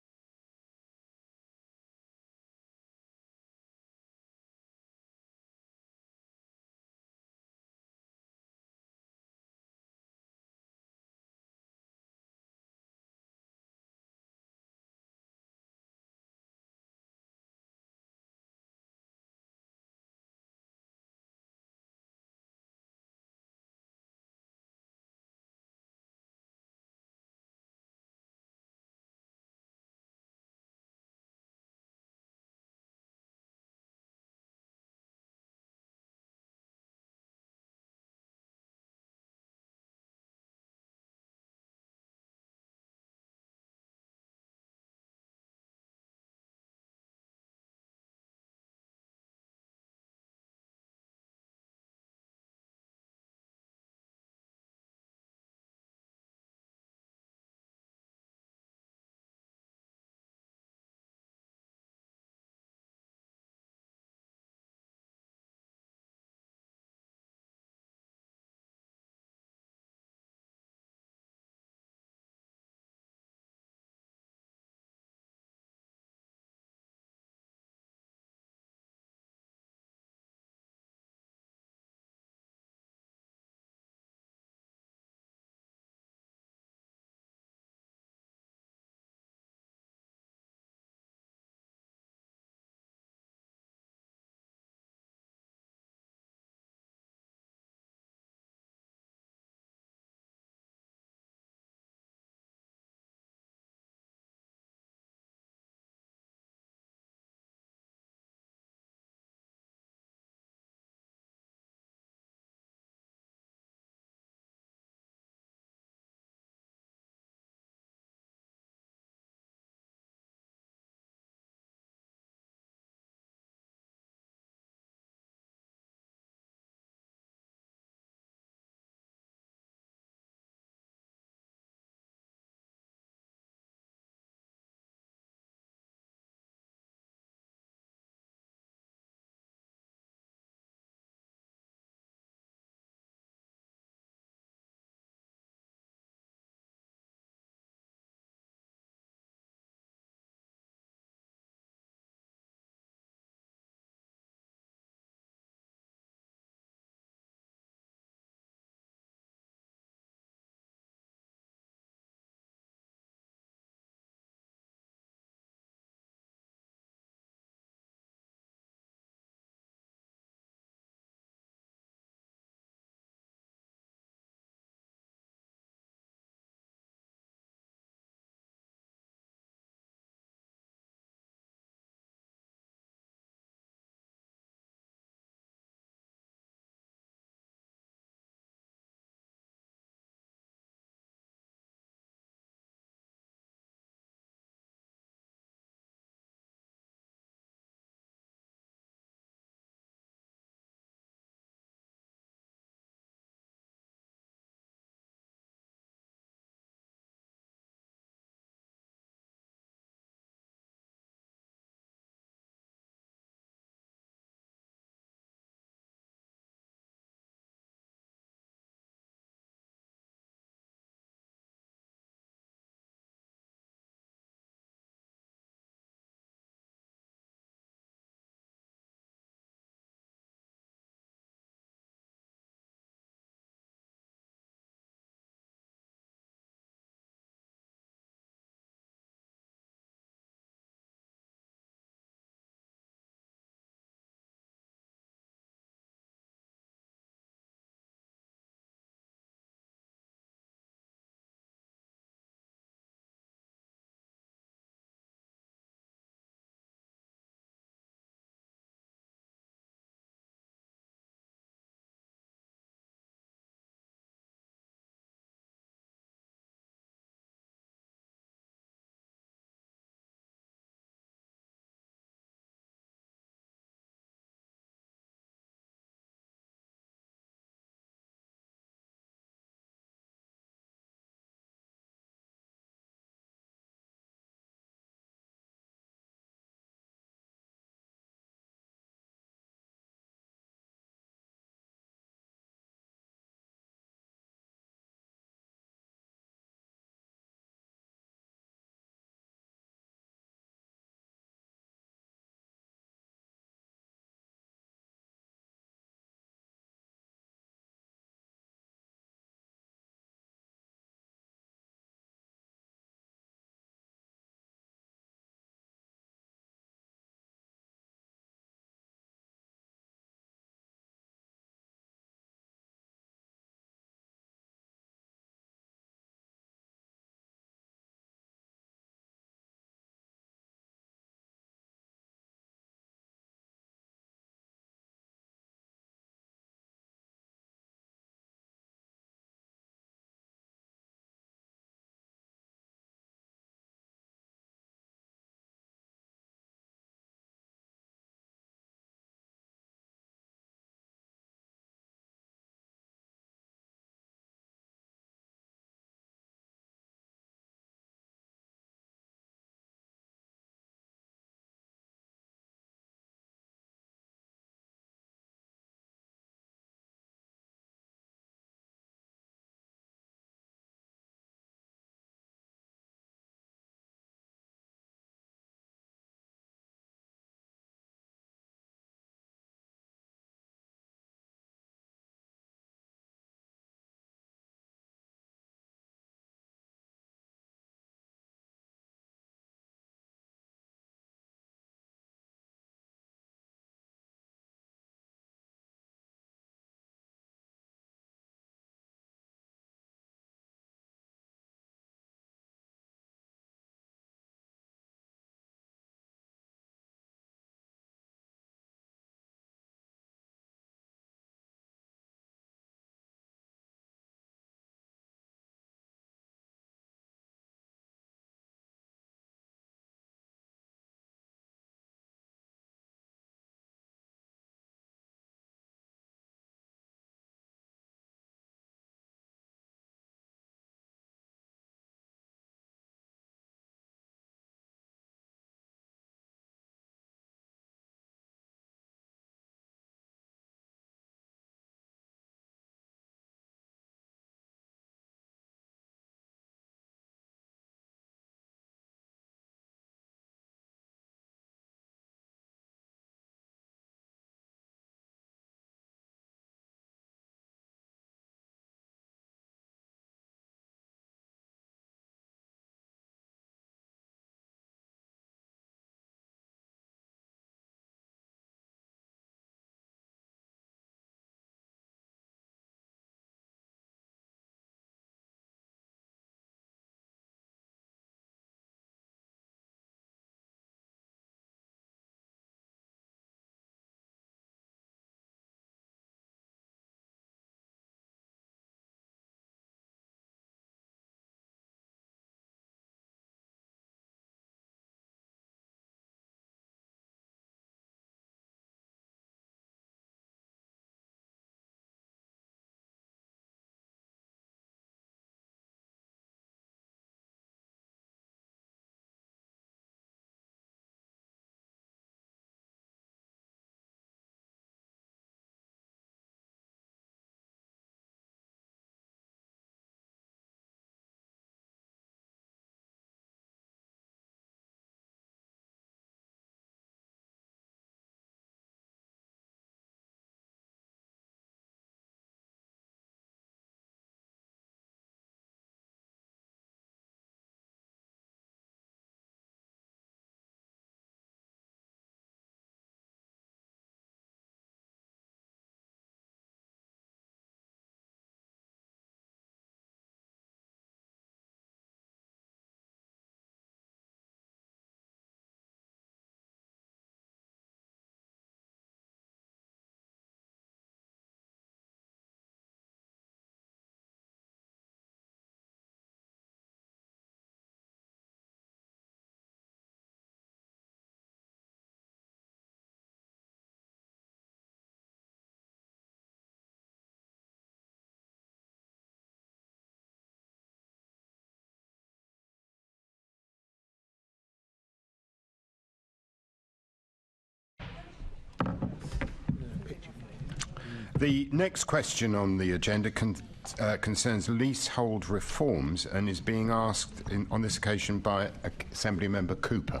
The next question on the agenda concerns leasehold reforms and is being asked on this occasion by Assembly Member Cooper.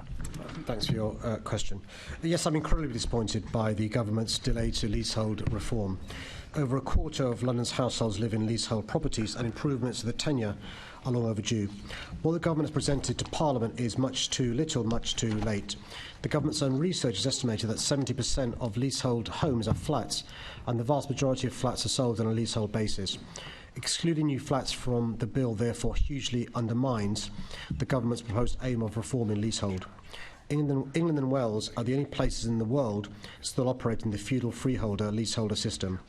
Thanks for your question. Yes, I'm incredibly disappointed by the government's delay to leasehold reform. Over a quarter of London's households live in leasehold properties, and improvements to the tenure are long overdue. What the government has presented to Parliament is much too little, much too late. The government's own research has estimated that 70% of leasehold homes are flats, and the vast majority of flats are sold on a leasehold basis. Excluding new flats from the bill therefore hugely undermines the government's proposed aim of reforming leasehold. England and Wales are the only places in the world still operating the feudal freeholder-leaseholder system.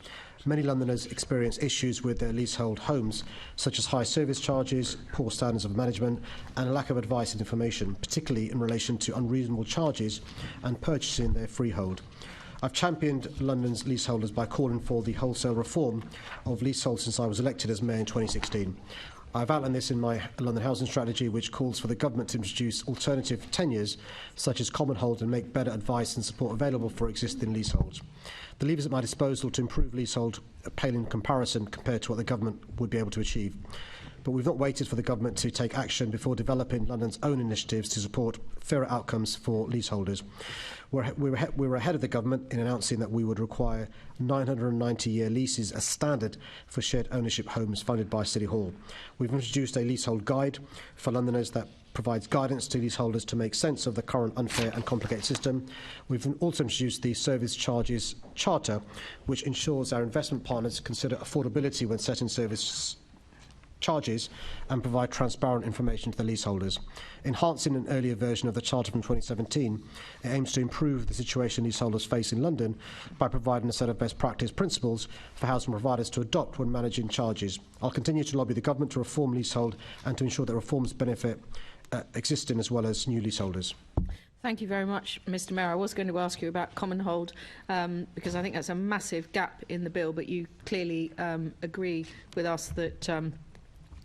Many Londoners experience issues with their leasehold homes, such as high service charges, poor standards of management, and a lack of advice and information, particularly in relation to unreasonable charges and purchasing their freehold. I've championed London's leaseholders by calling for the wholesale reform of leasehold since I was elected as Mayor in 2016. I've outlined this in my London housing strategy, which calls for the government to introduce alternative tenures, such as common hold, and make better advice and support available for existing leaseholds. The levers at my disposal to improve leasehold pale in comparison compared to what the government would be able to achieve. But we've not waited for the government to take action before developing London's own initiatives to support fairer outcomes for leaseholders. We were ahead of the government in announcing that we would require 990-year leases as standard for shared ownership homes funded by City Hall. We've introduced a leasehold guide for Londoners that provides guidance to leaseholders to make sense of the current unfair and complicated system. We've also introduced the Service Charges Charter, which ensures our investment partners consider affordability when setting service charges and provide transparent information to the leaseholders. Enhancing an earlier version of the Charter from 2017, it aims to improve the situation leaseholders face in London by providing a set of best practice principles for housing providers to adopt when managing charges. I'll continue to lobby the government to reform leasehold and to ensure that reforms benefit existing as well as new leaseholders. Thank you very much, Mr Mayor. I was going to ask you about common hold because I think that's a massive gap in the bill, but you clearly agree with us that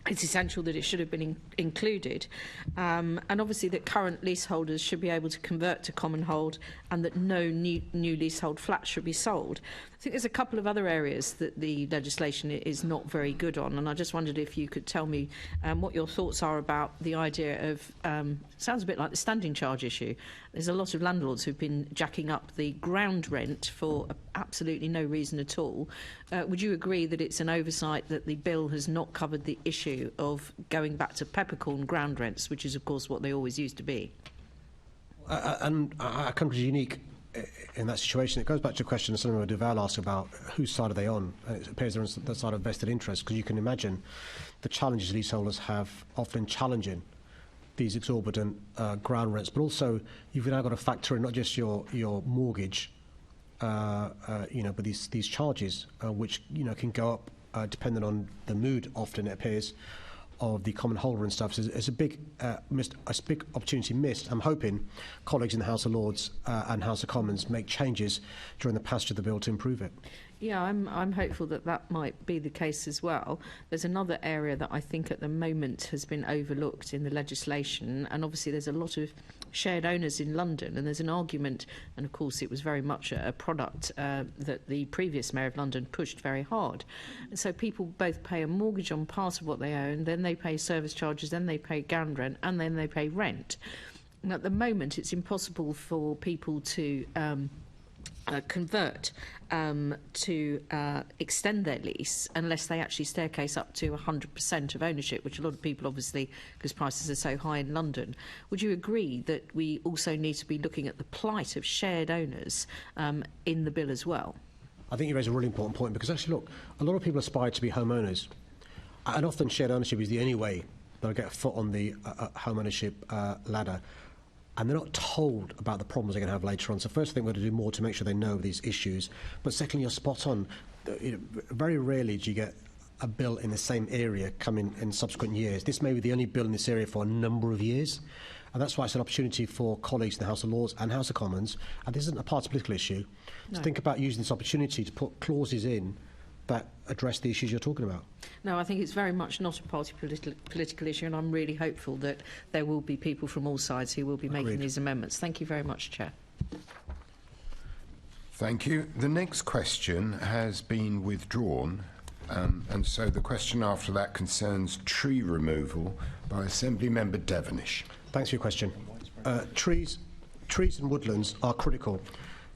it's essential that it should have been included, and obviously that current leaseholders should be able to convert to common hold and that no new leasehold flats should be sold. I think there's a couple of other areas that the legislation is not very good on, and I just wondered if you could tell me what your thoughts are about the idea of, sounds a bit like the standing charge issue. There's a lot of landlords who've been jacking up the ground rent for absolutely no reason at all. Would you agree that it's an oversight that the bill has not covered the issue of going back to peppercorn ground rents, which is of course what they always used to be? And our country is unique in that situation. It goes back to a question that Senator Duval asked about whose side are they on. And it appears they're on the side of vested interest, because you can imagine the challenges leaseholders have often challenging these exorbitant ground rents, but also you've now got to factor in not just your mortgage, but these charges, which can go up depending on the mood. Often it appears of the common holder and stuff. So it's a big opportunity missed. I'm hoping colleagues in the House of Lords and House of Commons make changes during the passage of the bill to improve it. Yeah, I'm hopeful that that might be the case as well. There's another area that I think at the moment has been overlooked in the legislation, and obviously there's a lot of shared owners in London, and there's an argument, and of course it was very much a product that the previous Mayor of London pushed very hard. And so people both pay a mortgage on part of what they own, then they pay service charges, then they pay ground rent, and then they pay rent. And at the moment it's impossible for people to convert to extend their lease unless they actually staircase up to 100% of ownership, which a lot of people obviously, because prices are so high in London. Would you agree that we also need to be looking at the plight of shared owners in the bill as well? I think you raise a really important point, because actually, look, a lot of people aspire to be homeowners, and often shared ownership is the only way they'll get a foot on the home ownership ladder. And they're not told about the problems they're going to have later on. So first, I think we're going to do more to make sure they know these issues. But secondly, you're spot on. Very rarely do you get a bill in the same area come in subsequent years. This may be the only bill in this area for a number of years. And that's why it's an opportunity for colleagues in the House of Lords and House of Commons, and this isn't a party political issue, to think about using this opportunity to put clauses in that address the issues you're talking about. No, I think it's very much not a party political issue, and I'm really hopeful that there will be people from all sides who will be making these amendments. Thank you very much, Chair. Thank you. The next question has been withdrawn, and so the question after that concerns tree removal by Assembly Member Devonish. Thanks for your question. Trees and woodlands are critical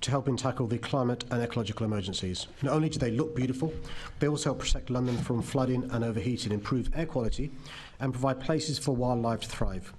to helping tackle the climate and ecological emergencies. Not only do they look beautiful, they also help protect London from flooding and overheating, improve air quality, and provide places for wildlife to thrive.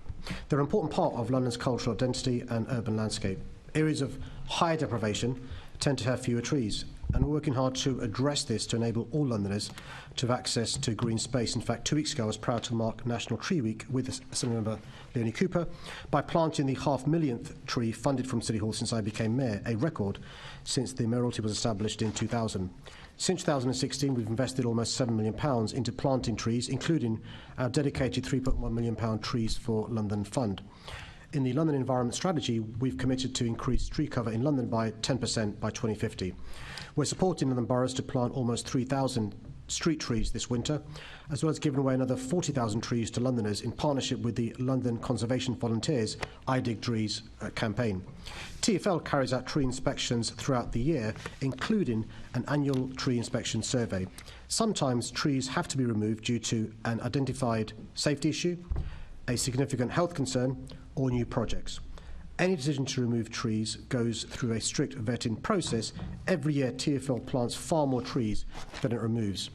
They're an important part of London's cultural identity and urban landscape. Areas of higher deprivation tend to have fewer trees, and we're working hard to address this to enable all Londoners to have access to green space. In fact, 2 weeks ago I was proud to mark National Tree Week with Assemblymember Leonie Cooper by planting the 500,000th tree funded from City Hall since I became Mayor, a record since the mayoralty was established in 2000. Since 2016, we've invested almost £7 million into planting trees, including our dedicated £3.1 million Trees for London Fund. In the London Environment Strategy, we've committed to increase tree cover in London by 10% by 2050. We're supporting London boroughs to plant almost 3,000 street trees this winter, as well as giving away another 40,000 trees to Londoners in partnership with the London Conservation Volunteers I Dig Trees campaign. TfL carries out tree inspections throughout the year, including an annual tree inspection survey. Sometimes trees have to be removed due to an identified safety issue, a significant health concern, or new projects. Any decision to remove trees goes through a strict vetting process. Every year, TfL plants far more trees than it removes.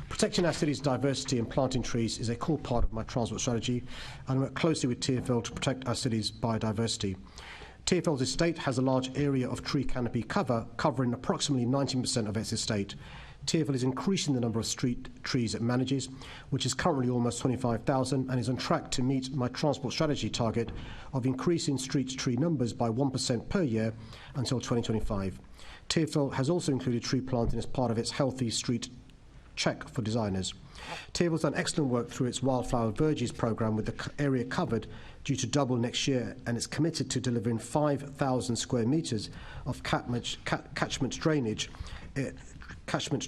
Protecting our city's diversity and planting trees is a core part of my transport strategy, and I work closely with TfL to protect our city's biodiversity. TfL's estate has a large area of tree canopy cover, covering approximately 19% of its estate. TfL is increasing the number of street trees it manages, which is currently almost 25,000, and is on track to meet my transport strategy target of increasing street tree numbers by 1% per year until 2025. TfL has also included tree planting as part of its Healthy Street Check for designers. TfL's done excellent work through its Wildflower Verges programme, with the area covered due to double next year, and it's committed to delivering 5,000 square metres of catchment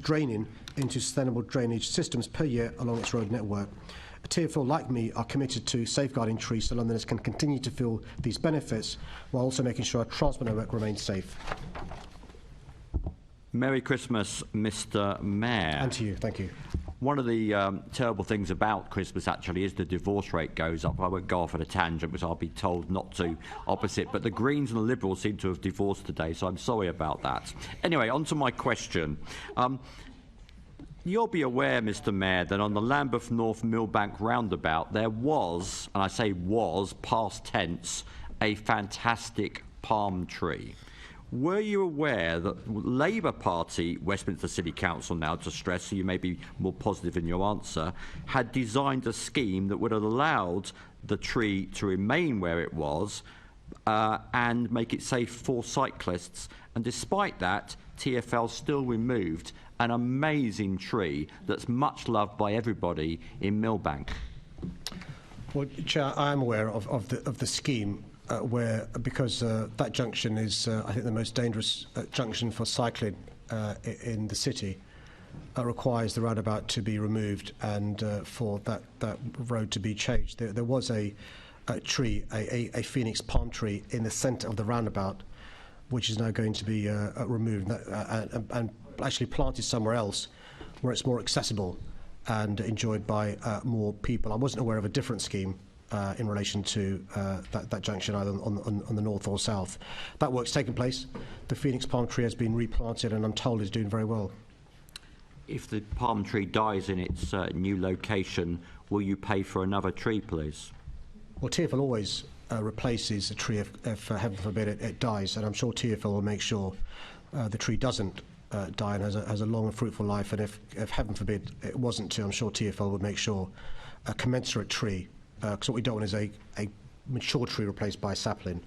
draining into sustainable drainage systems per year along its road network. TfL, like me, are committed to safeguarding trees so Londoners can continue to feel these benefits while also making sure our transport network remains safe. Merry Christmas, Mr. Mayor. And to you, thank you. One of the terrible things about Christmas, actually, is the divorce rate goes up. I won't go off at a tangent, because I'll be told not to opposite. But the Greens and the Liberals seem to have divorced today, so I'm sorry about that. Anyway, on to my question. You'll be aware, Mr. Mayor, that on the Lambeth North Millbank roundabout there was, and I say was, past tense, a fantastic palm tree. Were you aware that Labour Party, Westminster City Council now, to stress, so you may be more positive in your answer, had designed a scheme that would have allowed the tree to remain where it was and make it safe for cyclists? And despite that, TfL still removed an amazing tree that's much loved by everybody in Millbank. Well, Chair, I am aware of the scheme. Because that junction is, I think, the most dangerous junction for cycling in the city, requires the roundabout to be removed and for that road to be changed. There was a tree, a phoenix palm tree, in the centre of the roundabout, which is now going to be removed and actually planted somewhere else where it's more accessible and enjoyed by more people. I wasn't aware of a different scheme in relation to that junction, either on the north or south. That work's taken place. The phoenix palm tree has been replanted, and I'm told is doing very well. If the palm tree dies in its new location, will you pay for another tree, please? Well, TfL always replaces a tree if heaven forbid it dies, and I'm sure TfL will make sure the tree doesn't die and has a long and fruitful life. And if heaven forbid it wasn't to, I'm sure TfL would make sure a commensurate tree. Because what we don't want is a mature tree replaced by a sapling.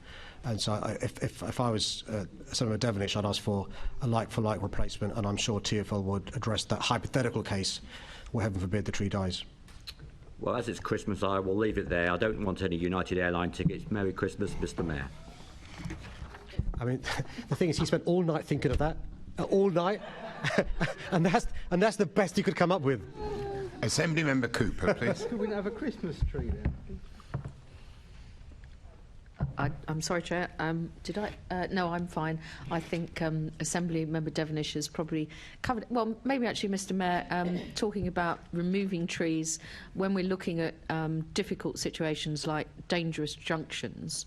And so if I was Senator Devonish, I'd ask for a like-for-like replacement, and I'm sure TfL would address that hypothetical case where, heaven forbid, the tree dies. Well, as it's Christmas, I will leave it there. I don't want any United Airlines tickets. Merry Christmas, Mr. Mayor. I mean, the thing is, he spent all night thinking of that, all night, and that's the best he could come up with. Assembly Member Cooper, please. Could we have a Christmas tree then? I'm sorry, Chair. Did I? No, I'm fine. I think Assembly Member Devonish has probably covered. Well, maybe actually, Mr. Mayor, talking about removing trees when we're looking at difficult situations like dangerous junctions.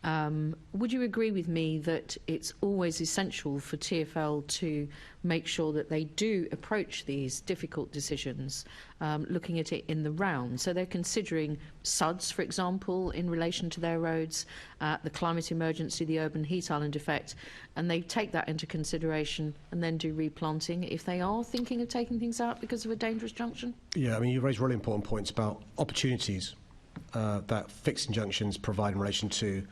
Would you agree with me that it's always essential for TfL to make sure that they do approach these difficult decisions, looking at it in the round? So they're considering SUDs, for example, in relation to their roads, the climate emergency, the urban heat island effect, and they take that into consideration and then do replanting if they are thinking of taking things out because of a dangerous junction? Yeah, I mean, you raise really important points about opportunities that fixed injunctions provide in relation to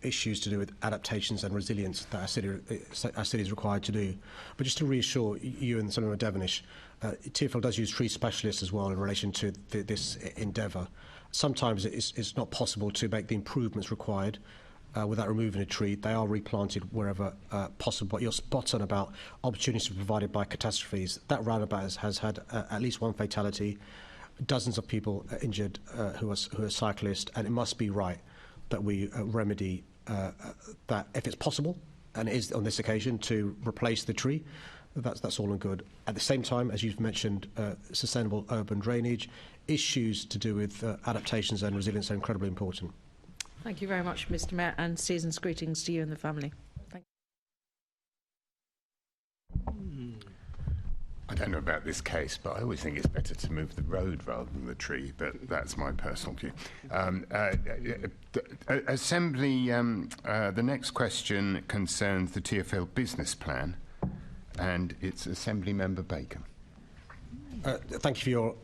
issues to do with adaptations and resilience that our city is required to do. But just to reassure you and Senator Devonish, TfL does use tree specialists as well in relation to this endeavour. Sometimes it's not possible to make the improvements required without removing a tree. They are replanted wherever possible. But you're spot on about opportunities provided by catastrophes. That roundabout has had at least one fatality, dozens of people injured who are cyclists, and it must be right that we remedy that if it's possible, and it is on this occasion, to replace the tree. That's all and good. At the same time, as you've mentioned, sustainable urban drainage, issues to do with adaptations and resilience are incredibly important. Thank you very much, Mr. Mayor, and season's greetings to you and the family. Thank you. I don't know about this case, but I always think it's better to move the road rather than the tree, but that's my personal view. Assembly, the next question concerns the TfL business plan, and it's Assembly Member Bacon. Thank you for your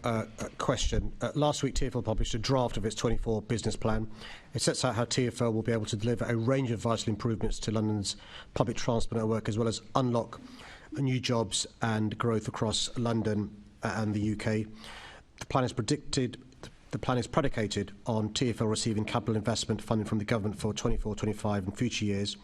question. Last week, TfL published a draft of its 24 business plan. It sets out how TfL will be able to deliver a range of vital improvements to London's public transport network, as well as unlock new jobs and growth across London and the UK. The plan is predicated on TfL receiving capital investment funding from the government for 24-25 and future years.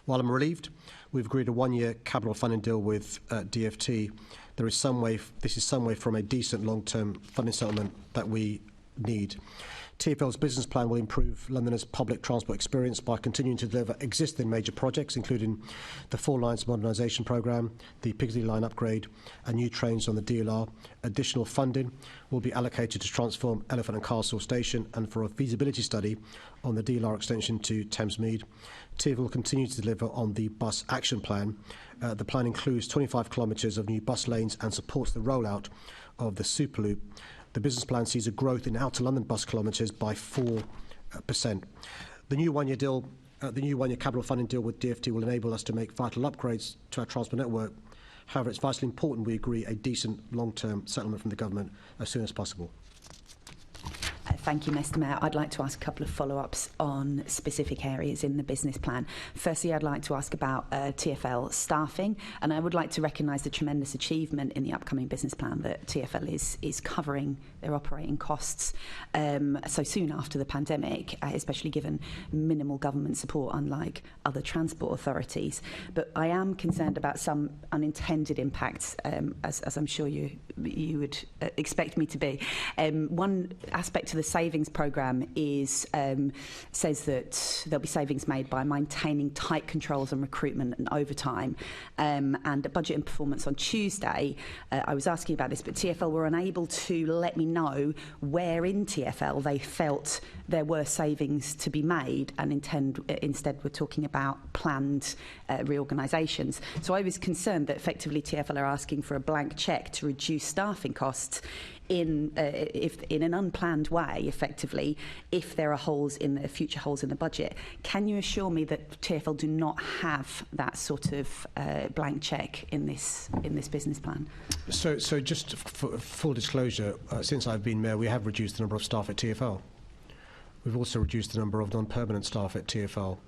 While I'm relieved we've agreed a one-year capital funding deal with DfT, this is some way from a decent long-term funding settlement that we need. TfL's business plan will improve Londoners' public transport experience by continuing to deliver existing major projects, including the 4 lines modernisation programme, the Piccadilly line upgrade, and new trains on the DLR. Additional funding will be allocated to transform Elephant and Castle Station and for a feasibility study on the DLR extension to Thamesmead. TfL will continue to deliver on the bus action plan. The plan includes 25 kilometres of new bus lanes and supports the rollout of the Superloop. The business plan sees a growth in outer London bus kilometres by 4%. The new one-year capital funding deal with DfT will enable us to make vital upgrades to our transport network. However, it's vitally important we agree a decent long-term settlement from the government as soon as possible. Thank you, Mr. Mayor. I'd like to ask a couple of follow-ups on specific areas in the business plan. Firstly, I'd like to ask about TfL staffing, and I would like to recognise the tremendous achievement in the upcoming business plan that TfL is covering their operating costs so soon after the pandemic, especially given minimal government support, unlike other transport authorities. But I am concerned about some unintended impacts, as I'm sure you would expect me to be. One aspect of the savings programme says that there'll be savings made by maintaining tight controls on recruitment and overtime. And at Budget and Performance on Tuesday, I was asking about this, but TfL were unable to let me know where in TfL they felt there were savings to be made, and instead we're talking about planned reorganisations. So I was concerned that effectively TfL are asking for a blank cheque to reduce staffing costs in an unplanned way, effectively, if there are future holes in the budget. Can you assure me that TfL do not have that sort of blank cheque in this business plan? So just for full disclosure, since I've been mayor, we have reduced the number of staff at TfL. We've also reduced the number of non-permanent staff at TfL.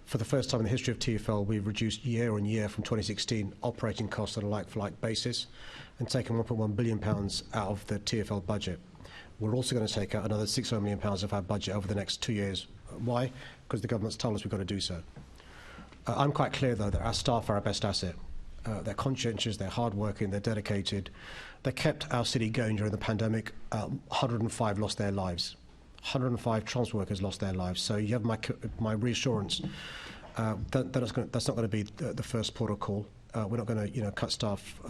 For the first time in the history of TfL, we've reduced year on year from 2016 operating costs on a like-for-like basis and taken £1.1 billion out of the TfL budget. We're also going to take out another £600 million of our budget over the next 2 years. Why? Because the government's told us we've got to do so. I'm quite clear, though, that our staff are our best asset. They're conscientious, they're hard-working, they're dedicated. They kept our city going during the pandemic. 105 lost their lives. 105 transport workers lost their lives. So you have my reassurance. That's not going to be the first port of call. We're not going to, cut staff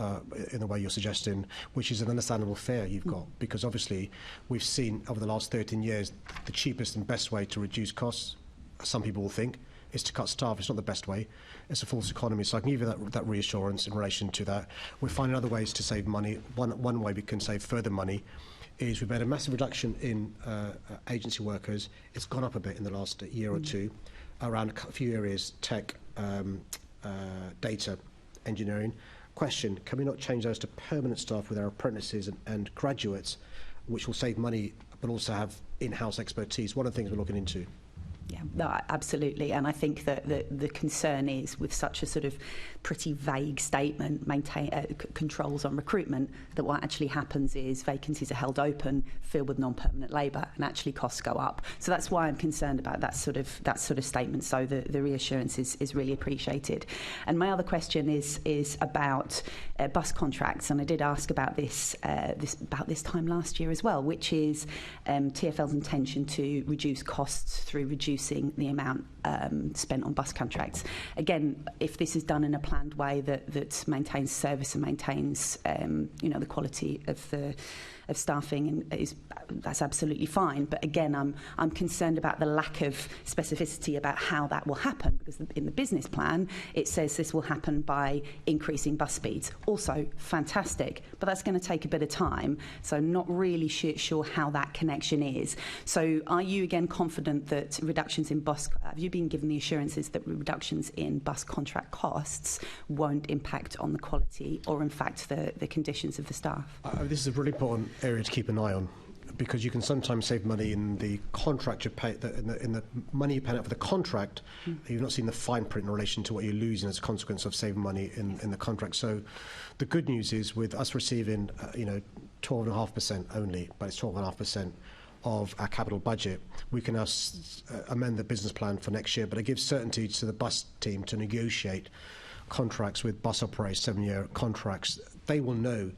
in the way you're suggesting, which is an understandable fear you've got, because obviously we've seen over the last 13 years the cheapest and best way to reduce costs, some people will think, is to cut staff. It's not the best way. It's a false economy. So I can give you that reassurance in relation to that. We're finding other ways to save money. One way we can save further money is we've made a massive reduction in agency workers. It's gone up a bit in the last year or two around a few areas, tech, data, engineering. Question, can we not change those to permanent staff with our apprentices and graduates, which will save money but also have in-house expertise? One of the things we're looking into. Yeah, no, absolutely. And I think that the concern is with such a sort of pretty vague statement, controls on recruitment, that what actually happens is vacancies are held open, filled with non-permanent labour, and actually costs go up. So that's why I'm concerned about that sort of statement. So the reassurance is really appreciated. And my other question is about bus contracts, and I did ask about this time last year as well, which is TfL's intention to reduce costs through reducing the amount spent on bus contracts. Again, if this is done in a planned way that maintains service and maintains the quality of staffing, and that's absolutely fine. But again, I'm concerned about the lack of specificity about how that will happen, because in the business plan it says this will happen by increasing bus speeds. Also fantastic, but that's going to take a bit of time. So not really sure how that connection is. So are you again confident that reductions in have you been given the assurances that reductions in bus contract costs won't impact on the quality or in fact the conditions of the staff? This is a really important area to keep an eye on, because you can sometimes save money in the contract you pay, in the money you pay out for the contract. You've not seen the fine print in relation to what you're losing as a consequence of saving money in the contract. So the good news is, with us receiving 12.5% only, but it's 12.5% of our capital budget, we can now amend the business plan for next year, but it gives certainty to the bus team to negotiate contracts with bus operators, 7-year contracts. They will know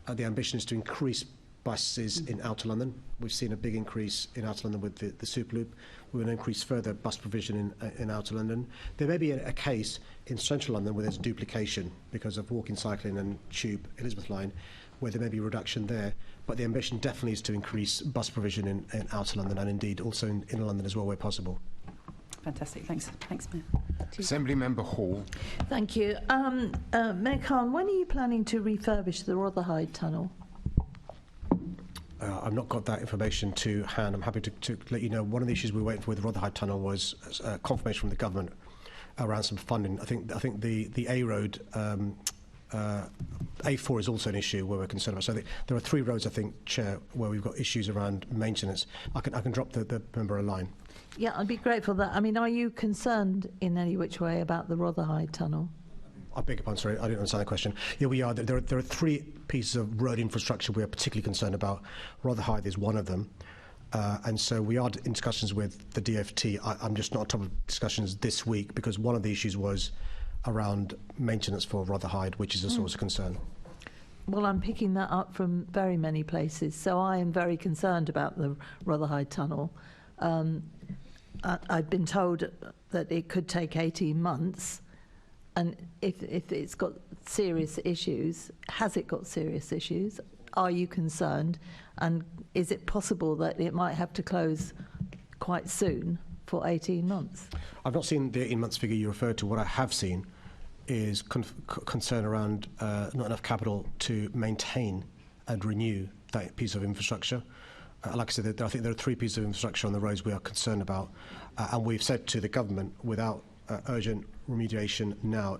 the ambition is to increase buses in Outer London. We've seen a big increase in Outer London with the Superloop. We're going to increase further bus provision in Outer London. There may be a case in Central London where there's duplication because of walking, cycling and tube, Elizabeth line, where there may be a reduction there. But the ambition definitely is to increase bus provision in Outer London, and indeed also in Inner London as well where possible. Fantastic. Thanks, Mayor. Assembly Member Hall. Thank you. Mayor Khan, when are you planning to refurbish the Rotherhithe Tunnel? I've not got that information to hand. I'm happy to let you know. One of the issues we were waiting for with the Rotherhithe Tunnel was confirmation from the government around some funding. I think the A road, A4 is also an issue where we're concerned about. So there are 3 roads, I think, Chair, where we've got issues around maintenance. I can drop the member a line. Yeah, I'd be grateful for that. I mean, are you concerned in any which way about the Rotherhithe Tunnel? I beg your pardon, sorry, I didn't understand the question. Yeah, we are. There are 3 pieces of road infrastructure we are particularly concerned about. Rotherhithe is one of them. And so we are in discussions with the DFT. I'm just not on top of discussions this week, because one of the issues was around maintenance for Rotherhithe, which is a source of concern. Well, I'm picking that up from very many places, so I am very concerned about the Rotherhithe Tunnel. I've been told that it could take 18 months, and if it's got serious issues, has it got serious issues? Are you concerned? And is it possible that it might have to close quite soon for 18 months? I've not seen the 18 months figure you referred to. What I have seen is concern around not enough capital to maintain and renew that piece of infrastructure. Like I said, I think there are 3 pieces of infrastructure on the roads we are concerned about, and we've said to the government, without urgent remediation now,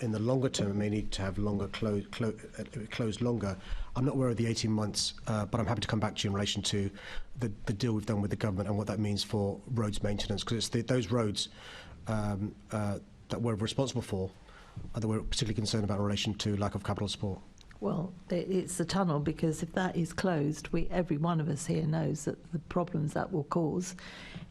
in the longer term, it may need to have longer closed longer. I'm not aware of the 18 months, but I'm happy to come back to you in relation to the deal we've done with the government and what that means for roads maintenance, because it's those roads that we're responsible for that we're particularly concerned about in relation to lack of capital support. Well, it's the tunnel, because if that is closed, every one of us here knows that the problems that will cause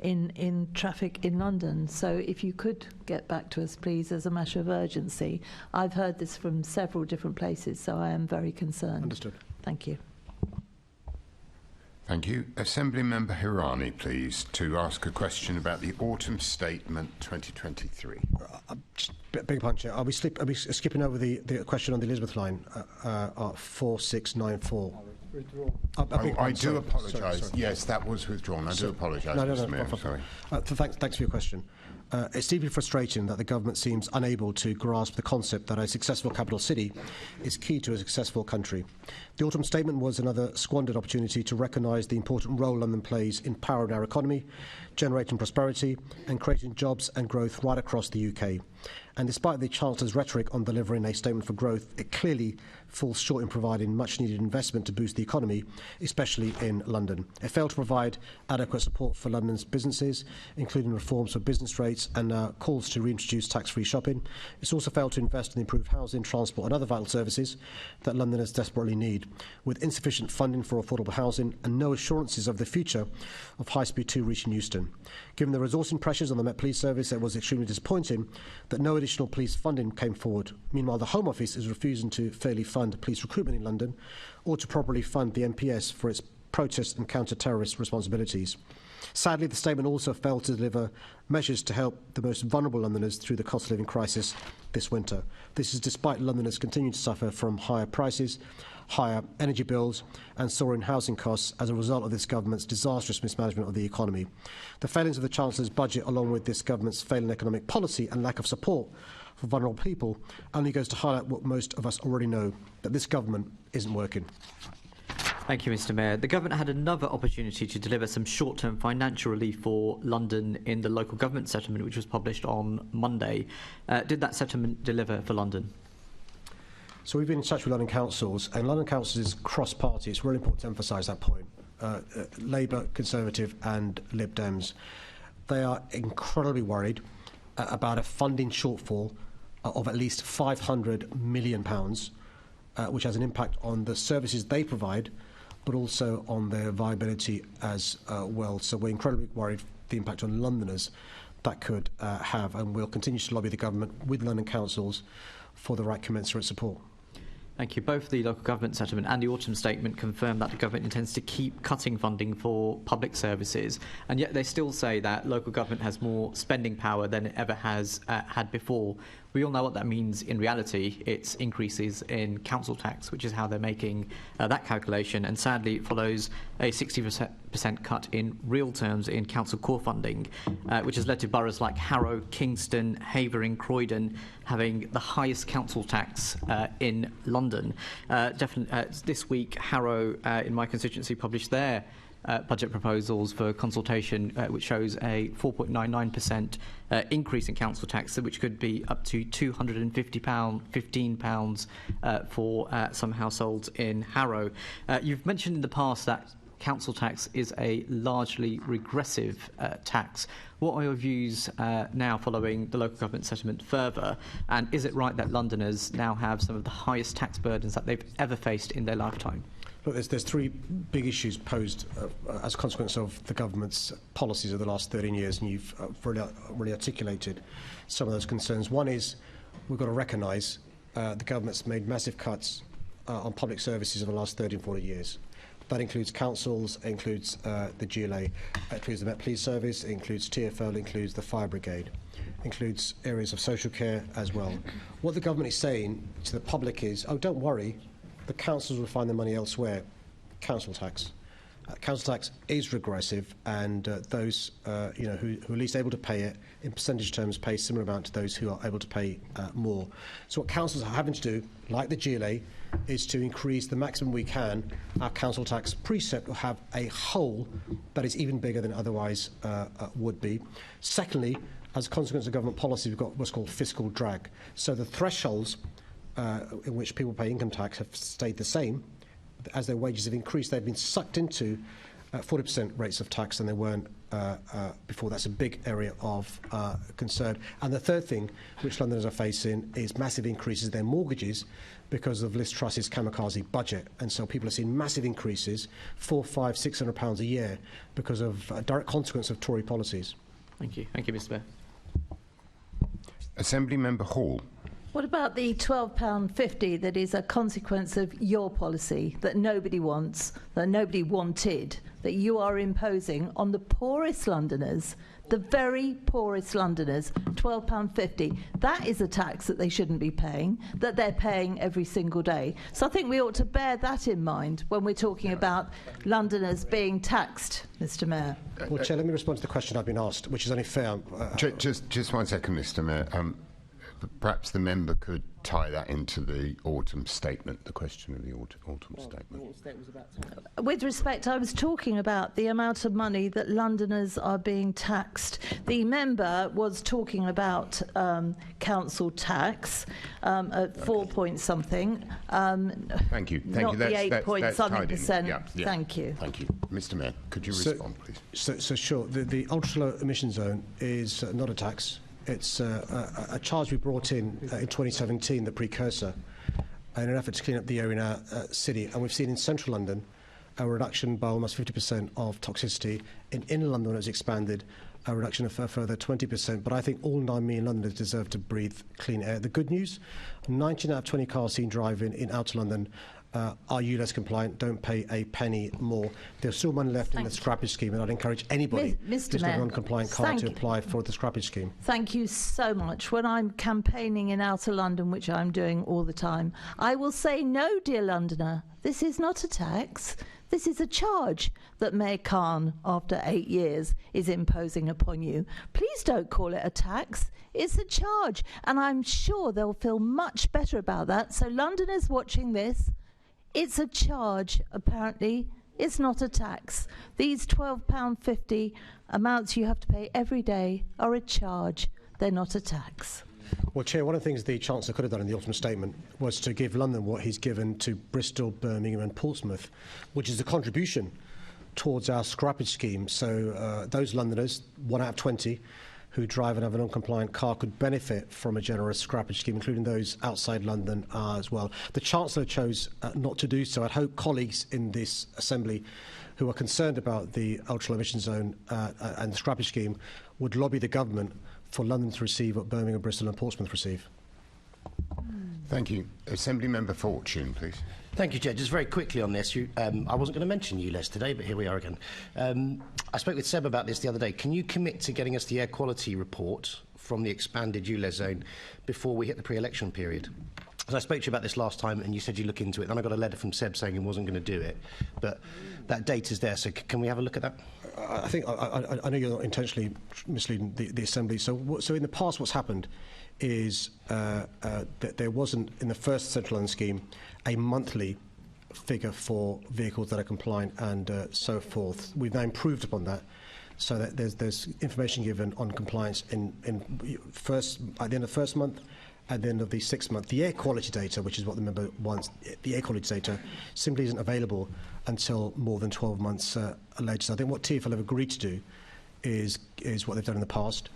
in traffic in London. So if you could get back to us, please, as a matter of urgency. I've heard this from several different places, so I am very concerned. Understood. Thank you. Thank you. Assembly Member Hirani, please, to ask a question about the Autumn Statement 2023. Big punch. Are we skipping over the question on the Elizabeth line, 4694? I do apologise. Yes, that was withdrawn. I do apologise, Mr. Mayor. Sorry. Thanks for your question. It's deeply frustrating that the government seems unable to grasp the concept that a successful capital city is key to a successful country. The Autumn Statement was another squandered opportunity to recognise the important role London plays in powering our economy, generating prosperity and creating jobs and growth right across the UK. And despite the Chancellor's rhetoric on delivering a statement for growth, it clearly falls short in providing much-needed investment to boost the economy, especially in London. It failed to provide adequate support for London's businesses, including reforms for business rates and calls to reintroduce tax-free shopping. It's also failed to invest in improved housing, transport and other vital services that Londoners desperately need, with insufficient funding for affordable housing and no assurances of the future of High Speed 2 reaching Euston. Given the resourcing pressures on the Met Police Service, it was extremely disappointing that no additional police funding came forward. Meanwhile, the Home Office is refusing to fairly fund police recruitment in London or to properly fund the MPS for its protest and counter-terrorist responsibilities. Sadly, the statement also failed to deliver measures to help the most vulnerable Londoners through the cost of living crisis this winter. This is despite Londoners continuing to suffer from higher prices, higher energy bills and soaring housing costs as a result of this government's disastrous mismanagement of the economy. The failings of the Chancellor's budget, along with this government's failing economic policy and lack of support for vulnerable people, only goes to highlight what most of us already know, that this government isn't working. Thank you, Mr. Mayor. The government had another opportunity to deliver some short-term financial relief for London in the local government settlement, which was published on Monday. Did that settlement deliver for London? So we've been in touch with London councils, and London councils is cross-party. It's really important to emphasise that point. Labour, Conservative and Lib Dems. They are incredibly worried about a funding shortfall of at least £500 million, which has an impact on the services they provide, but also on their viability as well. So we're incredibly worried the impact on Londoners that could have, and we'll continue to lobby the government with London councils for the right commensurate support. Thank you. Both the local government settlement and the Autumn Statement confirm that the government intends to keep cutting funding for public services, and yet they still say that local government has more spending power than it ever has had before. We all know what that means in reality. It's increases in council tax, which is how they're making that calculation, and sadly it follows a 60% cut in real terms in council core funding, which has led to boroughs like Harrow, Kingston, Havering, Croydon having the highest council tax in London. This week, Harrow in my constituency published their budget proposals for consultation, which shows a 4.99% increase in council tax, which could be up to £250, £15 for some households in Harrow. You've mentioned in the past that council tax is a largely regressive tax. What are your views now following the local government settlement further? And is it right that Londoners now have some of the highest tax burdens that they've ever faced in their lifetime? Look, there's three big issues posed as a consequence of the government's policies of the last 13 years, and you've really articulated some of those concerns. One is we've got to recognise the government's made massive cuts on public services over the last 30 and 40 years. That includes councils, it includes the GLA, it includes the Met Police Service, it includes TfL, it includes the Fire Brigade, it includes areas of social care as well. What the government is saying to the public is, oh, don't worry, the councils will find their money elsewhere. Council tax. Council tax is regressive, and those who are least able to pay it, in percentage terms, pay a similar amount to those who are able to pay more. So what councils are having to do, like the GLA, is to increase the maximum we can. Our council tax precept will have a hole that is even bigger than it otherwise would be. Secondly, as a consequence of government policy, we've got what's called fiscal drag. So the thresholds in which people pay income tax have stayed the same. As their wages have increased, they've been sucked into 40% rates of tax than they weren't before. That's a big area of concern. And the third thing which Londoners are facing is massive increases in their mortgages because of Liz Truss's kamikaze budget. And so people are seeing massive increases, £400, £500, £600 a year because of a direct consequence of Tory policies. Thank you. Thank you, Mr. Mayor. Assembly Member Hall. What about the £12.50 that is a consequence of your policy that nobody wants, that nobody wanted, that you are imposing on the poorest Londoners, the very poorest Londoners, £12.50? That is a tax that they shouldn't be paying, that they're paying every single day. So I think we ought to bear that in mind when we're talking about Londoners being taxed, Mr. Mayor. Well, Chair, let me respond to the question I've been asked, which is only fair. Just 1 second, Mr. Mayor. Perhaps the member could tie that into the autumn statement, the question of the autumn statement. With respect, I was talking about the amount of money that Londoners are being taxed. The member was talking about council tax at 4 point something. Thank you. Not the 8 point something percent. Yeah. Thank you. Thank you. Mr. Mayor, could you respond, please? So sure. The ultra-low emission zone is not a tax. It's a charge we brought in 2017, the precursor, in an effort to clean up the air in our city. And we've seen in central London a reduction by almost 50% of toxicity. In inner London, when it was expanded, a reduction of a further 20%. But I think all 9 million Londoners deserve to breathe clean air. The good news, 19 out of 20 cars seen driving in outer London are ULEZ compliant, don't pay a penny more. There's still money left in the scrappage scheme, and I'd encourage anybody who's got a non-compliant car to apply for the scrappage scheme. Thank you so much. When I'm campaigning in outer London, which I'm doing all the time, I will say, no, dear Londoner, this is not a tax. This is a charge that Mayor Khan, after 8 years, is imposing upon you. Please don't call it a tax. It's a charge, and I'm sure they'll feel much better about that. So Londoners watching this, it's a charge, apparently. It's not a tax. These £12.50 amounts you have to pay every day are a charge. They're not a tax. Well, Chair, one of the things the Chancellor could have done in the autumn statement was to give London what he's given to Bristol, Birmingham and Portsmouth, which is a contribution towards our scrappage scheme. So those Londoners, 1 out of 20, who drive and have a non-compliant car could benefit from a generous scrappage scheme, including those outside London as well. The Chancellor chose not to do so. I'd hope colleagues in this Assembly who are concerned about the ultra-low emission zone and the scrappage scheme would lobby the government for London to receive what Birmingham, Bristol and Portsmouth receive. Thank you. Assembly Member Fortune, please. Thank you, Chair. Just very quickly on this, I wasn't going to mention ULEZ today, but here we are again. I spoke with Seb about this the other day. Can you commit to getting us the air quality report from the expanded ULEZ zone before we hit the pre-election period? Because I spoke to you about this last time, and you said you look into it. Then I got a letter from Seb saying he wasn't going to do it, but that data's there. So can we have a look at that? I think I know you're not intentionally misleading the Assembly. So in the past, what's happened is that there wasn't in the first Central London scheme a monthly figure for vehicles that are compliant and so forth. We've now improved upon that, so that there's information given on compliance at the end of the first month, at the end of the 6th month. The air quality data, which is what the member wants, the air quality data simply isn't available until more than 12 months later. So I think what TfL have agreed to do is what they've done in the past.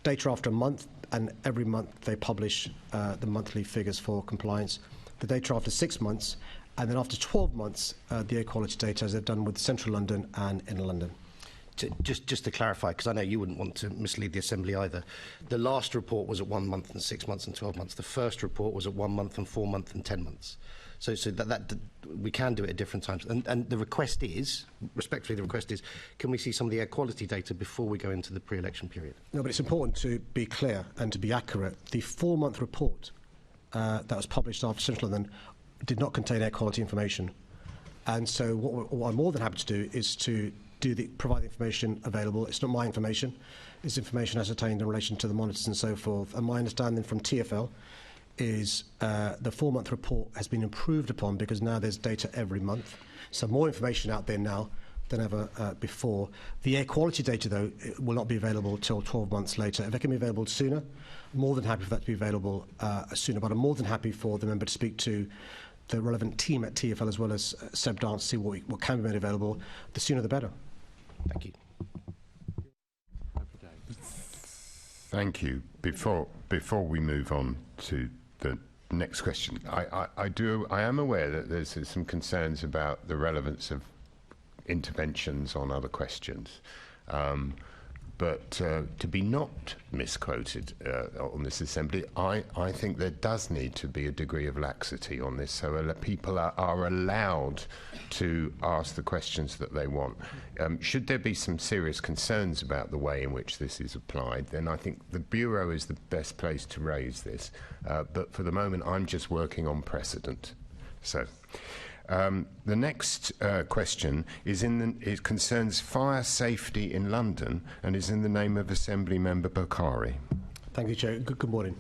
Data after a month, and every month they publish the monthly figures for compliance. The data after 6 months, and then after 12 months, the air quality data, as they've done with Central London and Inner London. Just to clarify, because I know you wouldn't want to mislead the Assembly either, the last report was at 1 month and 6 months and 12 months. The first report was at 1 month and 4 months and 10 months. So that we can do it at different times. And the request is, respectfully, can we see some of the air quality data before we go into the pre-election period? No, but it's important to be clear and to be accurate. The 4-month report that was published after Central London did not contain air quality information. And so what I'm more than happy to do is to provide the information available. It's not my information. It's information ascertained in relation to the monitors and so forth. And my understanding from TfL is the 4-month report has been improved upon because now there's data every month. So more information out there now than ever before. The air quality data, though, will not be available till 12 months later. If it can be available sooner, I'm more than happy for that to be available sooner. But I'm more than happy for the member to speak to the relevant team at TfL as well as Seb Dance to see what can be made available. The sooner the better. Thank you. Thank you. Before we move on to the next question, I am aware that there's some concerns about the relevance of interventions on other questions. But to be not misquoted on this assembly, I think there does need to be a degree of laxity on this, so people are allowed to ask the questions that they want. Should there be some serious concerns about the way in which this is applied, then I think the Bureau is the best place to raise this. But for the moment, I'm just working on precedent. So. The next question is it concerns fire safety in London and is in the name of Assembly Member Bukhari. Thank you, Chair. Good morning.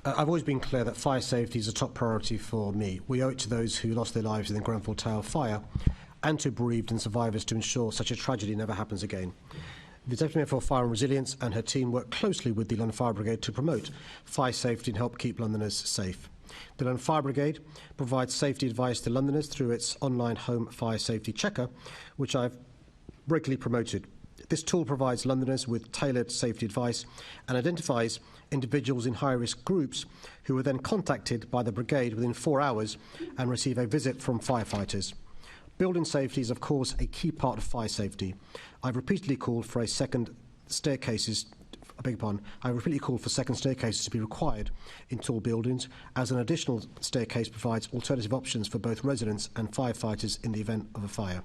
I've always been clear that fire safety is a top priority for me. We owe it to those who lost their lives in the Grenfell Tower fire and to bereaved and survivors to ensure such a tragedy never happens again. The Deputy Mayor for Fire and Resilience and her team work closely with the London Fire Brigade to promote fire safety and help keep Londoners safe. The London Fire Brigade provides safety advice to Londoners through its online home fire safety checker, which I've regularly promoted. This tool provides Londoners with tailored safety advice and identifies individuals in high-risk groups who are then contacted by the brigade within 4 hours and receive a visit from firefighters. Building safety is, of course, a key part of fire safety. I've repeatedly called for second staircases to be required in tall buildings, as an additional staircase provides alternative options for both residents and firefighters in the event of a fire.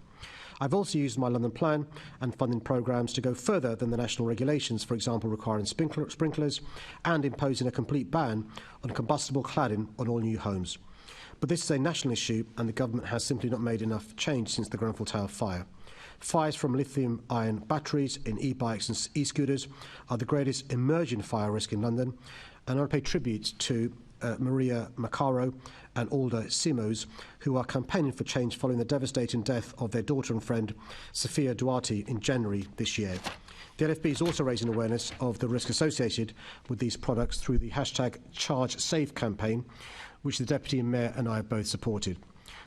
I've also used my London Plan and funding programmes to go further than the national regulations, for example requiring sprinklers and imposing a complete ban on combustible cladding on all new homes. But this is a national issue and the government has simply not made enough change since the Grenfell Tower fire. Fires from lithium-ion batteries in e-bikes and e-scooters are the greatest emerging fire risk in London, and I pay tribute to Maria Macaro and Alda Simos, who are campaigning for change following the devastating death of their daughter and friend, Sophia Duarte, in January this year. The LFB is also raising awareness of the risk associated with these products through the hashtag #ChargeSafe campaign, which the Deputy Mayor and I have both supported.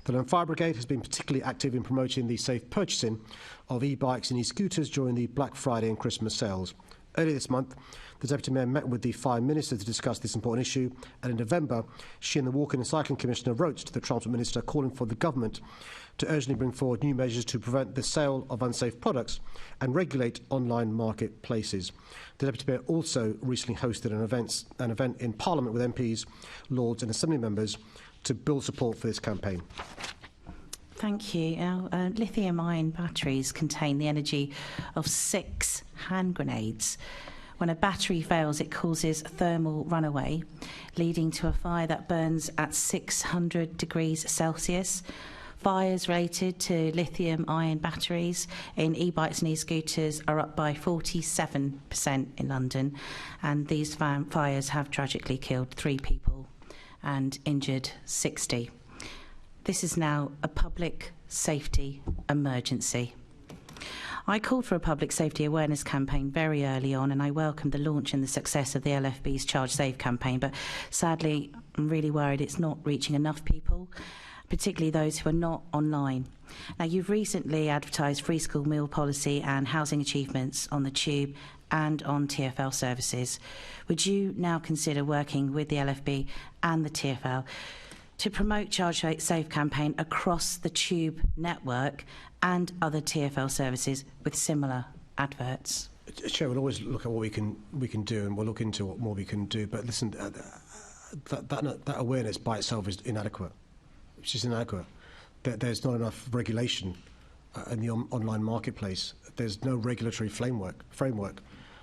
The London Fire Brigade has been particularly active in promoting the safe purchasing of e-bikes and e-scooters during the Black Friday and Christmas sales. Earlier this month, the Deputy Mayor met with the Fire Minister to discuss this important issue, and in November, she and the Walking and Cycling Commissioner wrote to the Transport Minister calling for the government to urgently bring forward new measures to prevent the sale of unsafe products and regulate online marketplaces. The Deputy Mayor also recently hosted an event in Parliament with MPs, Lords and Assembly members to build support for this campaign. Thank you. Lithium-ion batteries contain the energy of 6 hand grenades. When a battery fails, it causes thermal runaway, leading to a fire that burns at 600 degrees Celsius. Fires rated to lithium-ion batteries in e-bikes and e-scooters are up by 47% in London, and these fires have tragically killed 3 people and injured 60. This is now a public safety emergency. I called for a public safety awareness campaign very early on, and I welcomed the launch and the success of the LFB's Charge Safe campaign, but sadly I'm really worried it's not reaching enough people, particularly those who are not online. Now, you've recently advertised free school meal policy and housing achievements on the Tube and on TfL services. Would you now consider working with the LFB and the TfL to promote Charge Safe campaign across the Tube network and other TfL services with similar adverts? Chair, we'll always look at what we can do, and we'll look into what more we can do. But listen, that awareness by itself is inadequate. It's just inadequate. There's not enough regulation in the online marketplace. There's no regulatory framework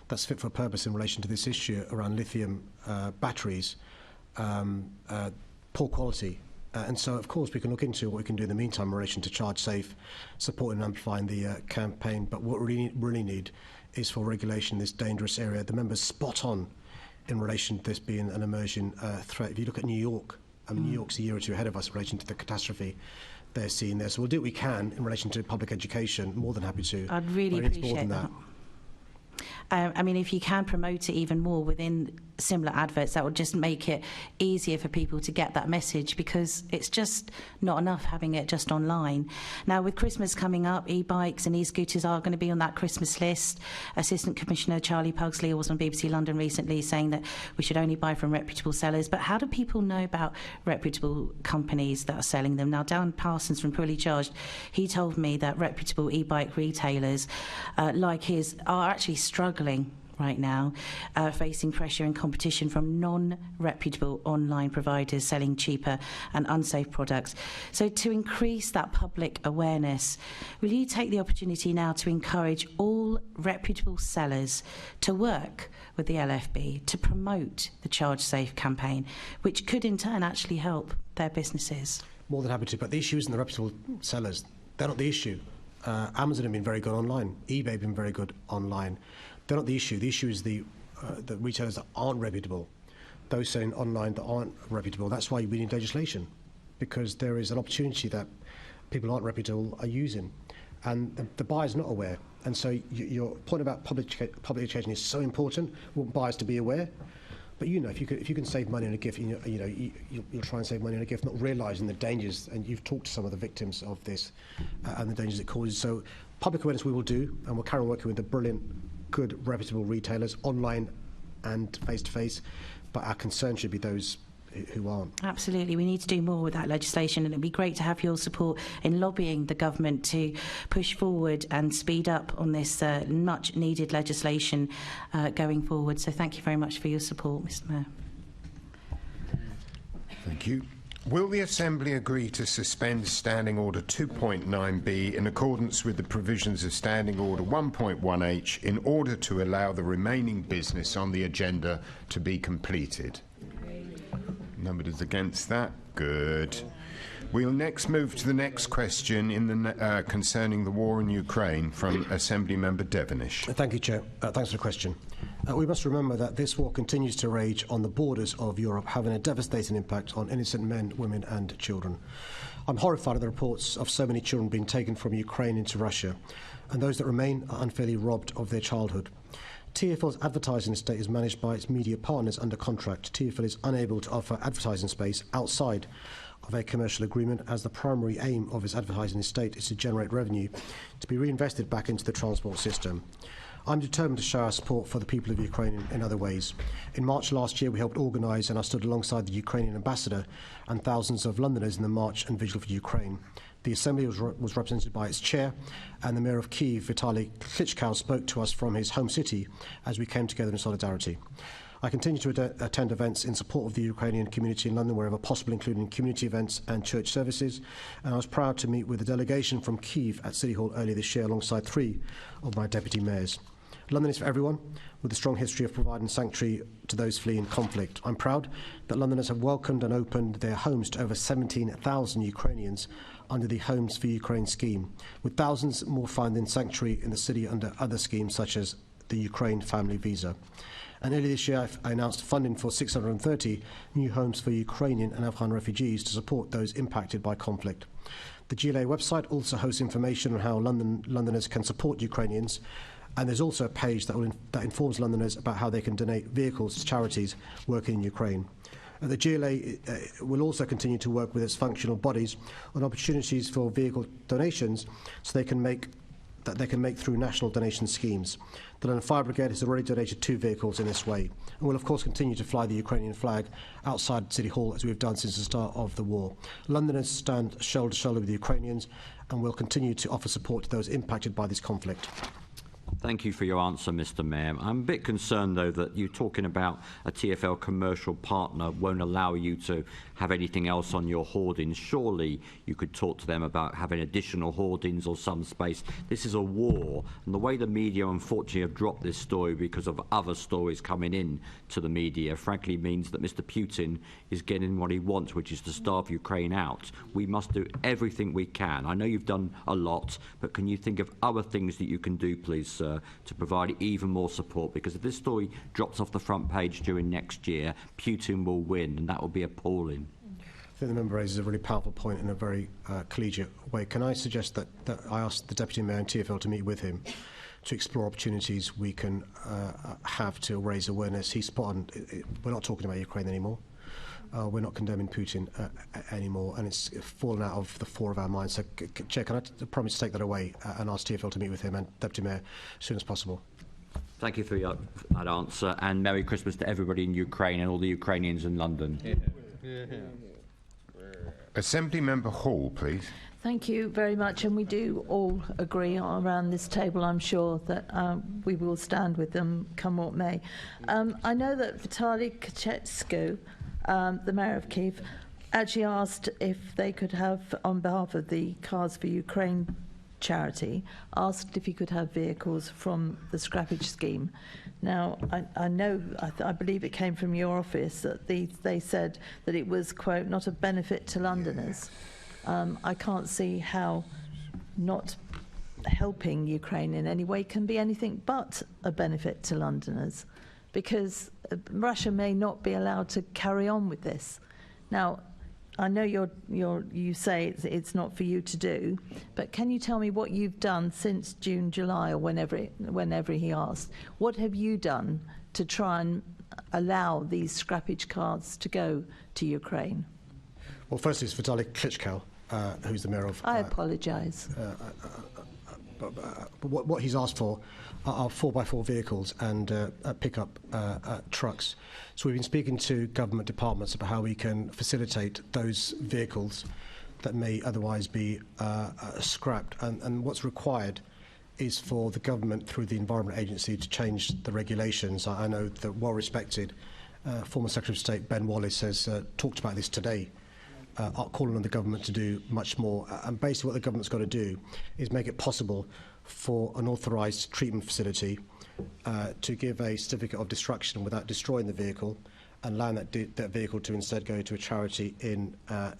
that's fit for purpose in relation to this issue around lithium batteries, poor quality. And so, of course, we can look into what we can do in the meantime in relation to Charge Safe, supporting and amplifying the campaign. But what we really need is for regulation in this dangerous area. The member's spot on in relation to this being an emerging threat. If you look at New York, New York's a year or two ahead of us in relation to the catastrophe they're seeing there. So we'll do what we can in relation to public education. More than happy to. I'd really appreciate that. I mean, if you can promote it even more within similar adverts that would just make it easier for people to get that message, because it's just not enough having it just online. Now, with Christmas coming up, e-bikes and e-scooters are going to be on that Christmas list. Assistant Commissioner Charlie Pugsley was on BBC London recently saying that we should only buy from reputable sellers. But how do people know about reputable companies that are selling them? Now, Dan Parsons from Poorly Charged, he told me that reputable e-bike retailers like his are actually struggling right now, facing pressure and competition from non-reputable online providers selling cheaper and unsafe products. So to increase that public awareness, will you take the opportunity now to encourage all reputable sellers to work with the LFB to promote the Charge Safe campaign, which could in turn actually help their businesses? More than happy to, but the issue isn't the reputable sellers. They're not the issue. Amazon have been very good online. eBay have been very good online. They're not the issue. The issue is the retailers that aren't reputable, those selling online that aren't reputable. That's why we need legislation, because there is an opportunity that people who aren't reputable are using, and the buyer's not aware. And so your point about public education is so important. We want buyers to be aware. But if you can save money on a gift, you'll try and save money on a gift, not realising the dangers. And you've talked to some of the victims of this and the dangers it causes. So public awareness we will do, and we'll carry on working with the brilliant, good, reputable retailers, online and face-to-face. But our concern should be those who aren't. Absolutely. We need to do more with that legislation, and it'd be great to have your support in lobbying the government to push forward and speed up on this much needed legislation going forward. So thank you very much for your support, Mr. Mayor. Thank you. Will the Assembly agree to suspend Standing Order 2.9b in accordance with the provisions of Standing Order 1.1h in order to allow the remaining business on the agenda to be completed? Nobody is against that. Good. We'll next move to the next question concerning the war in Ukraine from Assembly Member Devenish. Thank you, Chair. Thanks for the question. We must remember that this war continues to rage on the borders of Europe, having a devastating impact on innocent men, women and children. I'm horrified at the reports of so many children being taken from Ukraine into Russia, and those that remain are unfairly robbed of their childhood. TfL's advertising estate is managed by its media partners under contract. TfL is unable to offer advertising space outside of a commercial agreement, as the primary aim of its advertising estate is to generate revenue to be reinvested back into the transport system. I'm determined to show our support for the people of Ukraine in other ways. In March last year, we helped organise and I stood alongside the Ukrainian ambassador and thousands of Londoners in the March and Vigil for Ukraine. The Assembly was represented by its chair, and the Mayor of Kyiv, Vitaly Klitschko, spoke to us from his home city as we came together in solidarity. I continue to attend events in support of the Ukrainian community in London wherever possible, including community events and church services, and I was proud to meet with a delegation from Kyiv at City Hall earlier this year alongside 3 of my deputy mayors. London is for everyone, with a strong history of providing sanctuary to those fleeing conflict. I'm proud that Londoners have welcomed and opened their homes to over 17,000 Ukrainians under the Homes for Ukraine scheme, with thousands more finding sanctuary in the city under other schemes such as the Ukraine Family Visa. And earlier this year, I announced funding for 630 new homes for Ukrainian and Afghan refugees to support those impacted by conflict. The GLA website also hosts information on how Londoners can support Ukrainians, and there's also a page that informs Londoners about how they can donate vehicles to charities working in Ukraine. The GLA will also continue to work with its functional bodies on opportunities for vehicle donations so they can make through national donation schemes. The London Fire Brigade has already donated 2 vehicles in this way, and will of course continue to fly the Ukrainian flag outside City Hall as we've done since the start of the war. Londoners stand shoulder to shoulder with the Ukrainians and will continue to offer support to those impacted by this conflict. Thank you for your answer, Mr. Mayor. I'm a bit concerned, though, that you're talking about a TfL commercial partner won't allow you to have anything else on your hoardings. Surely you could talk to them about having additional hoardings or some space. This is a war, and the way the media unfortunately have dropped this story because of other stories coming in to the media, frankly means that Mr. Putin is getting what he wants, which is to starve Ukraine out. We must do everything we can. I know you've done a lot, but can you think of other things that you can do, please, sir, to provide even more support? Because if this story drops off the front page during next year, Putin will win, and that will be appalling. I think the member raises a really powerful point in a very collegiate way. Can I suggest that I ask the Deputy Mayor and TfL to meet with him to explore opportunities we can have to raise awareness. He's spot on. We're not talking about Ukraine anymore. We're not condemning Putin anymore, and it's fallen out of the fore of our minds. So, Chair, can I promise to take that away and ask TfL to meet with him and Deputy Mayor as soon as possible? Thank you for that answer, and Merry Christmas to everybody in Ukraine and all the Ukrainians in London. Assembly Member Hall, please. Thank you very much, and we do all agree around this table, I'm sure, that we will stand with them come what may. I know that Vitaly Kachetsku, the Mayor of Kyiv, actually asked if they could have, on behalf of the Cars for Ukraine charity, asked if he could have vehicles from the scrappage scheme. Now, I believe it came from your office that they said that it was, quote, not a benefit to Londoners. I can't see how not helping Ukraine in any way can be anything but a benefit to Londoners, because Russia may not be allowed to carry on with this. Now, I know you say it's not for you to do, but can you tell me what you've done since June, July, or whenever he asked? What have you done to try and allow these scrappage cars to go to Ukraine? Well, firstly, it's Vitaly Klitschko, who's the mayor of... I apologise. What he's asked for are 4x4 vehicles and pickup trucks. So we've been speaking to government departments about how we can facilitate those vehicles that may otherwise be scrapped. And what's required is for the government, through the Environment Agency, to change the regulations. I know the well-respected former Secretary of State Ben Wallace has talked about this today, calling on the government to do much more. And basically what the government's got to do is make it possible for an authorised treatment facility to give a certificate of destruction without destroying the vehicle, and allow that vehicle to instead go to a charity in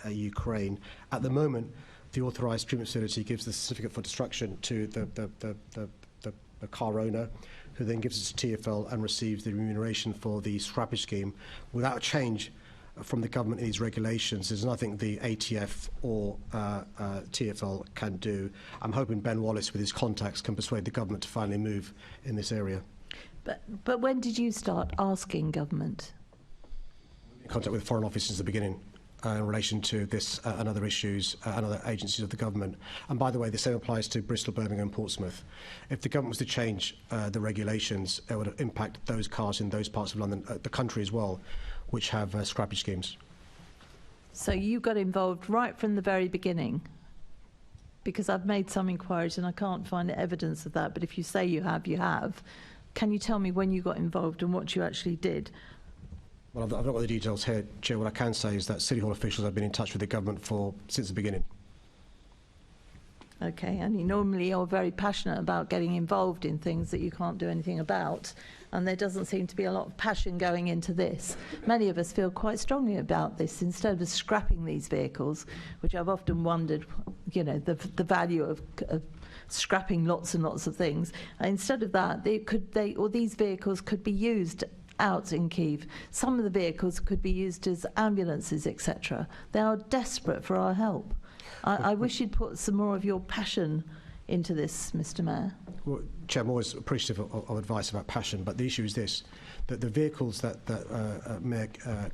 Ukraine. At the moment, the authorised treatment facility gives the certificate for destruction to the car owner, who then gives it to TfL and receives the remuneration for the scrappage scheme without a change from the government in these regulations. There's nothing the ATF or TfL can do. I'm hoping Ben Wallace, with his contacts, can persuade the government to finally move in this area. But when did you start asking government? In contact with the Foreign Office since the beginning in relation to this and other issues and other agencies of the government. And by the way, the same applies to Bristol, Birmingham and Portsmouth. If the government was to change the regulations, it would impact those cars in those parts of London, the country as well, which have scrappage schemes. So you got involved right from the very beginning? Because I've made some inquiries and I can't find evidence of that, but if you say you have, you have. Can you tell me when you got involved and what you actually did? Well, I've not got the details here, Chair. What I can say is that City Hall officials have been in touch with the government since the beginning. Okay, and normally you're very passionate about getting involved in things that you can't do anything about, and there doesn't seem to be a lot of passion going into this. Many of us feel quite strongly about this. Instead of scrapping these vehicles, which I've often wondered, you know, the value of scrapping lots and lots of things, instead of that, these vehicles could be used out in Kyiv. Some of the vehicles could be used as ambulances, etc. They are desperate for our help. I wish you'd put some more of your passion into this, Mr. Mayor. Well, Chair, I'm always appreciative of advice about passion, but the issue is this, that the vehicles that Mayor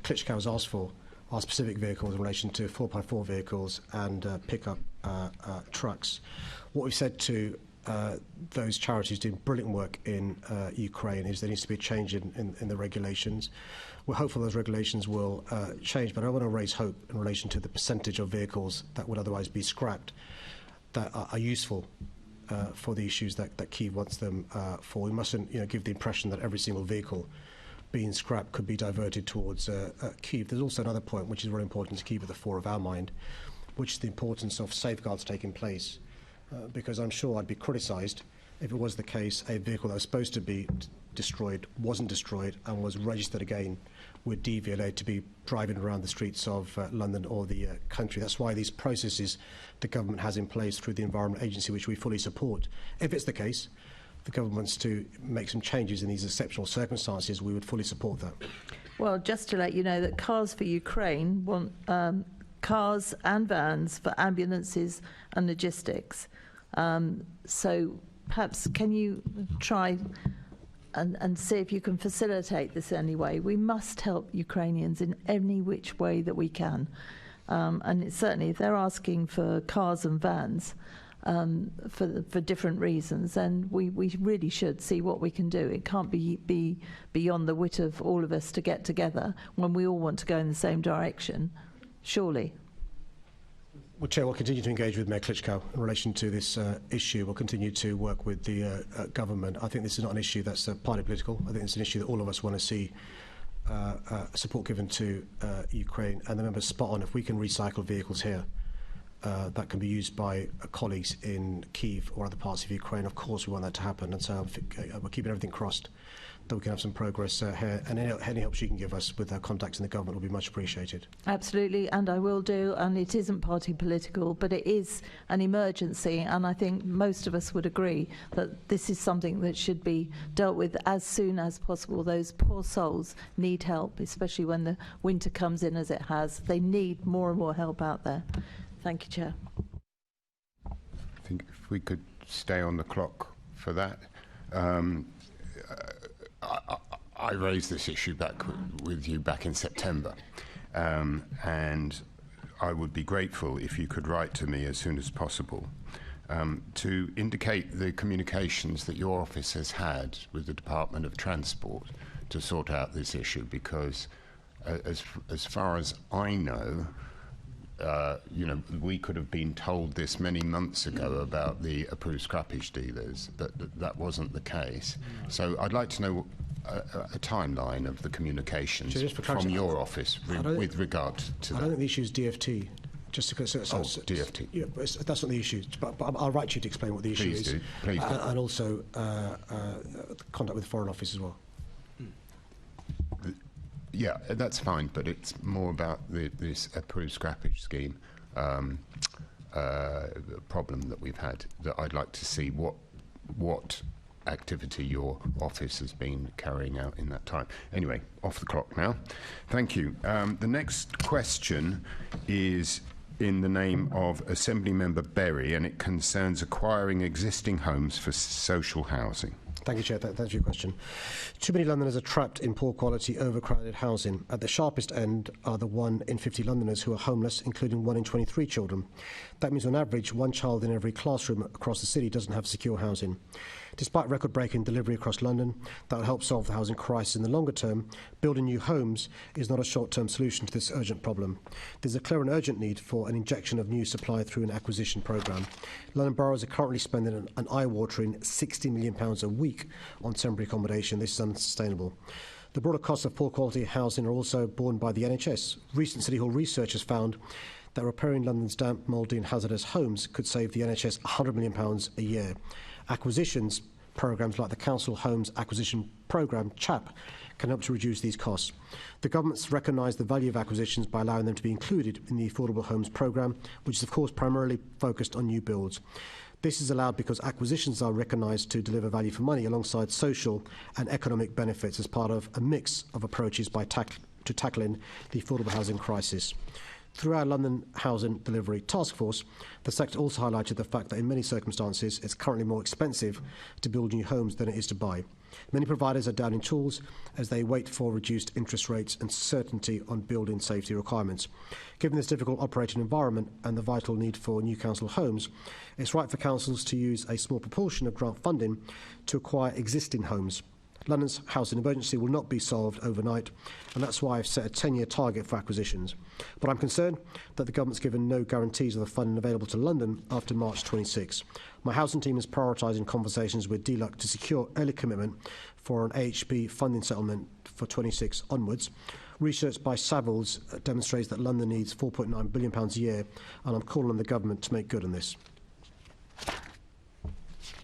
Klitschko has asked for are specific vehicles in relation to 4x4 vehicles and pickup trucks. What we've said to those charities doing brilliant work in Ukraine is there needs to be a change in the regulations. We're hopeful those regulations will change, but I want to raise hope in relation to the percentage of vehicles that would otherwise be scrapped that are useful for the issues that Kyiv wants them for. We mustn't give the impression that every single vehicle being scrapped could be diverted towards Kyiv. There's also another point which is very important to keep at the fore of our mind, which is the importance of safeguards taking place. Because I'm sure I'd be criticised if it was the case a vehicle that was supposed to be destroyed wasn't destroyed and was registered again with DVLA to be driving around the streets of London or the country. That's why these processes the government has in place through the Environment Agency, which we fully support. If it's the case the government wants to make some changes in these exceptional circumstances, we would fully support that. Well, just to let you know that Cars for Ukraine want cars and vans for ambulances and logistics. So perhaps can you try and see if you can facilitate this anyway? We must help Ukrainians in any which way that we can. And it's certainly, if they're asking for cars and vans for different reasons, then we really should see what we can do. It can't be beyond the wit of all of us to get together when we all want to go in the same direction, surely. Well, Chair, we'll continue to engage with Mayor Klitschko in relation to this issue. We'll continue to work with the government. I think this is not an issue that's party political. I think it's an issue that all of us want to see support given to Ukraine. And the member's spot on. If we can recycle vehicles here that can be used by colleagues in Kyiv or other parts of Ukraine, of course we want that to happen. And so we're keeping everything crossed that we can have some progress here. And any help she can give us with her contacts in the government will be much appreciated. Absolutely, and I will do. And it isn't party political, but it is an emergency. And I think most of us would agree that this is something that should be dealt with as soon as possible. Those poor souls need help, especially when the winter comes in as it has. They need more and more help out there. Thank you, Chair. I think if we could stay on the clock for that. I raised this issue with you back in September, and I would be grateful if you could write to me as soon as possible to indicate the communications that your office has had with the Department of Transport to sort out this issue, because as far as I know, we could have been told this many months ago about the approved scrappage dealers, but that wasn't the case. So I'd like to know a timeline of the communications from your office with regard to that. I don't think the issue is DFT. Just to, DFT. Yeah, that's not the issue. But I'll write you to explain what the issue is. Please do. And also contact with the Foreign Office as well. Yeah, that's fine, but it's more about this approved scrappage scheme problem that we've had, that I'd like to see what activity your office has been carrying out in that time. Anyway, off the clock now. Thank you. The next question is in the name of Assembly Member Berry, and it concerns acquiring existing homes for social housing. Thank you, Chair. Thanks for your question. Too many Londoners are trapped in poor quality, overcrowded housing. At the sharpest end are the 1 in 50 Londoners who are homeless, including 1 in 23 children. That means on average, 1 child in every classroom across the city doesn't have secure housing. Despite record-breaking delivery across London that will help solve the housing crisis in the longer term, building new homes is not a short-term solution to this urgent problem. There's a clear and urgent need for an injection of new supply through an acquisition programme. London boroughs are currently spending an eye-watering £60 million a week on temporary accommodation. This is unsustainable. The broader costs of poor quality housing are also borne by the NHS. Recent City Hall research has found that repairing London's damp, mouldy and hazardous homes could save the NHS £100 million a year. Acquisitions programmes like the Council Homes Acquisition Programme, CHAP, can help to reduce these costs. The government's recognised the value of acquisitions by allowing them to be included in the Affordable Homes Programme, which is of course primarily focused on new builds. This is allowed because acquisitions are recognised to deliver value for money alongside social and economic benefits as part of a mix of approaches to tackling the affordable housing crisis. Through our London Housing Delivery Task Force, the sector also highlighted the fact that in many circumstances it's currently more expensive to build new homes than it is to buy. Many providers are down in tools as they wait for reduced interest rates and certainty on building safety requirements. Given this difficult operating environment and the vital need for new council homes, it's right for councils to use a small proportion of grant funding to acquire existing homes. London's housing emergency will not be solved overnight, and that's why I've set a 10-year target for acquisitions. But I'm concerned that the government's given no guarantees of the funding available to London after March 26. My housing team is prioritising conversations with DLUC to secure early commitment for an AHP funding settlement for 26 onwards. Research by Savills demonstrates that London needs £4.9 billion a year, and I'm calling on the government to make good on this.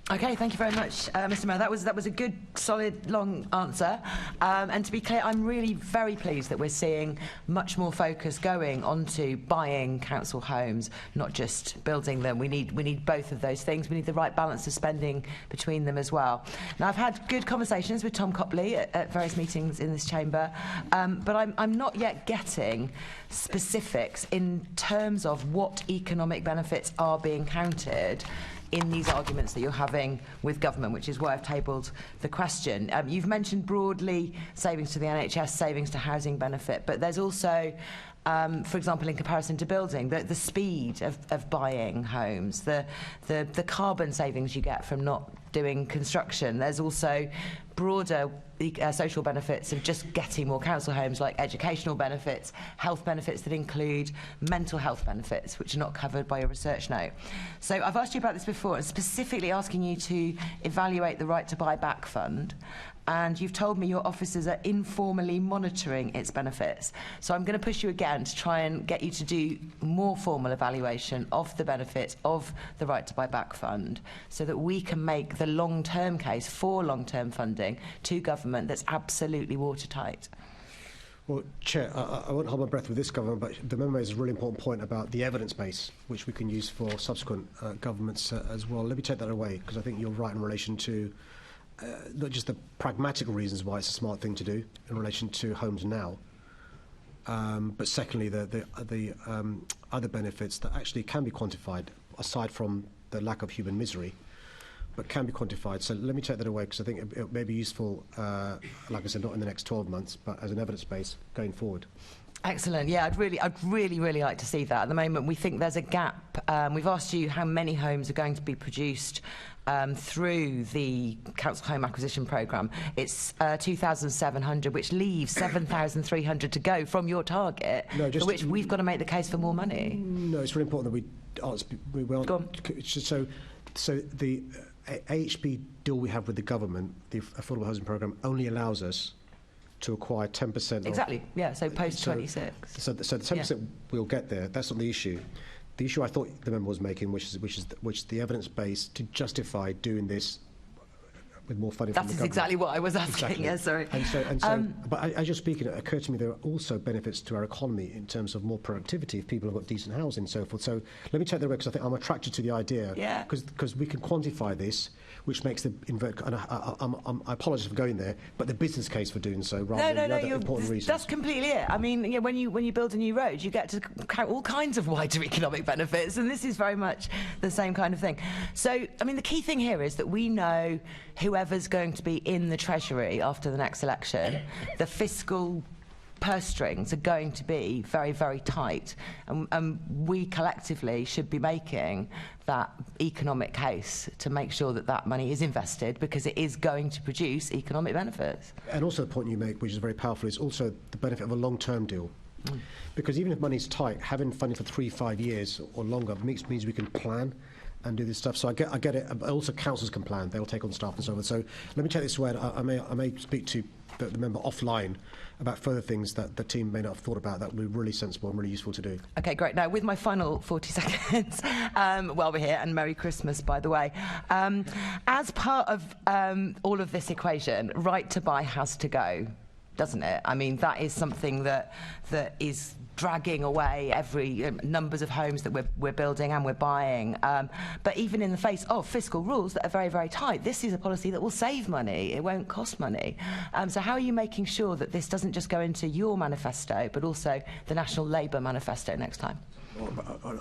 Okay, thank you very much, Mr. Mayor. That was a good, solid, long answer. And to be clear, I'm really very pleased that we're seeing much more focus going onto buying council homes, not just building them. We need both of those things. We need the right balance of spending between them as well. Now, I've had good conversations with Tom Copley at various meetings in this chamber, but I'm not yet getting specifics in terms of what economic benefits are being counted in these arguments that you're having with government, which is why I've tabled the question. You've mentioned broadly savings to the NHS, savings to housing benefit, but there's also, for example, in comparison to building, the speed of buying homes, the carbon savings you get from not doing construction. There's also broader social benefits of just getting more council homes, like educational benefits, health benefits that include mental health benefits, which are not covered by your research note. So I've asked you about this before, and specifically asking you to evaluate the right to buy back fund. And you've told me your officers are informally monitoring its benefits. So I'm going to push you again to try and get you to do more formal evaluation of the benefits of the right to buy back fund, so that we can make the long-term case for long-term funding to government that's absolutely watertight. Well, Chair, I won't hold my breath with this government, but the member makes a really important point about the evidence base, which we can use for subsequent governments as well. Let me take that away, because I think you're right in relation to not just the pragmatic reasons why it's a smart thing to do in relation to homes now, but secondly, the other benefits that actually can be quantified, aside from the lack of human misery, but can be quantified. So let me take that away, because I think it may be useful, like I said, not in the next 12 months, but as an evidence base going forward. Excellent. Yeah, I'd really like to see that. At the moment, we think there's a gap. We've asked you how many homes are going to be produced through the Council Home Acquisition Programme. It's 2,700, which leaves 7,300 to go from your target, for which we've got to make the case for more money. No, it's really important that we Go on. So the AHP deal we have with the government, the Affordable Housing Programme, only allows us to acquire 10%. Exactly, yeah, so post-26. So the 10% we'll get there, that's not the issue. The issue I thought the member was making, which the evidence base to justify doing this with more funding from the government. That is exactly what I was asking, yeah, sorry. But as you're speaking, it occurred to me there are also benefits to our economy in terms of more productivity if people have got decent housing and so forth. So let me take that away, because I think I'm attracted to the idea, because we can quantify this, which makes the and I apologise for going there, but the business case for doing so rather than the other important reasons. That's completely it. I mean, when you build a new road, you get to count all kinds of wider economic benefits, and this is very much the same kind of thing. So, I mean, the key thing here is that we know whoever's going to be in the Treasury after the next election, the fiscal purse strings are going to be very, very tight, and we collectively should be making that economic case to make sure that that money is invested, because it is going to produce economic benefits. And also the point you make, which is very powerful, is also the benefit of a long-term deal. Because even if money's tight, having funding for 3-5 years or longer means we can plan and do this stuff. So I get it. But also councils can plan. They'll take on staff and so on. So let me take this away. I may speak to the member offline about further things that the team may not have thought about that would be really sensible and really useful to do. Okay, great. Now, with my final 40 seconds, while we're here, and Merry Christmas, by the way, as part of all of this equation, right to buy has to go, doesn't it? I mean, that is something that is dragging away every numbers of homes that we're building and we're buying. But even in the face of fiscal rules that are very, very tight, this is a policy that will save money. It won't cost money. So how are you making sure that this doesn't just go into your manifesto, but also the National Labour manifesto next time?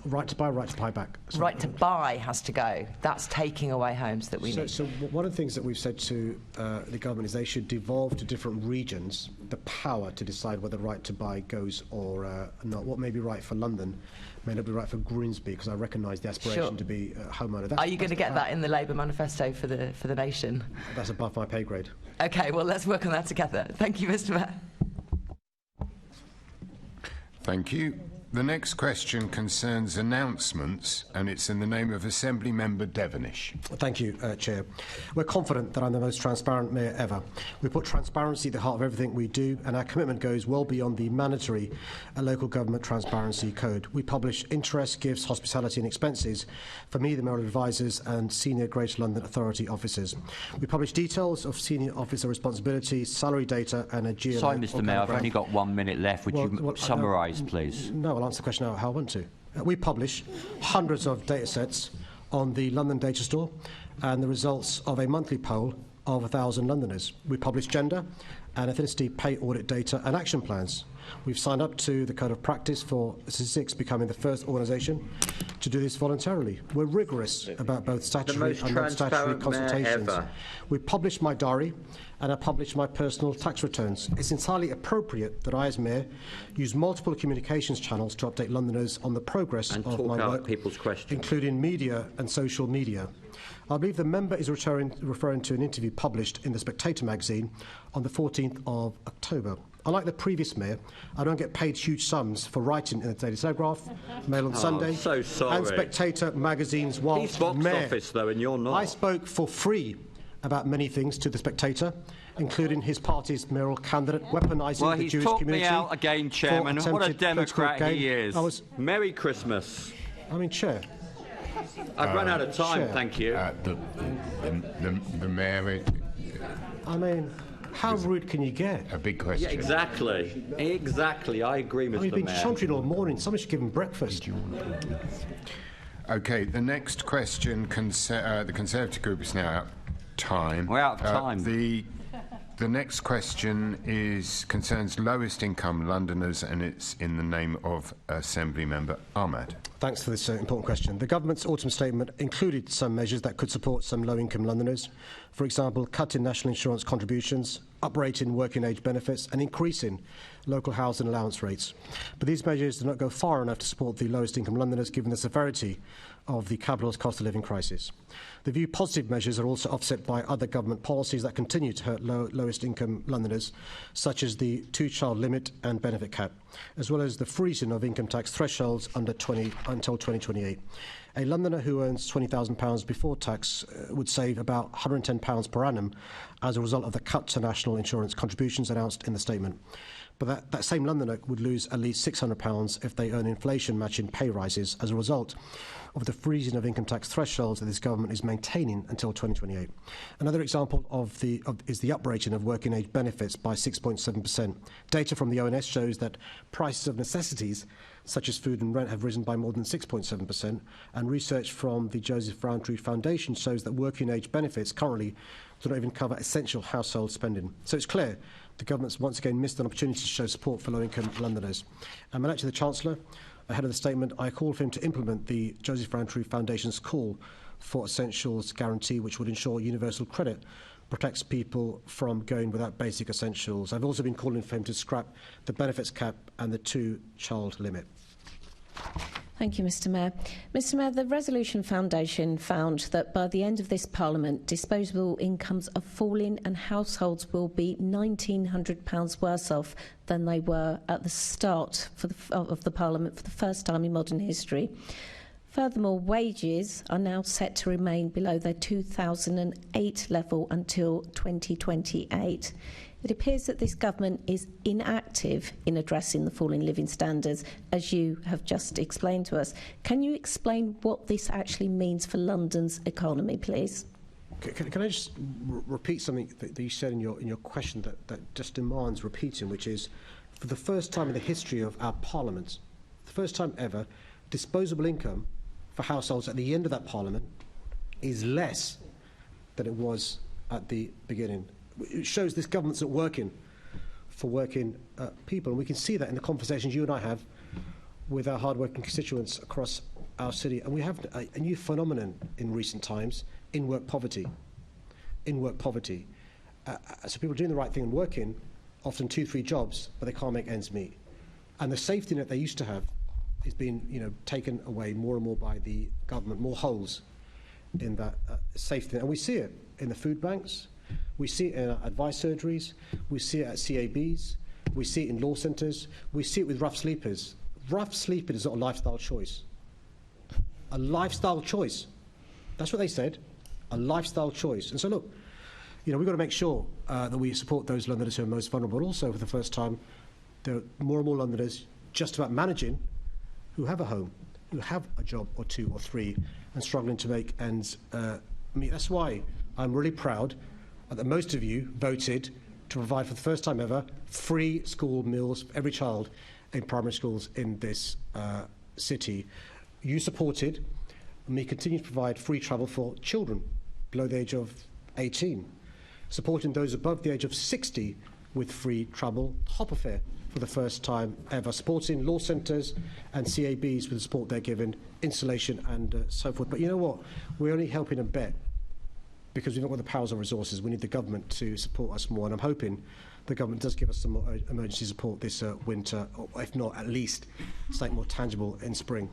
Right to buy, right to buy back. So right to buy has to go. That's taking away homes that we need. So one of the things that we've said to the government is they should devolve to different regions the power to decide whether right to buy goes or not. What may be right for London may not be right for Grimsby, because I recognise the aspiration to be a homeowner. Are you going to get that in the Labour manifesto for the nation? That's above my pay grade. Okay, well, let's work on that together. Thank you, Mr. Mayor. Thank you. The next question concerns announcements, and it's in the name of Assembly Member Devenish. Thank you, Chair. We're confident that I'm the most transparent Mayor ever. We put transparency at the heart of everything we do, and our commitment goes well beyond the mandatory local government transparency code. We publish interest, gifts, hospitality and expenses for me, the mayoral advisors and senior Greater London Authority officers. We publish details of senior officer responsibilities, salary data and a geo... Sorry, Mr Mayor, I've only got 1 minute left. Would you summarise, please? No, I'll answer the question how I want to. We publish hundreds of data sets on the London Data Store and the results of a monthly poll of 1,000 Londoners. We publish gender and ethnicity pay audit data and action plans. We've signed up to the Code of Practice for Statistics, becoming the first organisation to do this voluntarily. We're rigorous about both statutory and non-statutory consultations. We've published my diary and I published my personal tax returns. It's entirely appropriate that I, as Mayor, use multiple communications channels to update Londoners on the progress and of my work, people's questions, including media and social media. I believe the member is referring to an interview published in the Spectator magazine on the 14th of October. Unlike the previous Mayor, I don't get paid huge sums for writing in the Daily Telegraph, Mail on Sunday, so sorry. and Spectator magazines while He's box Mayor. Office, though, and you're not. I spoke for free about many things to the Spectator, including his party's mayoral candidate weaponising the Jewish community. Well, he's talked me out again, Chairman. What a Democrat he is. Merry Christmas. I mean, Chair. I've run out of time, Chair. thank you. The Mayor... I mean, how rude can you get? A big question. Yeah, exactly. Exactly. I agree, Mr. Mayor. We've been chuntering all morning. Somebody should give him breakfast. OK, the next question, the Conservative group is now out of time. We're out of time. The next question concerns lowest income Londoners, and it's in the name of Assembly Member Ahmad. Thanks for this important question. The government's autumn statement included some measures that could support some low-income Londoners. For example, cutting national insurance contributions, uprating working age benefits and increasing local housing allowance rates. But these measures do not go far enough to support the lowest income Londoners given the severity of the capital's cost of living crisis. The view positive measures are also offset by other government policies that continue to hurt lowest income Londoners, such as the two-child limit and benefit cap, as well as the freezing of income tax thresholds until 2028. A Londoner who earns £20,000 before tax would save about £110 per annum as a result of the cut to national insurance contributions announced in the statement. But that same Londoner would lose at least £600 if they earn inflation-matching pay rises as a result of the freezing of income tax thresholds that this government is maintaining until 2028. Another example is the uprating of working age benefits by 6.7%. Data from the ONS shows that prices of necessities such as food and rent have risen by more than 6.7%, and research from the Joseph Rowntree Foundation shows that working age benefits currently do not even cover essential household spending. So it's clear the government's once again missed an opportunity to show support for low-income Londoners. And actually, the Chancellor, ahead of the statement, I call for him to implement the Joseph Rowntree Foundation's call for essentials guarantee, which would ensure universal credit protects people from going without basic essentials. I've also been calling for him to scrap the benefits cap and the two-child limit. Thank you, Mr. Mayor. Mr. Mayor, the Resolution Foundation found that by the end of this Parliament, disposable incomes are falling and households will be £1,900 worse off than they were at the start of the Parliament for the first time in modern history. Furthermore, wages are now set to remain below their 2008 level until 2028. It appears that this government is inactive in addressing the falling living standards, as you have just explained to us. Can you explain what this actually means for London's economy, please? Can I just repeat something that you said in your question that just demands repeating, which is, for the first time in the history of our Parliament, the first time ever, disposable income for households at the end of that Parliament is less than it was at the beginning. It shows this government's not working for working people, and we can see that in the conversations you and I have with our hard-working constituents across our city. And we have a new phenomenon in recent times, in-work poverty. In-work poverty. So people doing the right thing and working, often 2-3 jobs, but they can't make ends meet. And the safety net they used to have is being, taken away more and more by the government. More holes in that safety net, and we see it in the food banks. We see it in advice surgeries, we see it at CABs, we see it in law centres, we see it with rough sleepers. Rough sleeping is not a lifestyle choice. A lifestyle choice. That's what they said, a lifestyle choice. And so look, we've got to make sure that we support those Londoners who are most vulnerable, but also for the first time, there are more and more Londoners just about managing who have a home, who have a job or 2 or 3 and struggling to make ends meet. That's why I'm really proud that most of you voted to provide for the first time ever free school meals for every child in primary schools in this city. You supported, and we continue to provide free travel for children below the age of 18, supporting those above the age of 60 with free travel, hopper fare for the first time ever, supporting law centres and CABs with the support they're given, installation and so forth. But you know what? We're only helping a bit because we've not got the powers or resources. We need the government to support us more, and I'm hoping the government does give us some more emergency support this winter, or if not, at least something more tangible in spring.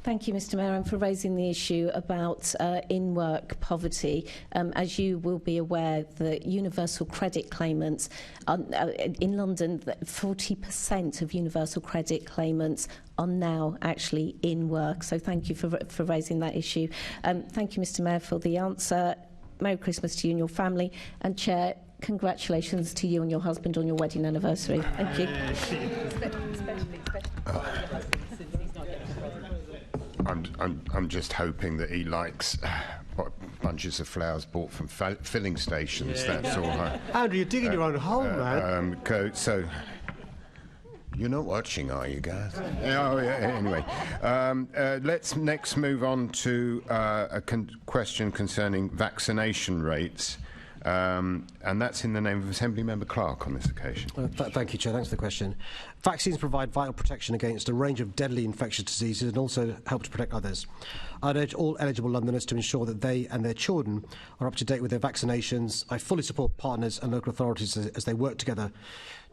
Thank you, Mr Mayor, and for raising the issue about in-work poverty. As you will be aware, the universal credit claimants in London, 40% of universal credit claimants are now actually in work. So thank you for raising that issue. Thank you, Mr Mayor, for the answer. Merry Christmas to you and your family. And Chair, congratulations to you and your husband on your wedding anniversary. Thank you. I'm just hoping that he likes bunches of flowers bought from filling stations. Yeah. That's all. Andrew, you're digging your own hole, man. So you're not watching, are you, guys? Oh, yeah. Anyway, let's next move on to a question concerning vaccination rates. And that's in the name of Assembly Member Clark on this occasion. Thank you, Chair. Thanks for the question. Vaccines provide vital protection against a range of deadly infectious diseases and also help to protect others. I'd urge all eligible Londoners to ensure that they and their children are up to date with their vaccinations. I fully support partners and local authorities as they work together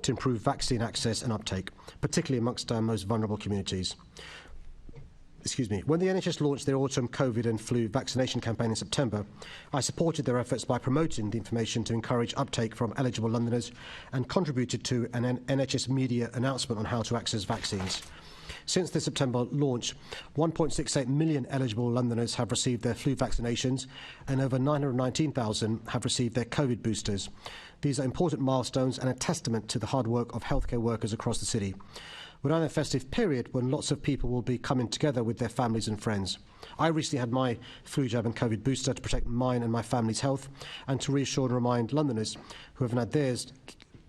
to improve vaccine access and uptake, particularly amongst our most vulnerable communities. When the NHS launched their autumn COVID and flu vaccination campaign in September, I supported their efforts by promoting the information to encourage uptake from eligible Londoners and contributed to an NHS media announcement on how to access vaccines. Since the September launch, 1.68 million eligible Londoners have received their flu vaccinations and over 919,000 have received their COVID boosters. These are important milestones and a testament to the hard work of healthcare workers across the city. We're now in a festive period when lots of people will be coming together with their families and friends. I recently had my flu jab and COVID booster to protect mine and my family's health and to reassure and remind Londoners who haven't had theirs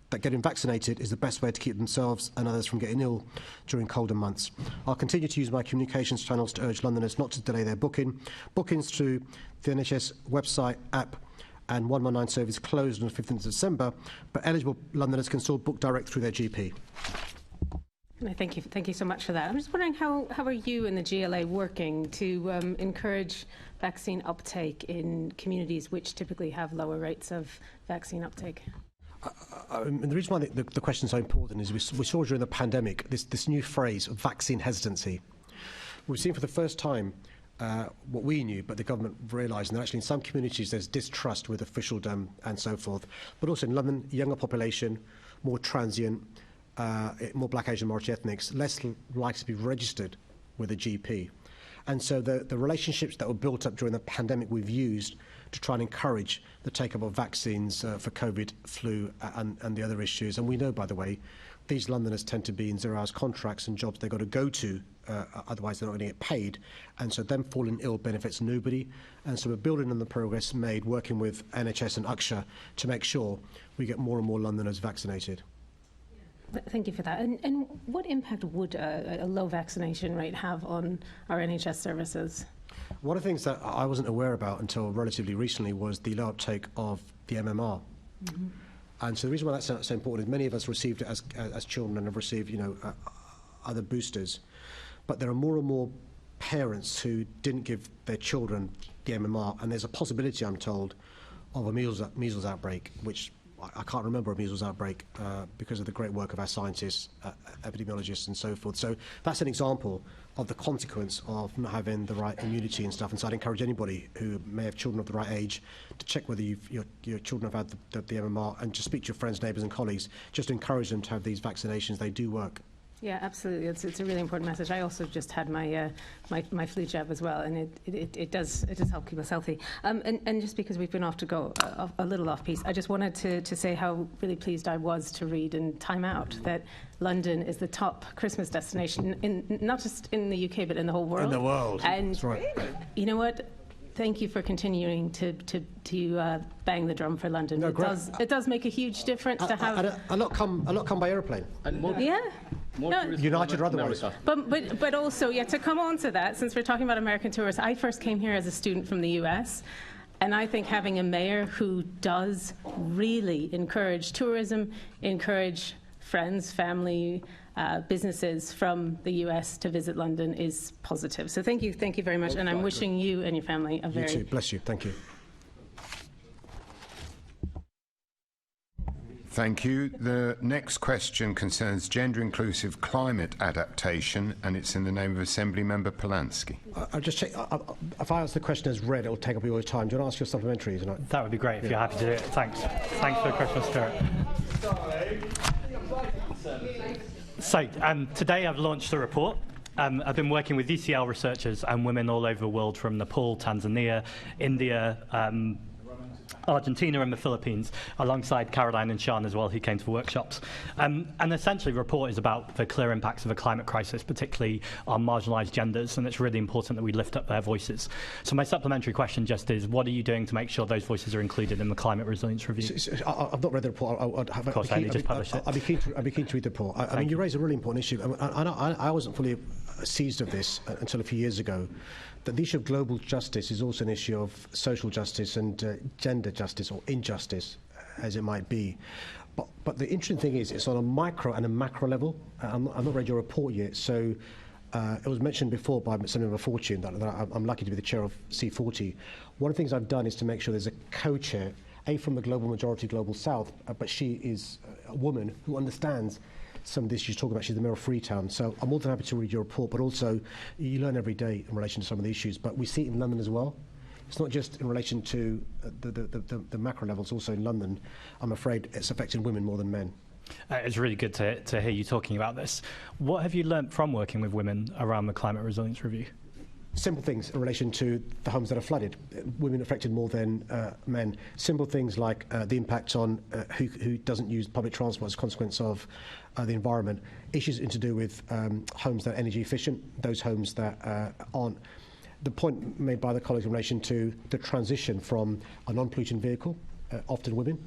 that getting vaccinated is the best way to keep themselves and others from getting ill during colder months. I'll continue to use my communications channels to urge Londoners not to delay their bookings through the NHS website, app and 119 service closed on the 15th of December, but eligible Londoners can still book direct through their GP. Thank you so much for that. I'm just wondering how are you and the GLA working to encourage vaccine uptake in communities which typically have lower rates of vaccine uptake? And the reason why the question is so important is we saw during the pandemic this new phrase of vaccine hesitancy. We've seen for the first time what we knew, but the government realised that actually in some communities there's distrust with officialdom and so forth. But also in London, younger population, more transient, more black, Asian, minority ethnics, less likely to be registered with a GP. And so the relationships that were built up during the pandemic we've used to try and encourage the take-up of vaccines for COVID, flu and the other issues. And we know, by the way, these Londoners tend to be in zero-hours contracts and jobs they've got to go to, otherwise they're not going to get paid. And so them falling ill benefits nobody. And so we're building on the progress made, working with NHS and UCSHA to make sure we get more and more Londoners vaccinated. Thank you for that. And what impact would a low vaccination rate have on our NHS services? One of the things that I wasn't aware about until relatively recently was the low uptake of the MMR. Mm-hmm. And so the reason why that's so important is many of us received it as children and have received, other boosters. But there are more and more parents who didn't give their children the MMR, and there's a possibility, I'm told, of a measles outbreak, which I can't remember a measles outbreak because of the great work of our scientists, epidemiologists and so forth. So that's an example of the consequence of not having the right immunity and stuff. And so I'd encourage anybody who may have children of the right age to check whether your children have had the MMR and just speak to your friends, neighbours and colleagues. Just encourage them to have these vaccinations. They do work. Yeah, absolutely. It's a really important message. I also just had my my flu jab as well, and it does help keep us healthy. And just because we've been off to go a little off piece, I just wanted to say how really pleased I was to read in Time Out that London is the top Christmas destination in not just in the UK but in the whole world. In the world. And that's right. You know what? Thank you for continuing to bang the drum for London. No, it does make a huge difference to have. A lot come by aeroplane. Yeah. United or otherwise. But also, to come on to that, since we're talking about American tourists, I first came here as a student from the US, and I think having a mayor who does really encourage tourism, encourage friends, family, businesses from the US to visit London is positive. So thank you very much, and I'm wishing you and your family a very... You too. Bless you. Thank you. Thank you. The next question concerns gender-inclusive climate adaptation, and it's in the name of Assembly Member Polanski. I'll just check. If I answer the question as read, it will take up all your time. Do you want to ask your supplementary tonight? That would be great if you're happy to do it. Thanks. Thanks for the Christmas spirit. So, today I've launched a report. I've been working with UCL researchers and women all over the world from Nepal, Tanzania, India, Argentina and the Philippines, alongside Caroline and Sean as well, who came to the workshops. And essentially the report is about the clear impacts of the climate crisis, particularly on marginalised genders, and it's really important that we lift up their voices. So my supplementary question just is, what are you doing to make sure those voices are included in the Climate Resilience Review? I've not read the report. Of course, I only just published it. I'd be keen to read the report. I mean, you raise a really important issue. I wasn't fully seized of this until a few years ago, that the issue of global justice is also an issue of social justice and gender justice, or injustice, as it might be. But the interesting thing is, it's on a micro and a macro level. I've not read your report yet, so it was mentioned before by Senator Fortune that I'm lucky to be the chair of C40. One of the things I've done is to make sure there's a co-chair, from the global majority, global south, but she is a woman who understands some of the issues you talk about. She's the mayor of Freetown. So I'm more than happy to read your report, but also you learn every day in relation to some of the issues. But we see it in London as well. It's not just in relation to the macro levels, also in London. I'm afraid it's affecting women more than men. It's really good to hear you talking about this. What have you learnt from working with women around the Climate Resilience Review? Simple things in relation to the homes that are flooded. Women affected more than men. Simple things like the impact on who doesn't use public transport as a consequence of the environment. Issues to do with homes that are energy efficient, those homes that aren't. The point made by the colleagues in relation to the transition from a non-polluting vehicle, often women,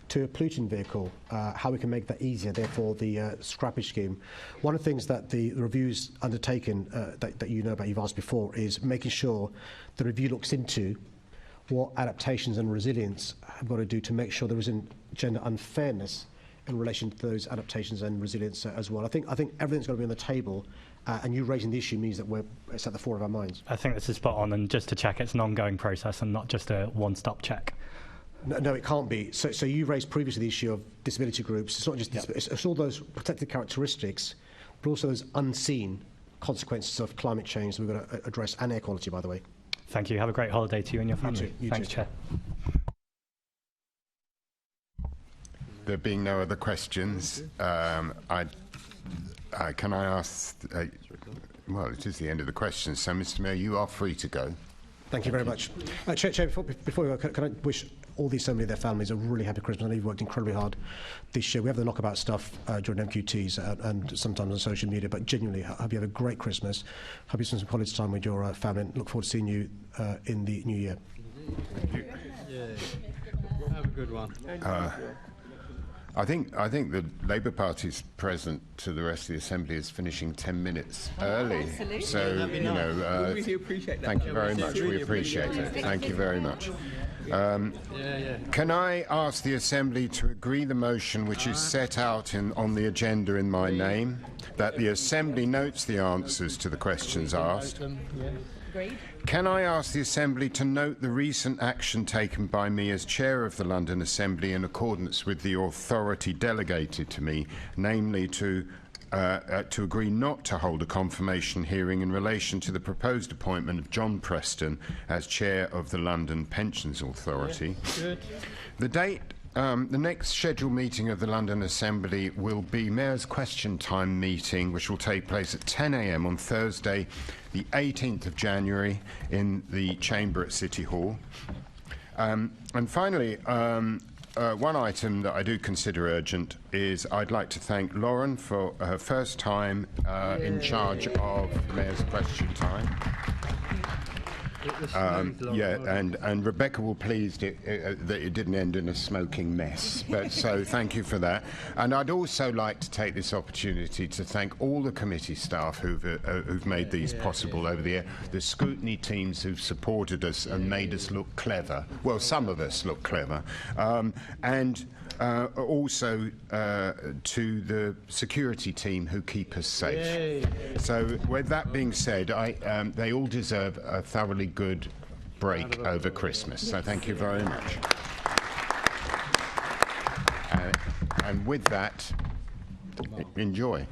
to a polluting vehicle, how we can make that easier, therefore the scrappage scheme. One of the things that the review's undertaken, that you know about, you've asked before, is making sure the review looks into what adaptations and resilience have got to do to make sure there isn't gender unfairness in relation to those adaptations and resilience as well. I think everything's got to be on the table, and you raising the issue means that it's at the fore of our minds. I think this is spot on, and just to check, it's an ongoing process and not just a one-stop check. No, it can't be. So you raised previously the issue of disability groups. It's not just it's all those protected characteristics, but also those unseen consequences of climate change that we've got to address, and air quality, by the way. Thank you. Have a great holiday to you and your family. You Thanks, too. Chair. There being no other questions, can I ask... well, it is the end of the questions, so Mr Mayor, you are free to go. Thank you very much. Chair, before we go, can I wish all the Assembly and their families a really happy Christmas? I know you've worked incredibly hard this year. We have the knockabout stuff during MQTs and sometimes on social media, but genuinely, I hope you have a great Christmas. Hope you spend some quality time with your family, and look forward to seeing you in the new year. Thank you. Yeah. Have a good one. I think the Labour Party's present to the rest of the Assembly is finishing 10 minutes early. Absolutely. So, we really appreciate that. Thank you very much. We appreciate it. Thank you very much. Can I ask the Assembly to agree the motion which is set out on the agenda in my name, that the Assembly notes the answers to the questions asked? Can I ask the Assembly to note the recent action taken by me as Chair of the London Assembly in accordance with the authority delegated to me, namely to agree not to hold a confirmation hearing in relation to the proposed appointment of John Preston as Chair of the London Pensions Authority? The next scheduled meeting of the London Assembly will be Mayor's Question Time meeting, which will take place at 10 a.m. on Thursday, the 18th of January, in the chamber at City Hall. And finally, one item that I do consider urgent is I'd like to thank Lauren for her first time in charge of Mayor's Question Time. and Rebecca will pleased that it didn't end in a smoking mess. But so thank you for that. And I'd also like to take this opportunity to thank all the committee staff who've made these possible over the year, the scrutiny teams who've supported us and made us look clever. Well, some of us look clever, and also to the security team who keep us safe. Yay. So with that being said, they all deserve a thoroughly good break over Christmas. So thank you very much. And with that, enjoy.